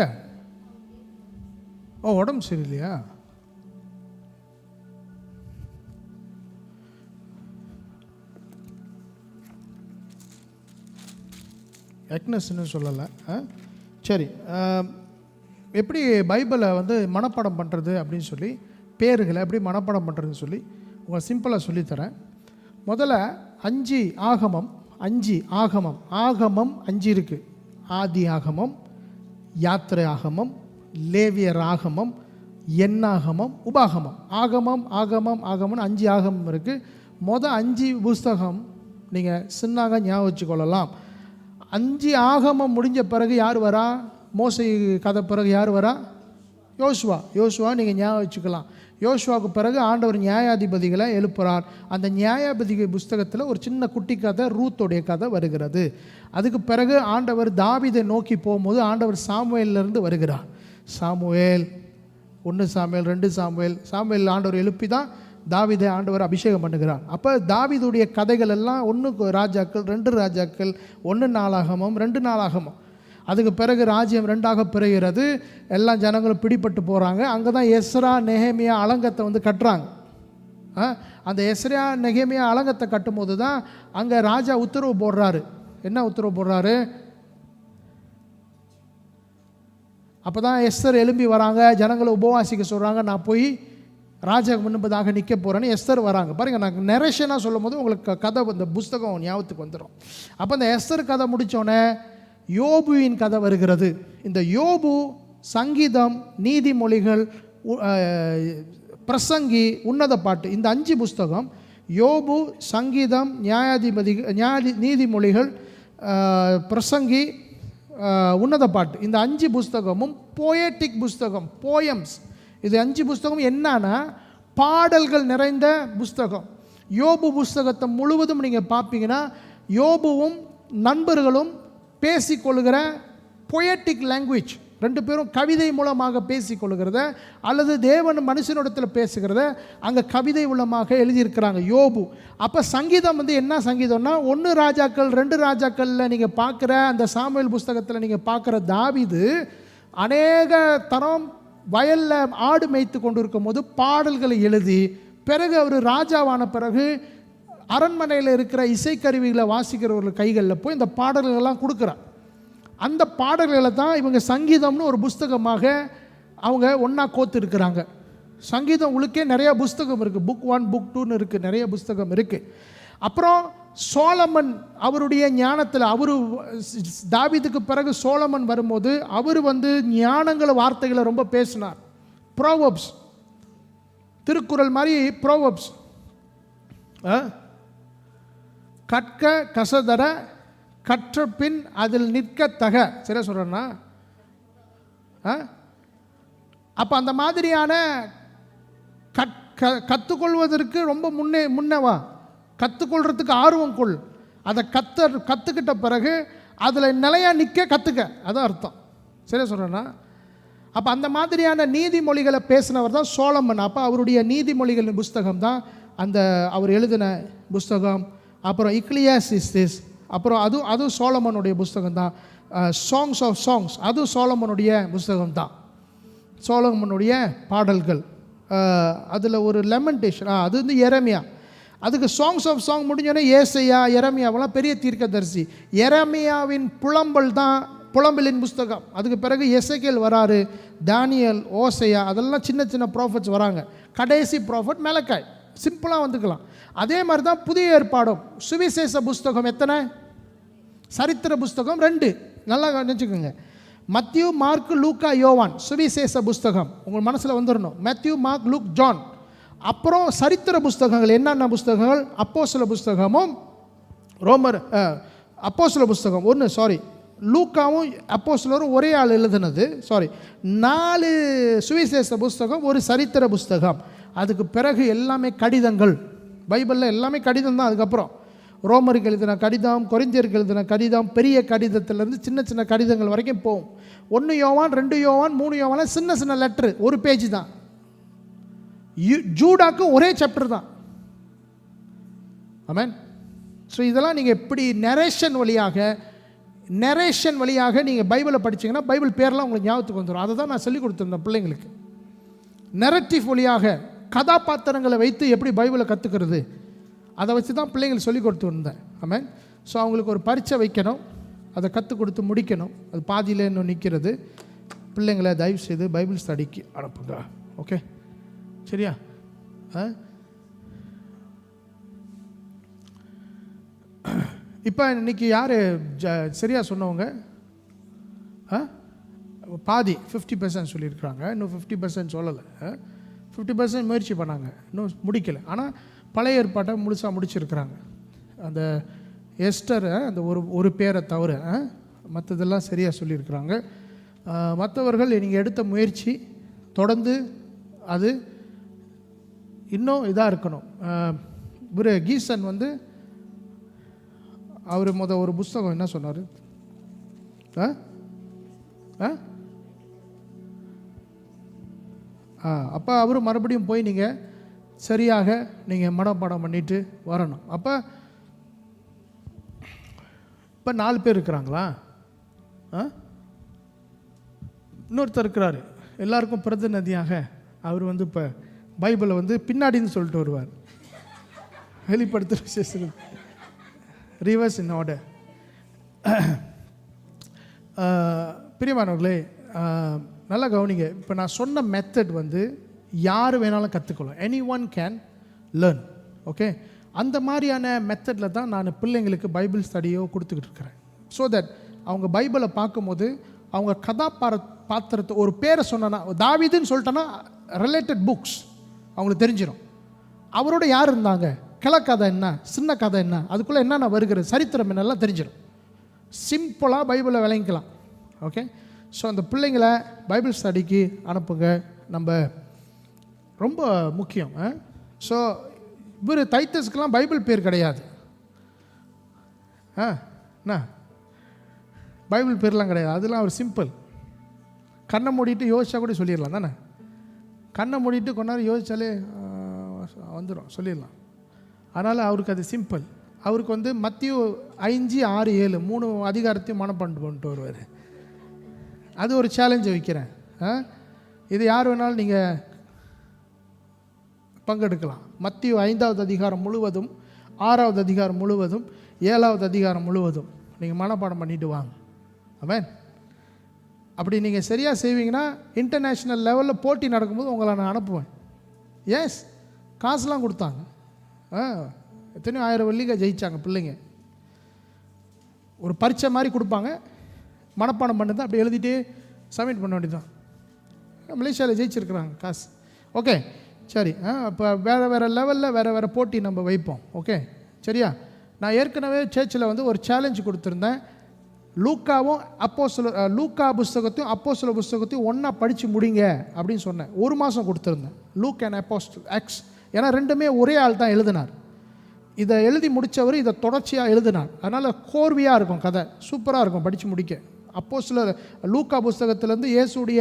உடம்பு சரியில்லையா? எக்னஸ்ன்னு சொல்லலை. சரி, எப்படி பைபிளை மனப்பாடம் பண்ணுறது அப்படின்னு சொல்லி, பேர்களை எப்படி மனப்பாடம் பண்ணுறதுன்னு சொல்லி உங்களை சிம்பிளாக சொல்லித்தரேன். முதல்ல 5 ஆகமம் 5 இருக்குது. ஆதி ஆகமம், யாத்திரை ஆகமம், லேவியர் ஆகமம், எண்ணாகமம், உபாகமம். ஆகமம் 5 ஆகமம் இருக்குது. 5 புஸ்தகம் நீங்கள் சின்னாக ஞாபகம் வச்சுக்கொள்ளலாம். 5 ஆகமம் முடிஞ்ச பிறகு யார் வரா? மோசே கதை பிறகு யார் வரா? யோசுவா நீங்கள் ஞாபகம் வச்சுக்கலாம். யோசுவாவுக்கு பிறகு ஆண்டவர் நியாயாதிபதிகளை எழுப்புறார். அந்த நியாயாதிபதி புஸ்தகத்தில் ஒரு சின்ன குட்டி கதை, ரூத்தோடைய கதை வருகிறது. அதுக்கு பிறகு ஆண்டவர் தாவீதை நோக்கி போகும்போது ஆண்டவர் சாமுவேலிருந்து வருகிறார். சாமுவேல் 1 சாமுவேல் 2 சாமுவேல் ஆண்டவர் எழுப்பி தான் தாவீதை ஆண்டவர் அபிஷேகம் பண்ணுகிறார். அப்போ தாவீதுடைய கதைகள் எல்லாம் 1 ராஜாக்கள், 2 ராஜாக்கள், 1 நாளாகமம், 2 நாளாகமம். அதுக்கு பிறகு ராஜ்யம் 2ஆக பிரிகிறது. எல்லாம் ஜனங்களும் பிடிப்பட்டு போகிறாங்க. அங்கே தான் எஸ்ரா நெஹேமியா அலங்கத்தை கட்டுறாங்க. அந்த எஸ்ரா நெஹேமியா அலங்கத்தை கட்டும்போது தான் அங்கே ராஜா உத்தரவு போடுறாரு. என்ன உத்தரவு போடுறாரு? அப்போ தான் எஸ்தர் எழும்பி வராங்க, ஜனங்களை உபவாசிக்க சொல்கிறாங்க. நான் போய் ராஜா முன்பதாக நிற்க போகிறேன்னு எஸ்தர் வராங்க. பாருங்கள், நான் நெரேஷனாக சொல்லும் போது உங்களுக்கு கதை, இந்த புஸ்தகம் ஞாபகத்துக்கு வந்துடும். அப்போ இந்த எஸ்தர் கதை முடித்தோடனே யோபுவின் கதை வருகிறது. இந்த யோபு, சங்கீதம், நீதிமொழிகள், பிரசங்கி, உன்னத பாட்டு, இந்த 5 புஸ்தகம் யோபு, சங்கீதம், நீதிமொழிகள், பிரசங்கி, உன்னத பாட்டு, இந்த 5 புஸ்தகமும் போயட்டிக் புஸ்தகம், போயம்ஸ். இது 5 புஸ்தகம் என்னன்னா பாடல்கள் நிறைந்த புஸ்தகம். யோபு புஸ்தகத்தை முழுவதும் நீங்கள் பார்ப்பீங்கன்னா யோபுவும் நண்பர்களும் பேசிக்கொள்கிற பொயட்டிக் லாங்குவேஜ், 2 பேரும் கவிதை மூலமாக பேசிக்கொள்கிறத அல்லது தேவன் மனுஷனிடத்தில் பேசுகிறத அங்கே கவிதை மூலமாக எழுதியிருக்கிறாங்க யோபு. அப்போ சங்கீதம் வந்து என்ன சங்கீதம்னா 1 ராஜாக்கள் 2 ராஜாக்களில் நீங்கள் பார்க்குற அந்த சாமுவேல் புஸ்தகத்தில் நீங்கள் பார்க்குற தாவீது அநேக தரம் வயலில் ஆடு மேய்த்து கொண்டு இருக்கும் போது பாடல்களை எழுதி பிறகு அவர் ராஜாவான பிறகு அரண்மனையில் இருக்கிற இசைக்கருவிகளை வாசிக்கிறவர்கள் கைகளில் போய் இந்த பாடல்களெல்லாம் கொடுக்குறார். அந்த பாடல்களை தான் இவங்க சங்கீதம்னு ஒரு புஸ்தகமாக அவங்க ஒன்றா கோத்து இருக்கிறாங்க. சங்கீதம் உங்களுக்கே நிறையா புஸ்தகம் இருக்குது, புக் 1 புக் 2ன்னு இருக்குது, நிறைய புஸ்தகம் இருக்குது. அப்புறம் சோலமன் அவருடைய ஞானத்தில் தாவீதுக்கு பிறகு சோலமன் வரும்போது அவர் வந்து ஞானங்கள வார்த்தைகளை ரொம்ப பேசினார். ப்ரோவர்ப்ஸ், திருக்குறள் மாதிரி ப்ரோவர்ப்ஸ், கற்க கசதர கற்ற பின் அதில் நிற்கத்தக, சரியா சொல்கிறேன்னா? அப்போ அந்த மாதிரியான கற்றுக்கொள்வதற்கு ரொம்ப முன்னவா கற்றுக்கொள்கிறதுக்கு ஆர்வம் கொள். அதை கற்றுக்கிட்ட பிறகு அதில் நிலையாக நிற்க கற்றுக்க, அதான் அர்த்தம். சரியா சொல்கிறேன்னா? அப்போ அந்த மாதிரியான நீதிமொழிகளை பேசினவர் தான் சோலமன். அப்போ அவருடைய நீதிமொழிகளின் புஸ்தகம் தான் அந்த அவர் எழுதின புஸ்தகம். அப்புறம் இக்லியாசிஸ், அப்புறம் அதுவும் சோலமனுடைய புஸ்தகம் தான். சாங்ஸ் ஆஃப் சாங்ஸ், அதுவும் சோலமனுடைய புஸ்தகம் தான். சோலமனுடைய பாடல்கள், அதில் ஒரு லெமன்டேஷன், அது வந்து எரேமியா. அதுக்கு சாங்ஸ் ஆஃப் சாங் முடிஞ்சோடனே ஏசையா, எரேமியாவெல்லாம் பெரிய தீர்க்கதரிசி. எரேமியாவின் புலம்பலின் புஸ்தகம். அதுக்கு பிறகு எசேக்கியேல் வராரு, தானியேல், ஓசையா, அதெல்லாம் சின்ன சின்ன ப்ராஃபட்ஸ் வராங்க. கடைசி ப்ராஃபட் மலக்காய். சிம்பிளாக வந்துக்கலாம். அதே மாதிரி தான் புதிய ஏற்பாடும். சுவிசேஷ புஸ்தகம் எத்தனை? சரித்திர புஸ்தகம் 2. நல்லா நினச்சிக்கோங்க. மத்தியூ, மார்க், லூக்கா, யோவான் சுவிசேஷ புஸ்தகம் உங்கள் மனசில் வந்துடணும். Matthew, Mark, Luke, John. அப்புறம் சரித்திர புஸ்தகங்கள் என்னென்ன புஸ்தகங்கள்? அப்போஸ்தல புஸ்தகமும் ரோமர் அப்போஸ்தல புஸ்தகம் 1, லூக்காவும் அப்போஸ்தலரும் ஒரே ஆள் எழுதுனது, 4 சுவிசேஷ புஸ்தகம், ஒரு சரித்திர புஸ்தகம். அதுக்கு பிறகு எல்லாமே கடிதங்கள். பைபிளில் எல்லாமே கடிதம் தான். அதுக்கப்புறம் ரோமருக்கு எழுதின கடிதம், கொரிந்தியருக்கு எழுதின கடிதம், பெரிய கடிதத்திலேருந்து சின்ன சின்ன கடிதங்கள் வரைக்கும் போகும். 1 யோவான், 2 யோவான், 3 யோவான் சின்ன சின்ன லெட்ரு, ஒரு பேஜ் தான். ஜூடாக்கு ஒரே சாப்டர் தான். ஆமென். ஸோ இதெல்லாம் நீங்கள் எப்படி நரேஷன் வழியாக நீங்கள் பைபிளை படித்தீங்கன்னா பைபிள் பேரெலாம் உங்களுக்கு ஞாபகத்துக்கு வந்துடும். அதை தான் நான் சொல்லிக் கொடுத்துருந்தேன் பிள்ளைங்களுக்கு. நரேட்டிவ் வழியாக கதாபாத்திரங்களை வைத்து எப்படி பைபிளை கற்றுக்கிறது, அதை வச்சு தான் பிள்ளைங்களுக்கு சொல்லிக் கொடுத்து வந்தேன். ஆமென். ஸோ அவங்களுக்கு ஒரு பரீட்சை வைக்கணும், அதை கற்றுக் கொடுத்து முடிக்கணும். அது பாதியில் இன்னும் நிற்கிறது. பிள்ளைங்களை தயவு செய்து பைபிள் ஸ்டடிக்கு அனுப்புங்க. ஓகே, சரியா? இப்போ இன்னைக்கு யார் சரியாக சொன்னவங்க? பாதி 50% சொல்லியிருக்கிறாங்க. இன்னும் 50% சொல்லலை. 50% முயற்சி பண்ணாங்க, இன்னும் முடிக்கலை. ஆனால் பழைய ஏற்பாட்டை முழுசாக முடிச்சிருக்கிறாங்க. அந்த எஸ்டர் அந்த ஒரு பேரை தவிர மற்றதெல்லாம் சரியாக சொல்லியிருக்கிறாங்க. மற்றவர்கள் நீங்கள் எடுத்த முயற்சி தொடர்ந்து அது இன்னும் இதாக இருக்கணும். இவர் கீசன் வந்து அவர் ஒரு புஸ்தகம் என்ன சொன்னார்? அப்போ அவர் மறுபடியும் போய் நீங்கள் சரியாக நீங்கள் மனப்பாடம் பண்ணிட்டு வரணும். அப்போ இப்போ 4 பேர் இருக்கிறாங்களா? இன்னொருத்தர் இருக்கிறாரு எல்லாருக்கும் பிரதிநிதியாக. அவர் வந்து இப்போ பைபிளை வந்து பின்னாடின்னு சொல்லிட்டு வருவார். வெளிப்படுத்துகிற விசேஷம் ரிவர்ஸ் இன் ஆர்டர். பிரியமானவர்களே, நல்லா கவனிங்க. இப்போ நான் சொன்ன மெத்தட் வந்து யார் வேணாலும் கற்றுக்கலாம். Any one can learn. Okay, அந்த மாதிரியான மெத்தடில் தான் நான் பிள்ளைங்களுக்கு பைபிள் ஸ்டடியோ கொடுத்துக்கிட்டு இருக்கிறேன். ஸோ தட் அவங்க பைபிளை பார்க்கும்போது அவங்க பாத்திரத்தை ஒரு பேரை சொன்னா, தாவீதுன்னு சொல்லிட்டோன்னா ரிலேட்டட் புக்ஸ் அவங்களுக்கு தெரிஞ்சிடும். அவரோட யார் இருந்தாங்க, கிழக்கதை என்ன, சின்ன கதை என்ன, அதுக்குள்ளே என்னென்ன வருகிறது, சரித்திரம் என்னெல்லாம் தெரிஞ்சிடும். சிம்பிளாக பைபிளை விளங்கிக்கலாம். ஓகே, ஸோ அந்த பிள்ளைங்களை பைபிள் ஸ்டடிக்கு அனுப்புங்க. நம்ம ரொம்ப முக்கியம். ஸோ இவர் தைத்தஸ்க்கெலாம் பைபிள் பேர் கிடையாது. என்ன பைபிள் பேர்லாம் கிடையாது. அதெல்லாம் ஒரு சிம்பிள். கண்ணை மூடிட்டு யோசிச்சா கூட சொல்லிடலாம் தானே. கண்ணை மூடிட்டு கொஞ்ச நேரம் யோசித்தாலே வந்துடும், சொல்லிடலாம். அதனால் அவருக்கு அது சிம்பிள். அவருக்கு வந்து மத்திய 5, 6, 7 3 அதிகாரத்தையும் பண்ணிட்டு வருவார். அது ஒரு சேலஞ்சை வைக்கிறேன். இது யார் வேணாலும் நீங்கள் பங்கெடுக்கலாம். மத்திய 5வது அதிகாரம் முழுவதும், 6வது அதிகாரம் முழுவதும், 7வது அதிகாரம் முழுவதும் நீங்கள் மனப்பாடம் பண்ணிட்டு வாங்க. ஆமென். அப்படி நீங்கள் சரியாக செய்வீங்கன்னா இன்டர்நேஷ்னல் லெவலில் போட்டி நடக்கும்போது உங்களை நான் அனுப்புவேன். எஸ், காசுலாம் கொடுத்தாங்க. எத்தனையோ 1000 வெள்ளிக்கா ஜெயித்தாங்க பிள்ளைங்க. ஒரு பரீட்சை மாதிரி கொடுப்பாங்க, மனப்பாடம் பண்ணது அப்படி எழுதிட்டே சப்மிட் பண்ண வேண்டியதுதான். மலேசியாவில் ஜெயிச்சிருக்கிறாங்க காசு. ஓகே, சரி. இப்போ வேறு லெவலில் வேறு போட்டி நம்ம வைப்போம். ஓகே, சரியா. நான் ஏற்கனவே சர்ச்சில் வந்து ஒரு சேலஞ்சு கொடுத்துருந்தேன். லூக்கா புஸ்தகத்தையும் அப்போஸ்தல புஸ்தகத்தையும் ஒன்றா படித்து முடிங்க அப்படின்னு சொன்னேன். 1 மாதம் கொடுத்துருந்தேன். Luke and apostle acts. ஏன்னா ரெண்டுமே ஒரே ஆள் தான் எழுதினார். இதை எழுதி முடித்தவர் இதை தொடர்ச்சியாக எழுதினார். அதனால் கோர்வையாக இருக்கும், கதை சூப்பராக இருக்கும் படித்து முடிக்க. அப்போஸ்தலர் லூக்கா புஸ்தகத்திலேருந்து இயேசுடைய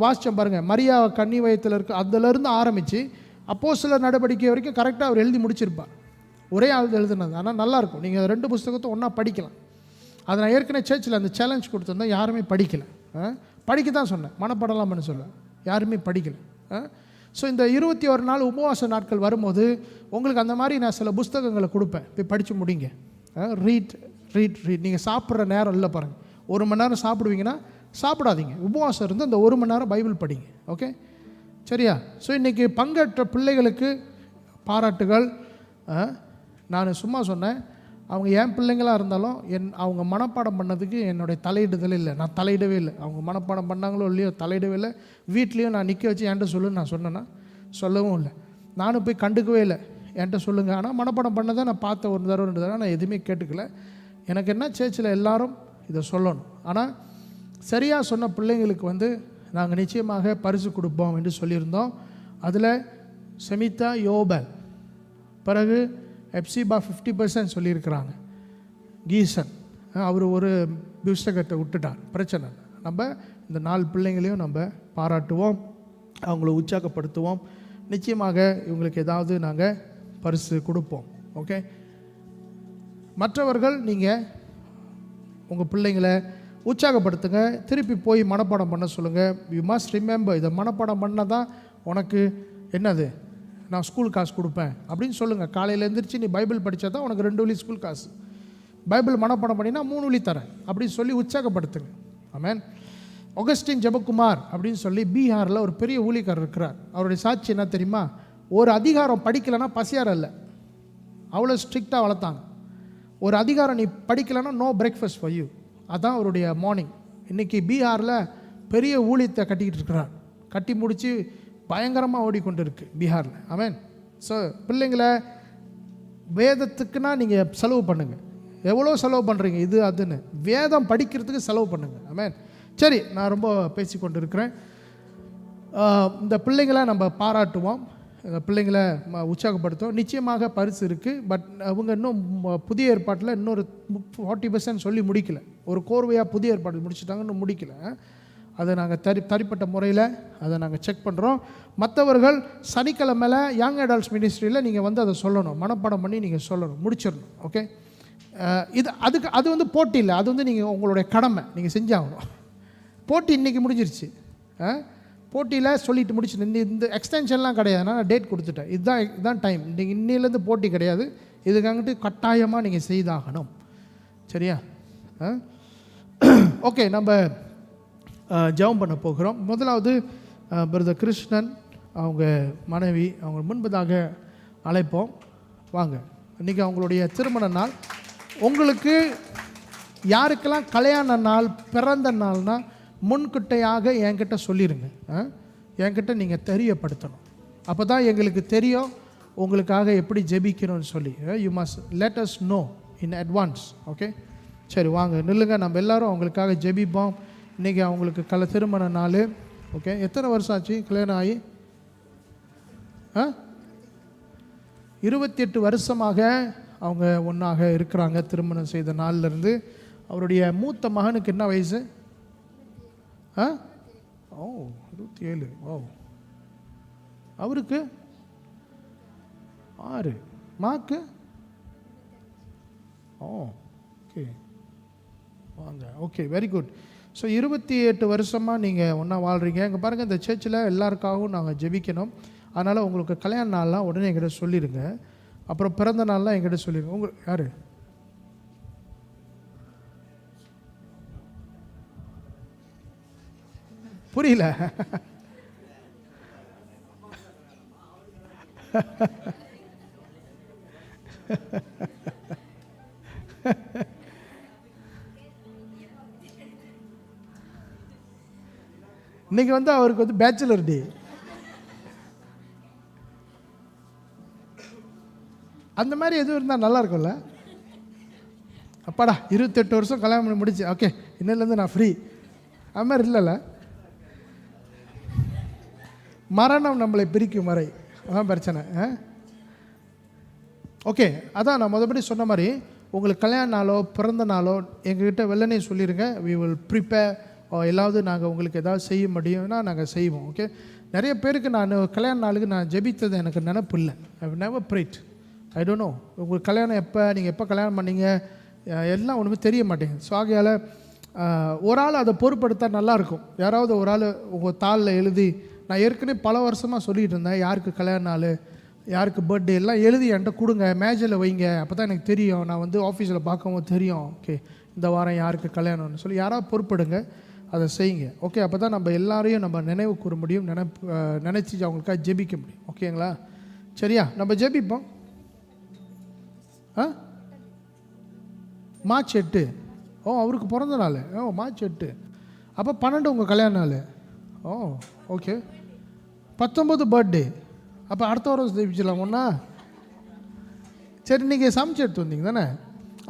வாசிச்சம் பாருங்கள். மரியா கன்னி வயத்தில் இருக்க அதிலேருந்து ஆரம்பித்து அப்போஸ்தலர் நடவடிக்கை வரைக்கும் கரெக்டாக அவர் எழுதி முடிச்சிருப்பார். ஒரே ஆள் எழுதுனது. ஆனால் நல்லாயிருக்கும். நீங்கள் 2 புஸ்தகத்தை ஒன்றா படிக்கலாம். அதை நான் ஏற்கனவே சர்ச்சில் அந்த சேலஞ்ச் கொடுத்துருந்தேன். யாருமே படிக்கலை. படிக்க தான் சொன்னேன், மனப்படலாம்னு சொல்ல. யாருமே படிக்கலை. ஸோ இந்த 21 நாள் உபவாச நாட்கள் வரும்போது உங்களுக்கு அந்த மாதிரி நான் சில புஸ்தகங்களை கொடுப்பேன். போய் படித்து முடிங்க. ரீட். நீங்கள் சாப்பிட்ற நேரம் இல்லை பாருங்கள். 1 மணி நேரம் சாப்பிடுவீங்கன்னா சாப்பிடாதீங்க. உபவாசம் இருந்து அந்த 1 மணி நேரம் பைபிள் படிங்க. ஓகே, சரியா. ஸோ இன்றைக்கி பங்கேற்ற பிள்ளைகளுக்கு பாராட்டுகள். நான் சும்மா சொன்னேன், அவங்க என் பிள்ளைங்களாக இருந்தாலும் அவங்க மனப்பாடம் பண்ணதுக்கு என்னுடைய தலையிடுதல் இல்லை. நான் தலையிடவே இல்லை. அவங்க மனப்பாடம் பண்ணாங்களோ இல்லையோ தலையிடவே இல்லை. வீட்லேயும் நான் நிற்க வச்சு என்கிட்ட சொல்லுன்னு நான் சொன்னேன்னா சொல்லவும் இல்லை. நானும் போய் கண்டுக்கவே இல்லை. என்கிட்ட சொல்லுங்கள். ஆனால் மனப்பாடம் பண்ணதை நான் பார்த்த 1 தடவை 2 தடவை நான் எதுவுமே கேட்டுக்கல. எனக்கு என்ன சர்ச்சில் எல்லாரும் இதை சொல்லணும். ஆனால் சரியாக சொன்ன பிள்ளைங்களுக்கு வந்து நாங்கள் நிச்சயமாக பரிசு கொடுப்போம் என்று சொல்லியிருந்தோம். அதில் செமிதா யோபல், பிறகு எப்சிபா 50% சொல்லியிருக்கிறாங்க. கீசன் அவர் ஒரு புஸ்தகத்தை விட்டுட்டார், பிரச்சனை இல்லை. நம்ம இந்த 4 பிள்ளைங்களையும் நம்ம பாராட்டுவோம், அவங்கள உற்சாகப்படுத்துவோம். நிச்சயமாக இவங்களுக்கு ஏதாவது நாங்கள் பரிசு கொடுப்போம். ஓகே, மற்றவர்கள் நீங்கள் உங்கள் பிள்ளைங்களை உற்சாகப்படுத்துங்க. திருப்பி போய் மனப்பாடம் பண்ண சொல்லுங்கள். யூ மஸ்ட் ரிமெம்பர், இதை மனப்பாடம் பண்ணால் தான் உனக்கு என்னது நான் ஸ்கூல் காசு கொடுப்பேன் அப்படின்னு சொல்லுங்கள். காலையில் எழுந்திரிச்சு நீ பைபிள் படித்தா தான் உனக்கு 2 வழி ஸ்கூல் காசு. பைபிள் மனப்பாடம் பண்ணினா 3 வழி தரேன் அப்படின்னு சொல்லி உற்சாகப்படுத்துங்க. ஆமென். ஆகஸ்டின் ஜெபக்குமார் அப்படின்னு சொல்லி பீகாரில் ஒரு பெரிய ஊழியக்காரர் இருக்கிறார். அவருடைய சாட்சி என்ன தெரியுமா? ஒரு அதிகாரம் படிக்கலைன்னா பசியார் இல்லை, அவ்வளோ ஸ்ட்ரிக்டாக வளர்த்தாங்க. ஒரு அதிகாரம் நீ படிக்கலைன்னா நோ பிரேக்ஃபாஸ்ட் ஃபார் யூ. அதுதான் அவருடைய மார்னிங். இன்றைக்கி பீகாரில் பெரிய ஊழியத்தை கட்டிக்கிட்டு இருக்கிறார். கட்டி முடித்து பயங்கரமாக ஓடிக்கொண்டு இருக்குது பீகாரில். ஆமென். ஸோ பிள்ளைங்களை வேதத்துக்குன்னா நீங்கள் செலவு பண்ணுங்கள். எவ்வளோ செலவு பண்ணுறீங்க இது அதுன்னு, வேதம் படிக்கிறதுக்கு செலவு பண்ணுங்கள். ஆமென். சரி, நான் ரொம்ப பேசிக்கொண்டு இருக்கிறேன். இந்த பிள்ளைங்களை நம்ம பாராட்டுவோம், இந்த பிள்ளைங்களை உற்சாகப்படுத்துவோம். நிச்சயமாக பரிசு இருக்குது. பட் அவங்க இன்னும் புதிய ஏற்பாட்டில் இன்னொரு 40% சொல்லி முடிக்கல. ஒரு கோர்வையாக புதிய ஏற்பாடு முடிச்சுட்டாங்க, இன்னும் முடிக்கல. அதை நாங்கள் தனிப்பட்ட முறையில் அதை நாங்கள் செக் பண்ணுறோம். மற்றவர்கள் சனிக்கிழமையில் யங் அடல்ட்ஸ் மினிஸ்ட்ரியில் நீங்கள் வந்து அதை சொல்லணும், மனப்பாடம் பண்ணி நீங்கள் சொல்லணும், முடிச்சிடணும். ஓகே, அது வந்து போட்டி இல்லை, அது வந்து நீங்கள் உங்களுடைய கடமை நீங்கள் செஞ்சாகணும். போட்டி இன்றைக்கி முடிஞ்சிருச்சு. போட்டியில் சொல்லிட்டு முடிச்சு இந்த எக்ஸ்டென்ஷன்லாம் கிடையாது. நான் டேட் கொடுத்துட்டேன், இதுதான் டைம். நீங்கள் இன்னிலேருந்து போட்டி கிடையாது, இதுக்காங்கிட்டு கட்டாயமாக நீங்கள் செய்தாகணும். சரியா? ஓகே, நம்ம ஜெபம் பண்ண போகிறோம். முதலாவது பிரதர் கிருஷ்ணன் அவங்க மனைவி அவங்க முன்பதாக அழைப்போம். வாங்க. இன்றைக்கி அவங்களுடைய திருமண நாள். உங்களுக்கு யாருக்கெல்லாம் கல்யாண நாள் பிறந்த நாள்னால் முன்கிட்டையாக என்கிட்ட சொல்லிடுங்க. என்கிட்ட நீங்கள் தெரியப்படுத்தணும். அப்போ தான் எங்களுக்கு தெரியும் உங்களுக்காக எப்படி ஜெபிக்கணும்னு சொல்லி. You must let us know in advance. Okay, சரி வாங்க நில்லுங்க, நம்ம எல்லாரும் அவங்களுக்காக ஜெபிப்போம். இன்றைக்கி அவங்களுக்கு திருமண நாள். ஓகே, எத்தனை வருஷம் ஆச்சு கல்யாணம் ஆகி? 28 வருஷமாக அவங்க ஒன்றாக இருக்கிறாங்க. திருமணம் செய்த நாள்லேருந்து. அவருடைய மூத்த மகனுக்கு என்ன வயசு? 27. அவருக்கு 6. மாக்கு ஓகே வாங்க. Okay, very good. ஸோ 28 வருஷமாக நீங்கள் ஒன்றா வாழ்கிறீங்க. இங்கே பாருங்கள், இந்த சர்ச்சில் எல்லாருக்காகவும் நாங்கள் ஜெபிக்கணும். அதனால் உங்களுக்கு கல்யாண நாள்லாம் உடனே என்கிட்ட சொல்லிடுங்க. அப்புறம் பிறந்த நாள்லாம் என்கிட்ட சொல்லிடுங்க. உங்களுக்கு யார்? புரியல. இன்னைக்கு அவருக்கு பேச்சுலர் டே. அந்த மாதிரி எதுவும் இருந்தால் நல்லா இருக்கும்ல. அப்பாடா 28 வருஷம் கல்யாணம் பண்ணி முடிச்சு, ஓகே இன்னிலேருந்து நான் ஃப்ரீ. அது மாதிரி இல்லைல்ல. மரணம் நம்மளை பிரிக்கும் வரை அதான் பிரச்சனை. ஓகே, அதான் நான் முதப்படி சொன்ன மாதிரி உங்களுக்கு கல்யாண நாளோ பிறந்த நாளோ எங்ககிட்ட வெள்ளனே சொல்லிடுங்க. We will prepare. எல்லாவது நாங்கள் உங்களுக்கு ஏதாவது செய்ய முடியும்னா நாங்கள் செய்வோம். ஓகே, நிறைய பேருக்கு நான் கல்யாண நாளுக்கு நான் ஜெபித்தது எனக்கு நினப்பு இல்லை. I never prayed. I don't know உங்களுக்கு கல்யாணம் எப்போ, நீங்கள் எப்போ கல்யாணம் பண்ணீங்க எல்லாம் ஒன்றுமே தெரிய மாட்டேங்குது. ஸோ ஆகையால் ஒரு ஆள் அதை பொறுப்படுத்தா நல்லாயிருக்கும். யாராவது ஒரு ஆள் உங்கள் தாளில் எழுதி, நான் ஏற்கனவே பல வருஷமாக சொல்லிகிட்டு இருந்தேன், யாருக்கு கல்யாண நாள் யாருக்கு பர்த்டே எல்லாம் எழுதி என்கிட்ட கொடுங்க, மேஜில் வைங்க, அப்போ தான் எனக்கு தெரியும். நான் ஆஃபீஸில் பார்க்கவும் தெரியும், ஓகே இந்த வாரம் யாருக்கு கல்யாணம்னு சொல்லி யாராவது பொறுப்படுங்க, அதை செய்யுங்க. ஓகே, அப்போ தான் நம்ம எல்லாரையும் நம்ம நினைவு கூற முடியும், நினச்சி அவங்களுக்காக ஜெபிக்க முடியும். ஓகேங்களா? சரியா? நம்ம ஜெபிப்போம். மார்ச் 8. அவருக்கு பிறந்த நாள். மார்ச் 8. அப்போ 12 உங்கள் கல்யாண நாள். ஓகே. 19 பர்த்டே. அப்போ அடுத்த வாரம் ஜெபிச்சிடலாம் ஒன்றா? சரி, நீங்கள் சமைச்சு எடுத்து வந்தீங்க தானே?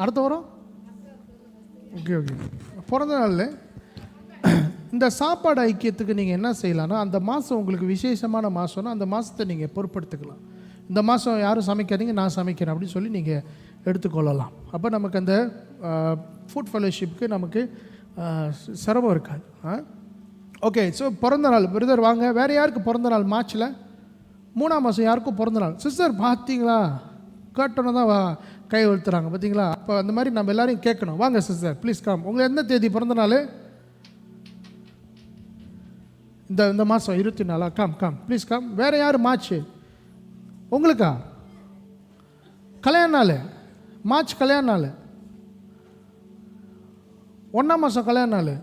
அடுத்த வாரம் ஓகே. பிறந்த நாள் இந்த சாப்பாடு ஐக்கியத்துக்கு நீங்கள் என்ன செய்யலாம்னா, அந்த மாதம் உங்களுக்கு விசேஷமான மாதம்னா அந்த மாதத்தை நீங்கள் பொறுப்படுத்திக்கலாம். இந்த மாதம் யாரும் சமைக்காதீங்க, நான் சமைக்கிறேன் அப்படின்னு சொல்லி நீங்கள் எடுத்துக்கொள்ளலாம். அப்போ நமக்கு அந்த ஃபுட் ஃபெலோஷிப்புக்கு நமக்கு சிரமம் இருக்காது. ஓகே, ஸோ பிறந்த நாள் பிரதர் வாங்க. வேறு யாருக்கு பிறந்த நாள்? மார்ச்சில் 3ஆம் மாதம் யாருக்கும் பிறந்த நாள்? சிஸ்டர் பார்த்தீங்களா, கேட்டோன்னு தான் கை வளர்த்துறாங்க பார்த்தீங்களா? அப்போ அந்த மாதிரி நம்ம எல்லாரையும் கேட்கணும். வாங்க சிஸ்டர் ப்ளீஸ் கம். உங்களுக்கு எந்த தேதி பிறந்த நாள்? இந்த மாதம் 24. Come please come. வேறு யார் மார்ச்? உங்களுக்கா கல்யாண நாள்? மார்ச் கல்யாண நாள். 1ஆம் மாதம் கல்யாண நாள்.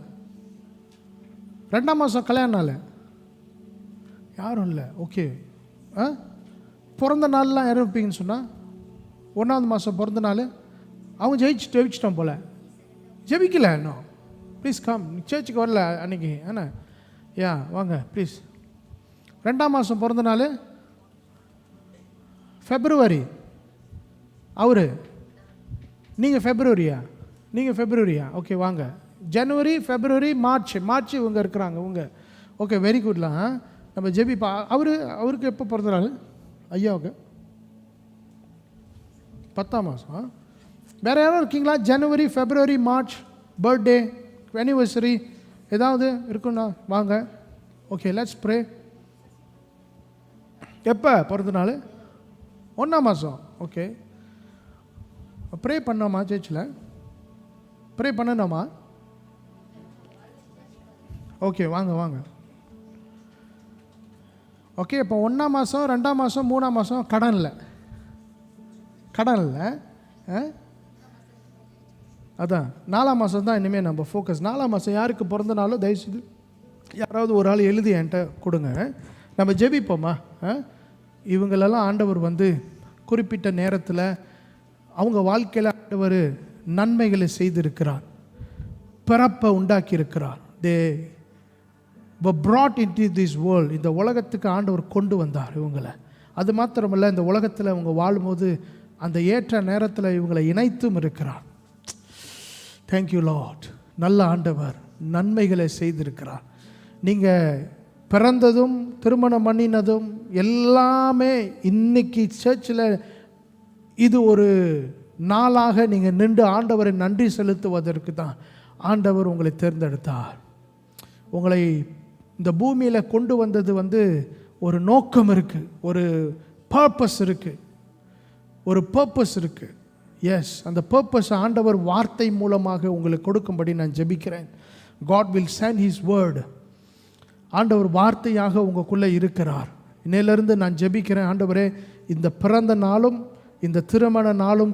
2ஆம் மாதம் கல்யாண நாள். யாரும் இல்லை. ஓகே, பிறந்த நாள்லாம் யாரும் இருப்பீங்கன்னு சொன்னால் 1ஆவது மாதம் பிறந்த நாள். அவங்க ஜெயிச்சிட்டோம் போல். ஜெபிக்கல இன்னும். Please come. சர்ச்சுக்கு வரல அன்றைக்கி என்ன? வாங்க ப்ளீஸ். 2ஆம் மாதம் பிறந்த நாள் ஃபெப்ரவரி. அவரு நீங்கள் ஃபெப்ரவரியா? ஓகே வாங்க. ஜனவரி, ஃபெப்ரவரி, மார்ச் இவங்க இருக்கிறாங்க இவங்க. ஓகே, வெரி குட்லாம். நம்ம ஜெபிப்பா. அவருக்கு எப்போ பிறந்த நாள்? ஐயாவுக்கு 10ஆம் மாதம். வேறு யாரும் இருக்கீங்களா? ஜனவரி, ஃபெப்ரவரி, மார்ச் பர்த்டே ஆனிவர்சரி ஏதாவது இருக்குண்ணா? வாங்க. Okay, let's pray. எப்போ பிறந்த நாள்? 1ஆம் மாதம். ஓகே, ப்ரே பண்ணோமா? சர்ச்சில் ப்ரே பண்ணணுமா? ஓகே வாங்க. ஓகே, இப்போ 1ஆம் மாதம், 2ஆம் மாதம், 3ஆம் மாதம் கடன் இல்லை. அதான் 4ஆம் மாதம் தான் இனிமேல் நம்ம ஃபோக்கஸ். 4ஆம் மாதம் யாருக்கு பிறந்த நாளோ தயவுசெய்து யாராவது ஒரு ஆள் எழுதி என்கிட்ட கொடுங்க. நம்ம ஜெபிப்போமா? இவங்களெல்லாம் ஆண்டவர் குறிப்பிட்ட நேரத்தில் அவங்க வாழ்க்கையில் ஆண்டவர் நன்மைகளை செய்திருக்கிறார், பிறப்பை உண்டாக்கியிருக்கிறார். தே were brought into this world. இந்த உலகத்துக்கு ஆண்டவர் கொண்டு வந்தார் இவங்களை. அது மாத்திரமல்ல, இந்த உலகத்தில் அவங்க வாழும்போது அந்த ஏற்ற நேரத்தில் இவங்களை இணைத்தும் இருக்கிறார். Thank you Lord. நல்ல ஆண்டவர் நன்மைகளை செய்திருக்கிறார். நீங்கள் பிறந்ததும் திருமணம் பண்ணினதும் எல்லாமே இன்னைக்கு சர்ச்சில் இது ஒரு நாளாக நீங்கள் நின்று ஆண்டவரை நன்றி செலுத்துவதற்கு தான் ஆண்டவர் உங்களை தேர்ந்தெடுத்தார். உங்களை இந்த பூமியில் கொண்டு வந்தது ஒரு நோக்கம் இருக்குது, ஒரு பர்பஸ் இருக்குது, ஒரு பர்பஸ் இருக்குது. எஸ், அந்த பர்பஸ் ஆண்டவர் வார்த்தை மூலமாக உங்களுக்கு கொடுக்கும்படி நான் ஜெபிக்கிறேன். God will send His word. ஆண்டவர் வார்த்தையாக உங்களுக்குள்ளே இருக்கிறார். இன்னையிலிருந்து நான் ஜெபிக்கிறேன், ஆண்டவரே இந்த பிறந்த நாளும் இந்த திருமண நாளும்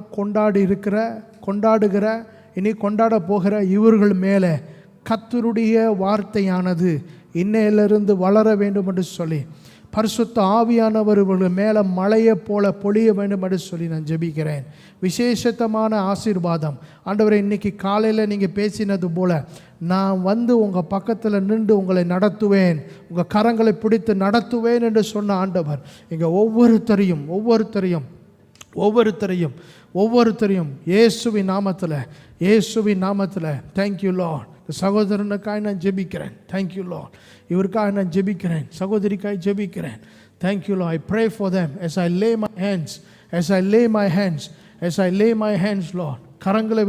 கொண்டாடுகிற இனி கொண்டாட போகிற இவர்கள் மேலே கர்த்தருடைய வார்த்தையானது இன்னையிலிருந்து வளர வேண்டும் என்று சொல்லி, பரிசுத்த ஆவியானவர் இவர்கள் மேலே மழையை போல பொழிய வேண்டும் என்று சொல்லி நான் ஜெபிக்கிறேன். விசேஷத்தமான ஆசீர்வாதம் ஆண்டவரை, இன்னைக்கு காலையில் நீங்கள் பேசினது போல நான் உங்கள் பக்கத்தில் நின்று உங்களை நடத்துவேன், உங்கள் கரங்களை பிடித்து நடத்துவேன் என்று சொன்ன ஆண்டவர் இங்கே ஒவ்வொருத்தரையும் இயேசுவின் நாமத்தில் தேங்க்யூ லார்ட். சகோதரனுக்காக நான் ஜெபிக்கிறேன், தேங்க்யூ லார்ட். இவருக்காக நான் ஜெபிக்கிறேன், சகோதரிக்காக ஜெபிக்கிறேன், thank you Lord. I pray for them as I lay my hands Lord. கரங்களை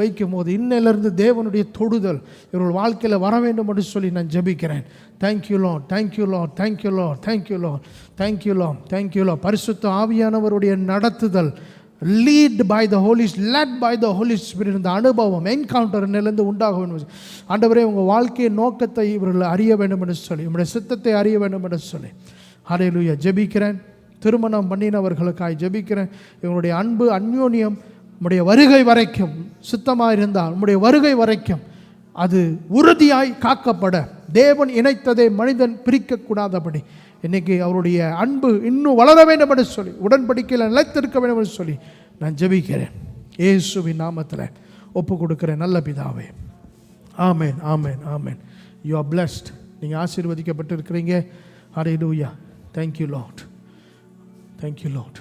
வைக்கும் போது இன்னிலிருந்து தேவனுடைய தொடுதல் இவர்கள் வாழ்க்கையில் வர வேண்டும் என்று சொல்லி நான் ஜெபிக்கிறேன். Thank you Lord. பரிசுத்த ஆவியானவருடைய நடத்துதல், led by the Holy Spirit, இந்த அனுபவம் என்கவுண்டர் நிலைந்து உண்டாக வேண்டும். ஆண்டவரே, உங்கள் வாழ்க்கையை நோக்கத்தை இவர்கள் அறிய வேண்டும் என்று சொல்லி, உங்களுடைய சித்தத்தை அறிய வேண்டும் என்று சொல்லி ஹல்லேலூயா ஜெபிக்கிறேன். திருமணம் பண்ணினவர்களுக்காய் ஜெபிக்கிறேன். இவங்களுடைய அன்பு அந்யோன்யம் உம்முடைய வருகை வரைக்கும் சுத்தமாக இருந்தால் உம்முடைய வருகை வரைக்கும் அது உறுதியாய் காக்கப்பட, தேவன் இணைத்ததை மனிதன் பிரிக்கக்கூடாதபடி இன்னைக்கு அவருடைய அன்பு இன்னும் வளர வேண்டும் என்று சொல்லி, உடன்படிக்கையில் நிலைத்திருக்க வேண்டும் என்று சொல்லி நான் ஜெபிக்கிறேன். இயேசுவின் நாமத்தில் ஒப்பு கொடுக்கிறேன் நல்ல பிதாவே. Amen, amen, amen. You are blessed. நீங்கள் ஆசீர்வதிக்கப்பட்டு இருக்கிறீங்க. Hallelujah. Thank you lord. Thank you lord.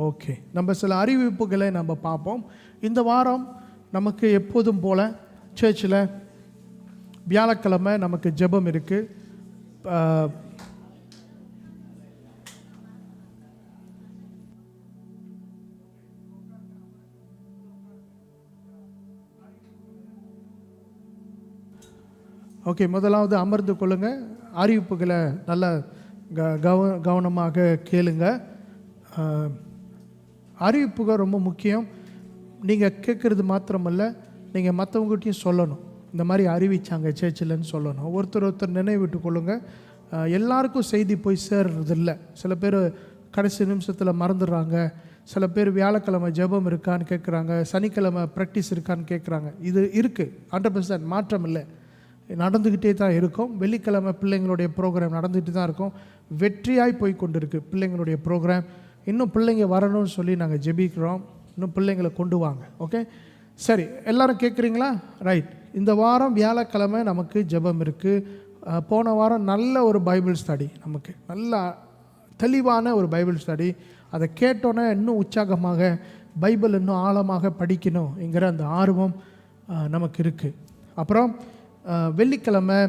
Okay, நம்ம சில அறிவிப்புகளை நம்ம பார்ப்போம். இந்த வாரம் நமக்கு எப்போதும் போல் சர்ச்சில் வியாழக்கிழமை நமக்கு ஜெபம் இருக்குது. ஓகே, முதலாவது அமர்ந்து கொள்ளுங்க. அறிவிப்புகளை நல்ல கவனமாக கேளுங்க. அறிவிப்புகள் ரொம்ப முக்கியம். நீங்கள் கேட்குறது மாத்திரமல்ல, நீங்கள் மற்றவங்ககிட்டையும் சொல்லணும். இந்த மாதிரி அறிவிச்சாங்க சர்ச்சில்னு சொல்லணும். ஒருத்தர் நினைவிட்டு கொள்ளுங்க. எல்லாருக்கும் செய்தி போய் சேர்றதில்ல. சில பேர் கடைசி நிமிஷத்தில் மறந்துடுறாங்க. சில பேர் வியாழக்கிழமை ஜெபம் இருக்கான்னு கேட்குறாங்க, சனிக்கிழமை ப்ராக்டிஸ் இருக்கான்னு கேட்குறாங்க. இது இருக்குது, 100% மாற்றம் இல்லை, நடந்துக்கிட்டே தான் இருக்கும். வெள்ளிக்கிழமை பிள்ளைங்களுடைய ப்ரோக்ராம் நடந்துக்கிட்டு தான் இருக்கும். வெற்றியாய் போய் கொண்டு இருக்குது பிள்ளைங்களுடைய ப்ரோக்ராம். இன்னும் பிள்ளைங்க வரணும்னு சொல்லி நாங்கள் ஜெபிக்கிறோம். இன்னும் பிள்ளைங்களை கொண்டு வாங்க. ஓகே, சரி, எல்லோரும் கேட்குறீங்களா? ரைட். இந்த வாரம் வியாழக்கிழமை நமக்கு ஜெபம் இருக்குது. போன வாரம் நல்ல ஒரு பைபிள் ஸ்டடி, நமக்கு நல்ல தெளிவான ஒரு பைபிள் ஸ்டடி. அதை கேட்டோன்னே இன்னும் உற்சாகமாக பைபிள் இன்னும் ஆழமாக படிக்கணுங்கிற அந்த ஆர்வம் நமக்கு இருக்குது. அப்புறம் வெள்ளிக்கிழமை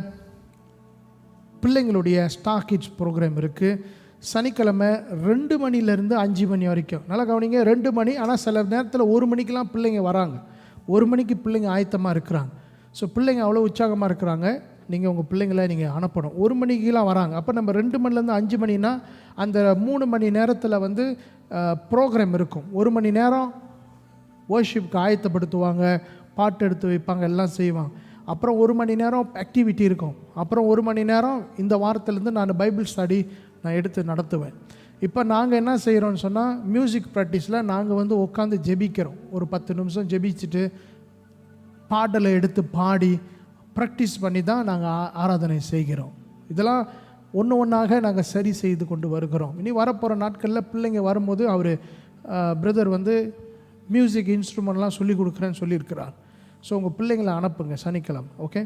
பிள்ளைங்களுடைய ஸ்டார் கிட்ஸ் ப்ரோக்ராம் இருக்குது. சனிக்கிழமை 2 மணிலேருந்து 5 மணி வரைக்கும். நல்லா கவனிங்க, 2 மணி. ஆனால் சில நேரத்தில் 1 மணிக்கெலாம் பிள்ளைங்க வராங்க. 1 மணிக்கு பிள்ளைங்க ஆயத்தமாக இருக்கிறாங்க. ஸோ பிள்ளைங்க அவ்வளோ உற்சாகமாக இருக்கிறாங்க. நீங்கள் உங்கள் பிள்ளைங்களை நீங்கள் அனுப்பணும். 1 மணிக்கெலாம் வராங்க. அப்போ நம்ம 2 மணிலேருந்து 5 மணினா அந்த 3 மணி நேரத்தில் ப்ரோக்ராம் இருக்கும். 1 மணி நேரம் வர்ஷிப்க்கு ஆயத்தப்படுத்துவாங்க, பாட்டு எடுத்து வைப்பாங்க, எல்லாம் செய்வாங்க. அப்புறம் 1 மணி நேரம் ஆக்டிவிட்டி இருக்கும். அப்புறம் 1 மணி நேரம் இந்த வாரத்துலேருந்து நான் பைபிள் ஸ்டடி நான் எடுத்து நடத்துவேன். இப்போ நாங்கள் என்ன செய்கிறோன்னு சொன்னால், மியூசிக் ப்ராக்டிஸில் நாங்கள் உட்காந்து ஜெபிக்கிறோம். ஒரு 10 நிமிஷம் ஜெபிச்சுட்டு பாடலை எடுத்து பாடி ப்ராக்டிஸ் பண்ணி தான் நாங்கள் ஆராதனை செய்கிறோம். இதெல்லாம் ஒன்றாக நாங்கள் சரி செய்து கொண்டு வருகிறோம். இனி வரப்போகிற நாட்களில் பிள்ளைங்க வரும்போது அவர் பிரதர் மியூசிக் இன்ஸ்ட்ருமெண்ட்லாம் சொல்லி கொடுக்குறேன்னு சொல்லியிருக்கிறார். ஸோ உங்கள் பிள்ளைங்களை அனுப்புங்க சனிக்கிழமை. ஓகே,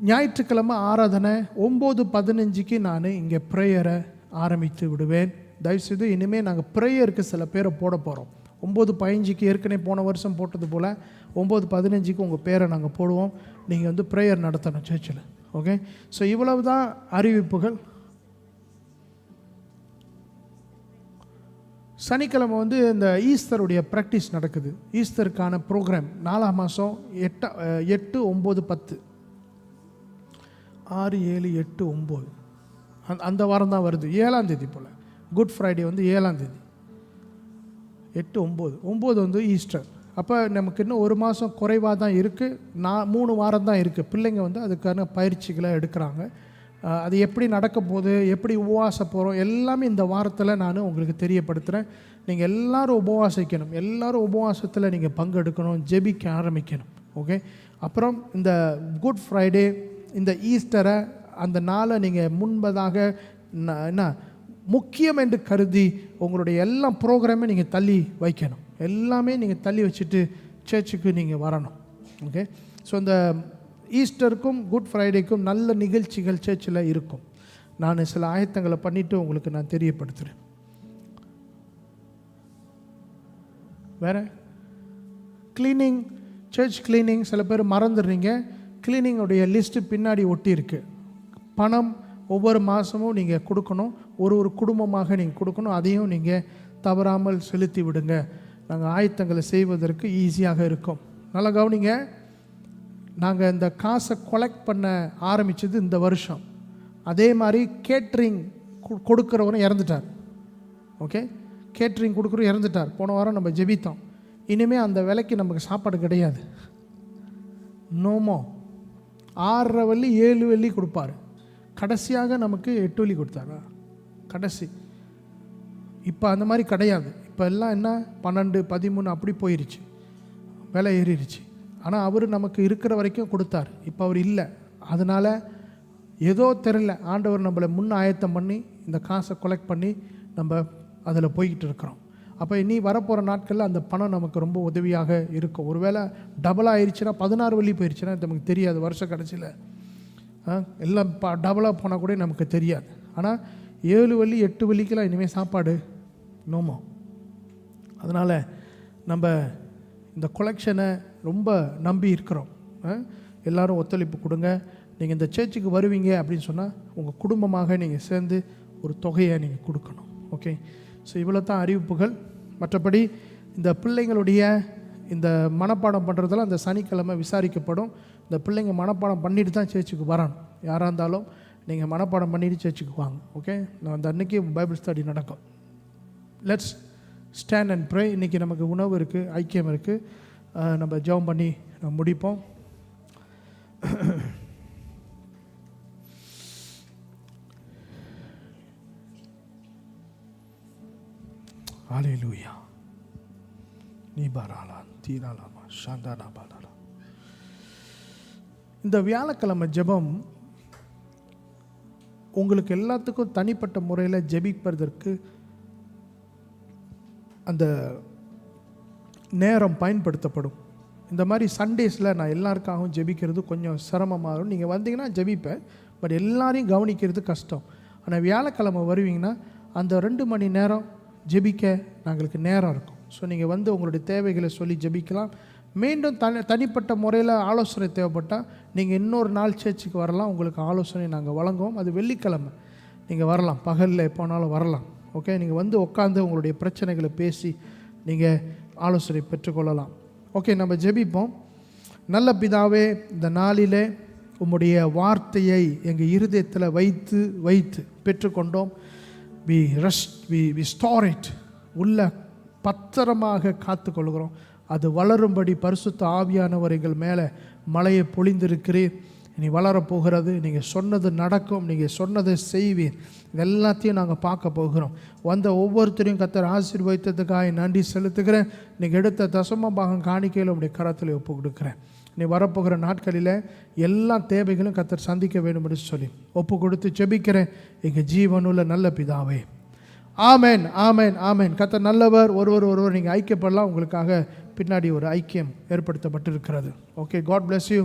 ஞாயிற்றுக்கிழமை ஆராதனை 9:15க்கு நான் இங்கே ப்ரேயரை ஆரம்பித்து விடுவேன். தயவுசெய்து இனிமேல் நாங்கள் ப்ரேயருக்கு சில பேரை போட போகிறோம். 9:15க்கு ஏற்கனவே போன வருஷம் போட்டது போல் 9:15க்கு உங்கள் பேரை நாங்கள் போடுவோம். நீங்கள் வந்து ப்ரேயர் நடத்தணும் சர்ச்சில். ஓகே, ஸோ இவ்வளவு தான் அறிவிப்புகள். சனிக்கிழமை வந்து இந்த ஈஸ்டருடைய ப்ராக்டிஸ் நடக்குது. ஈஸ்டருக்கான ப்ரோக்ராம் 4ஆம் மாதம் 8, 9, 10, 6, 7, 8, 9 அந்த வாரம் தான் வருது. 7ஆம் தேதி போல். குட் ஃப்ரைடே வந்து 7ஆம் தேதி. 8, 9 வந்து ஈஸ்டர். அப்போ நமக்கு இன்னும் ஒரு மாதம் குறைவாக தான் இருக்குது. 3 வாரம் தான் இருக்குது. பிள்ளைங்க வந்து அதுக்கான பயிற்சிகளை எடுக்கிறாங்க. அது எப்படி நடக்க போகுது, எப்படி உபவாச போகிறோம், எல்லாமே இந்த வாரத்தில் நான் உங்களுக்கு தெரியப்படுத்துகிறேன். நீங்கள் எல்லோரும் உபவாசிக்கணும். எல்லோரும் உபவாசத்தில் நீங்கள் பங்கெடுக்கணும், ஜெபிக்க ஆரம்பிக்கணும். ஓகே, அப்புறம் இந்த குட் ஃப்ரைடே, இந்த ஈஸ்டரை, அந்த நாளை நீங்கள் முன்பதாக என்ன முக்கியம் என்று கருதி உங்களுடைய எல்லா ப்ரோக்ராமே நீங்கள் தள்ளி வைக்கணும். எல்லாமே நீங்கள் தள்ளி வச்சுட்டு சர்ச்சுக்கு நீங்கள் வரணும். ஓகே, ஸோ இந்த ஈஸ்டருக்கும் குட் ஃப்ரைடேக்கும் நல்ல நிகழ்ச்சிகள் சர்ச்சில் இருக்கும். நான் சில ஆயத்தங்களை பண்ணிவிட்டு உங்களுக்கு நான் தெரியப்படுத்துகிறேன். வேறு க்ளீனிங், சர்ச் க்ளீனிங் சில பேர் மறந்துடுறீங்க. க்ளீனிங்குடைய லிஸ்ட்டு பின்னாடி ஒட்டி இருக்குது. பணம் ஒவ்வொரு மாதமும் நீங்கள் கொடுக்கணும். ஒரு குடும்பமாக நீங்கள் கொடுக்கணும். அதையும் நீங்கள் தவறாமல் செலுத்தி விடுங்க. நாங்கள் ஆயத்தங்களை செய்வதற்கு ஈஸியாக இருக்கும். நல்லா கவனிங்க. நாங்கள் இந்த காசை கொலெக்ட் பண்ண ஆரம்பித்தது இந்த வருஷம். அதே மாதிரி கேட்ரிங் கொடுக்குறவரும் இறந்துட்டார். ஓகே, கேட்ரிங் கொடுக்குறவர் இறந்துட்டார். போன வாரம் நம்ம ஜெபித்தோம். இனிமேல் அந்த விலைக்கு நமக்கு சாப்பாடு கிடையாது. நோமோ 6.5 வெள்ளி 7 வெள்ளி கொடுப்பார். கடைசியாக நமக்கு 8 வெள்ளி கொடுத்தாரா கடைசி. இப்போ அந்த மாதிரி கிடையாது. இப்போ எல்லாம் என்ன 12, 13 அப்படி போயிருச்சு, விலை ஏறிடுச்சு. ஆனால் அவர் நமக்கு இருக்கிற வரைக்கும் கொடுத்தார். இப்போ அவர் இல்லை. அதனால் ஏதோ தெரியல, ஆண்டவர் நம்மளை முன்ன ஆயத்தம் பண்ணி இந்த காசை கொலெக்ட் பண்ணி நம்ம அதில் போய்கிட்டு இருக்கிறோம். அப்போ இனி வரப்போகிற நாட்களில் அந்த பணம் நமக்கு ரொம்ப உதவியாக இருக்கும். ஒருவேளை டபுளாக ஆயிடுச்சுன்னா 16 வெள்ளி போயிடுச்சுன்னா நமக்கு தெரியாது. வருஷ கடைசியில் எல்லாம் டபுளாக போனால் கூட நமக்கு தெரியாது. ஆனால் 7 வெள்ளி 8 வெள்ளிக்கெல்லாம் இனிமேல் சாப்பாடு நோமோ. அதனால் நம்ம இந்த கொலெக்ஷனை ரொம்ப நம்பி இருக்கிறோம். எல்லோரும் ஒத்துழைப்பு கொடுங்க. நீங்கள் இந்த சர்ச்சுக்கு வருவீங்க அப்படின்னு சொன்னால் உங்கள் குடும்பமாக நீங்கள் சேர்ந்து ஒரு தொகையை நீங்கள் கொடுக்கணும். ஓகே, ஸோ இவ்வளோ தான் அறிவிப்புகள். மற்றபடி இந்த பிள்ளைங்களுடைய இந்த மனப்பாடம் பண்ணுறதெல்லாம் அந்த சனிக்கிழமை விசாரிக்கப்படும். இந்த பிள்ளைங்க மனப்பாடம் பண்ணிட்டு தான் சர்ச்சுக்கு வரணும். யாராக இருந்தாலும் நீங்கள் மனப்பாடம் பண்ணிட்டு சர்ச்சுக்கு வாங்க. ஓகே, நான் அந்த அன்றைக்கி பைபிள் ஸ்டடி நடக்கும். Let's stand and pray. இன்றைக்கி நமக்கு உணவு இருக்குது, ஐக்கியம் இருக்குது. நம்ம ஜெபம் பண்ணி நம்ம முடிப்போம். ஹல்லேலூயா. நீ பாராலா தீராலாமா சாந்தானா பாலாலா. இந்த வியாழக்கிழமை ஜெபம் உங்களுக்கு எல்லாத்துக்கும் தனிப்பட்ட முறையில் ஜெபிப்பதற்கு அந்த நேரம் பயன்படுத்தப்படும். இந்த மாதிரி சண்டேஸில் நான் எல்லாருக்காகவும் ஜெபிக்கிறது கொஞ்சம் சிரமமாகும். நீங்கள் வந்தீங்கன்னா ஜெபிப்பேன், பட் எல்லாரையும் கவனிக்கிறது கஷ்டம். ஆனால் வியாழக்கிழமை வருவீங்கன்னா அந்த 2 மணி நேரம் ஜெபிக்க நாங்களுக்கு நேரம் இருக்கும். ஸோ நீங்கள் வந்து உங்களுடைய தேவைகளை சொல்லி ஜெபிக்கலாம். மீண்டும் தனிப்பட்ட முறையில் ஆலோசனை தேவைப்பட்டால் நீங்கள் இன்னொரு நாள் சர்ச்சுக்கு வரலாம். உங்களுக்கு ஆலோசனை நாங்கள் வழங்குவோம். அது வெள்ளிக்கிழமை நீங்கள் வரலாம், பகலில் எப்போனாலும் வரலாம். ஓகே, நீங்கள் வந்து உட்காந்து உங்களுடைய பிரச்சனைகளை பேசி நீங்கள் ஆலோசனை பெற்றுக்கொள்ளலாம். ஓகே, நம்ம ஜெபிப்போம். நல்ல பிதாவே, இந்த நாளிலே உம்முடைய வார்த்தையை எங்கள் இருதயத்தில் வைத்து பெற்றுக்கொண்டோம். வி ஸ்டோர் இட், உள்ள பத்திரமாக காத்துக்கொள்கிறோம். அது வளரும்படி பரிசுத்த ஆவியானவர் எங்கள் மேலே மழையை பொழிந்திருக்கிறீர். இனி வளரப்போகிறது. நீங்கள் சொன்னது நடக்கும், நீங்கள் சொன்னதை செய்வீர். எல்லாத்தையும் நாங்கள் பார்க்க போகிறோம். வந்த ஒவ்வொருத்தரையும் கர்த்தர் ஆசீர்வதித்ததுக்காக நன்றி செலுத்துகிறேன். நீங்கள் எடுத்த தசம பாகம் காணிக்கையில் உடைய கரத்தில் ஒப்பு கொடுக்குறேன். நீ வரப்போகிற நாட்களில் எல்லா தேவைகளும் கர்த்தர் சந்திக்க வேண்டும் என்று சொல்லி ஒப்பு கொடுத்து ஜெபிக்கிறேன் எங்கள் ஜீவனுள்ள நல்ல பிதாவே. ஆமேன், ஆமேன், ஆமேன். கர்த்தர் நல்லவர். ஒருவர் நீங்கள் ஐக்கியப்படலாம். உங்களுக்காக பின்னாடி ஒரு ஐக்கியம் ஏற்படுத்தப்பட்டிருக்கிறது. Okay, God bless you.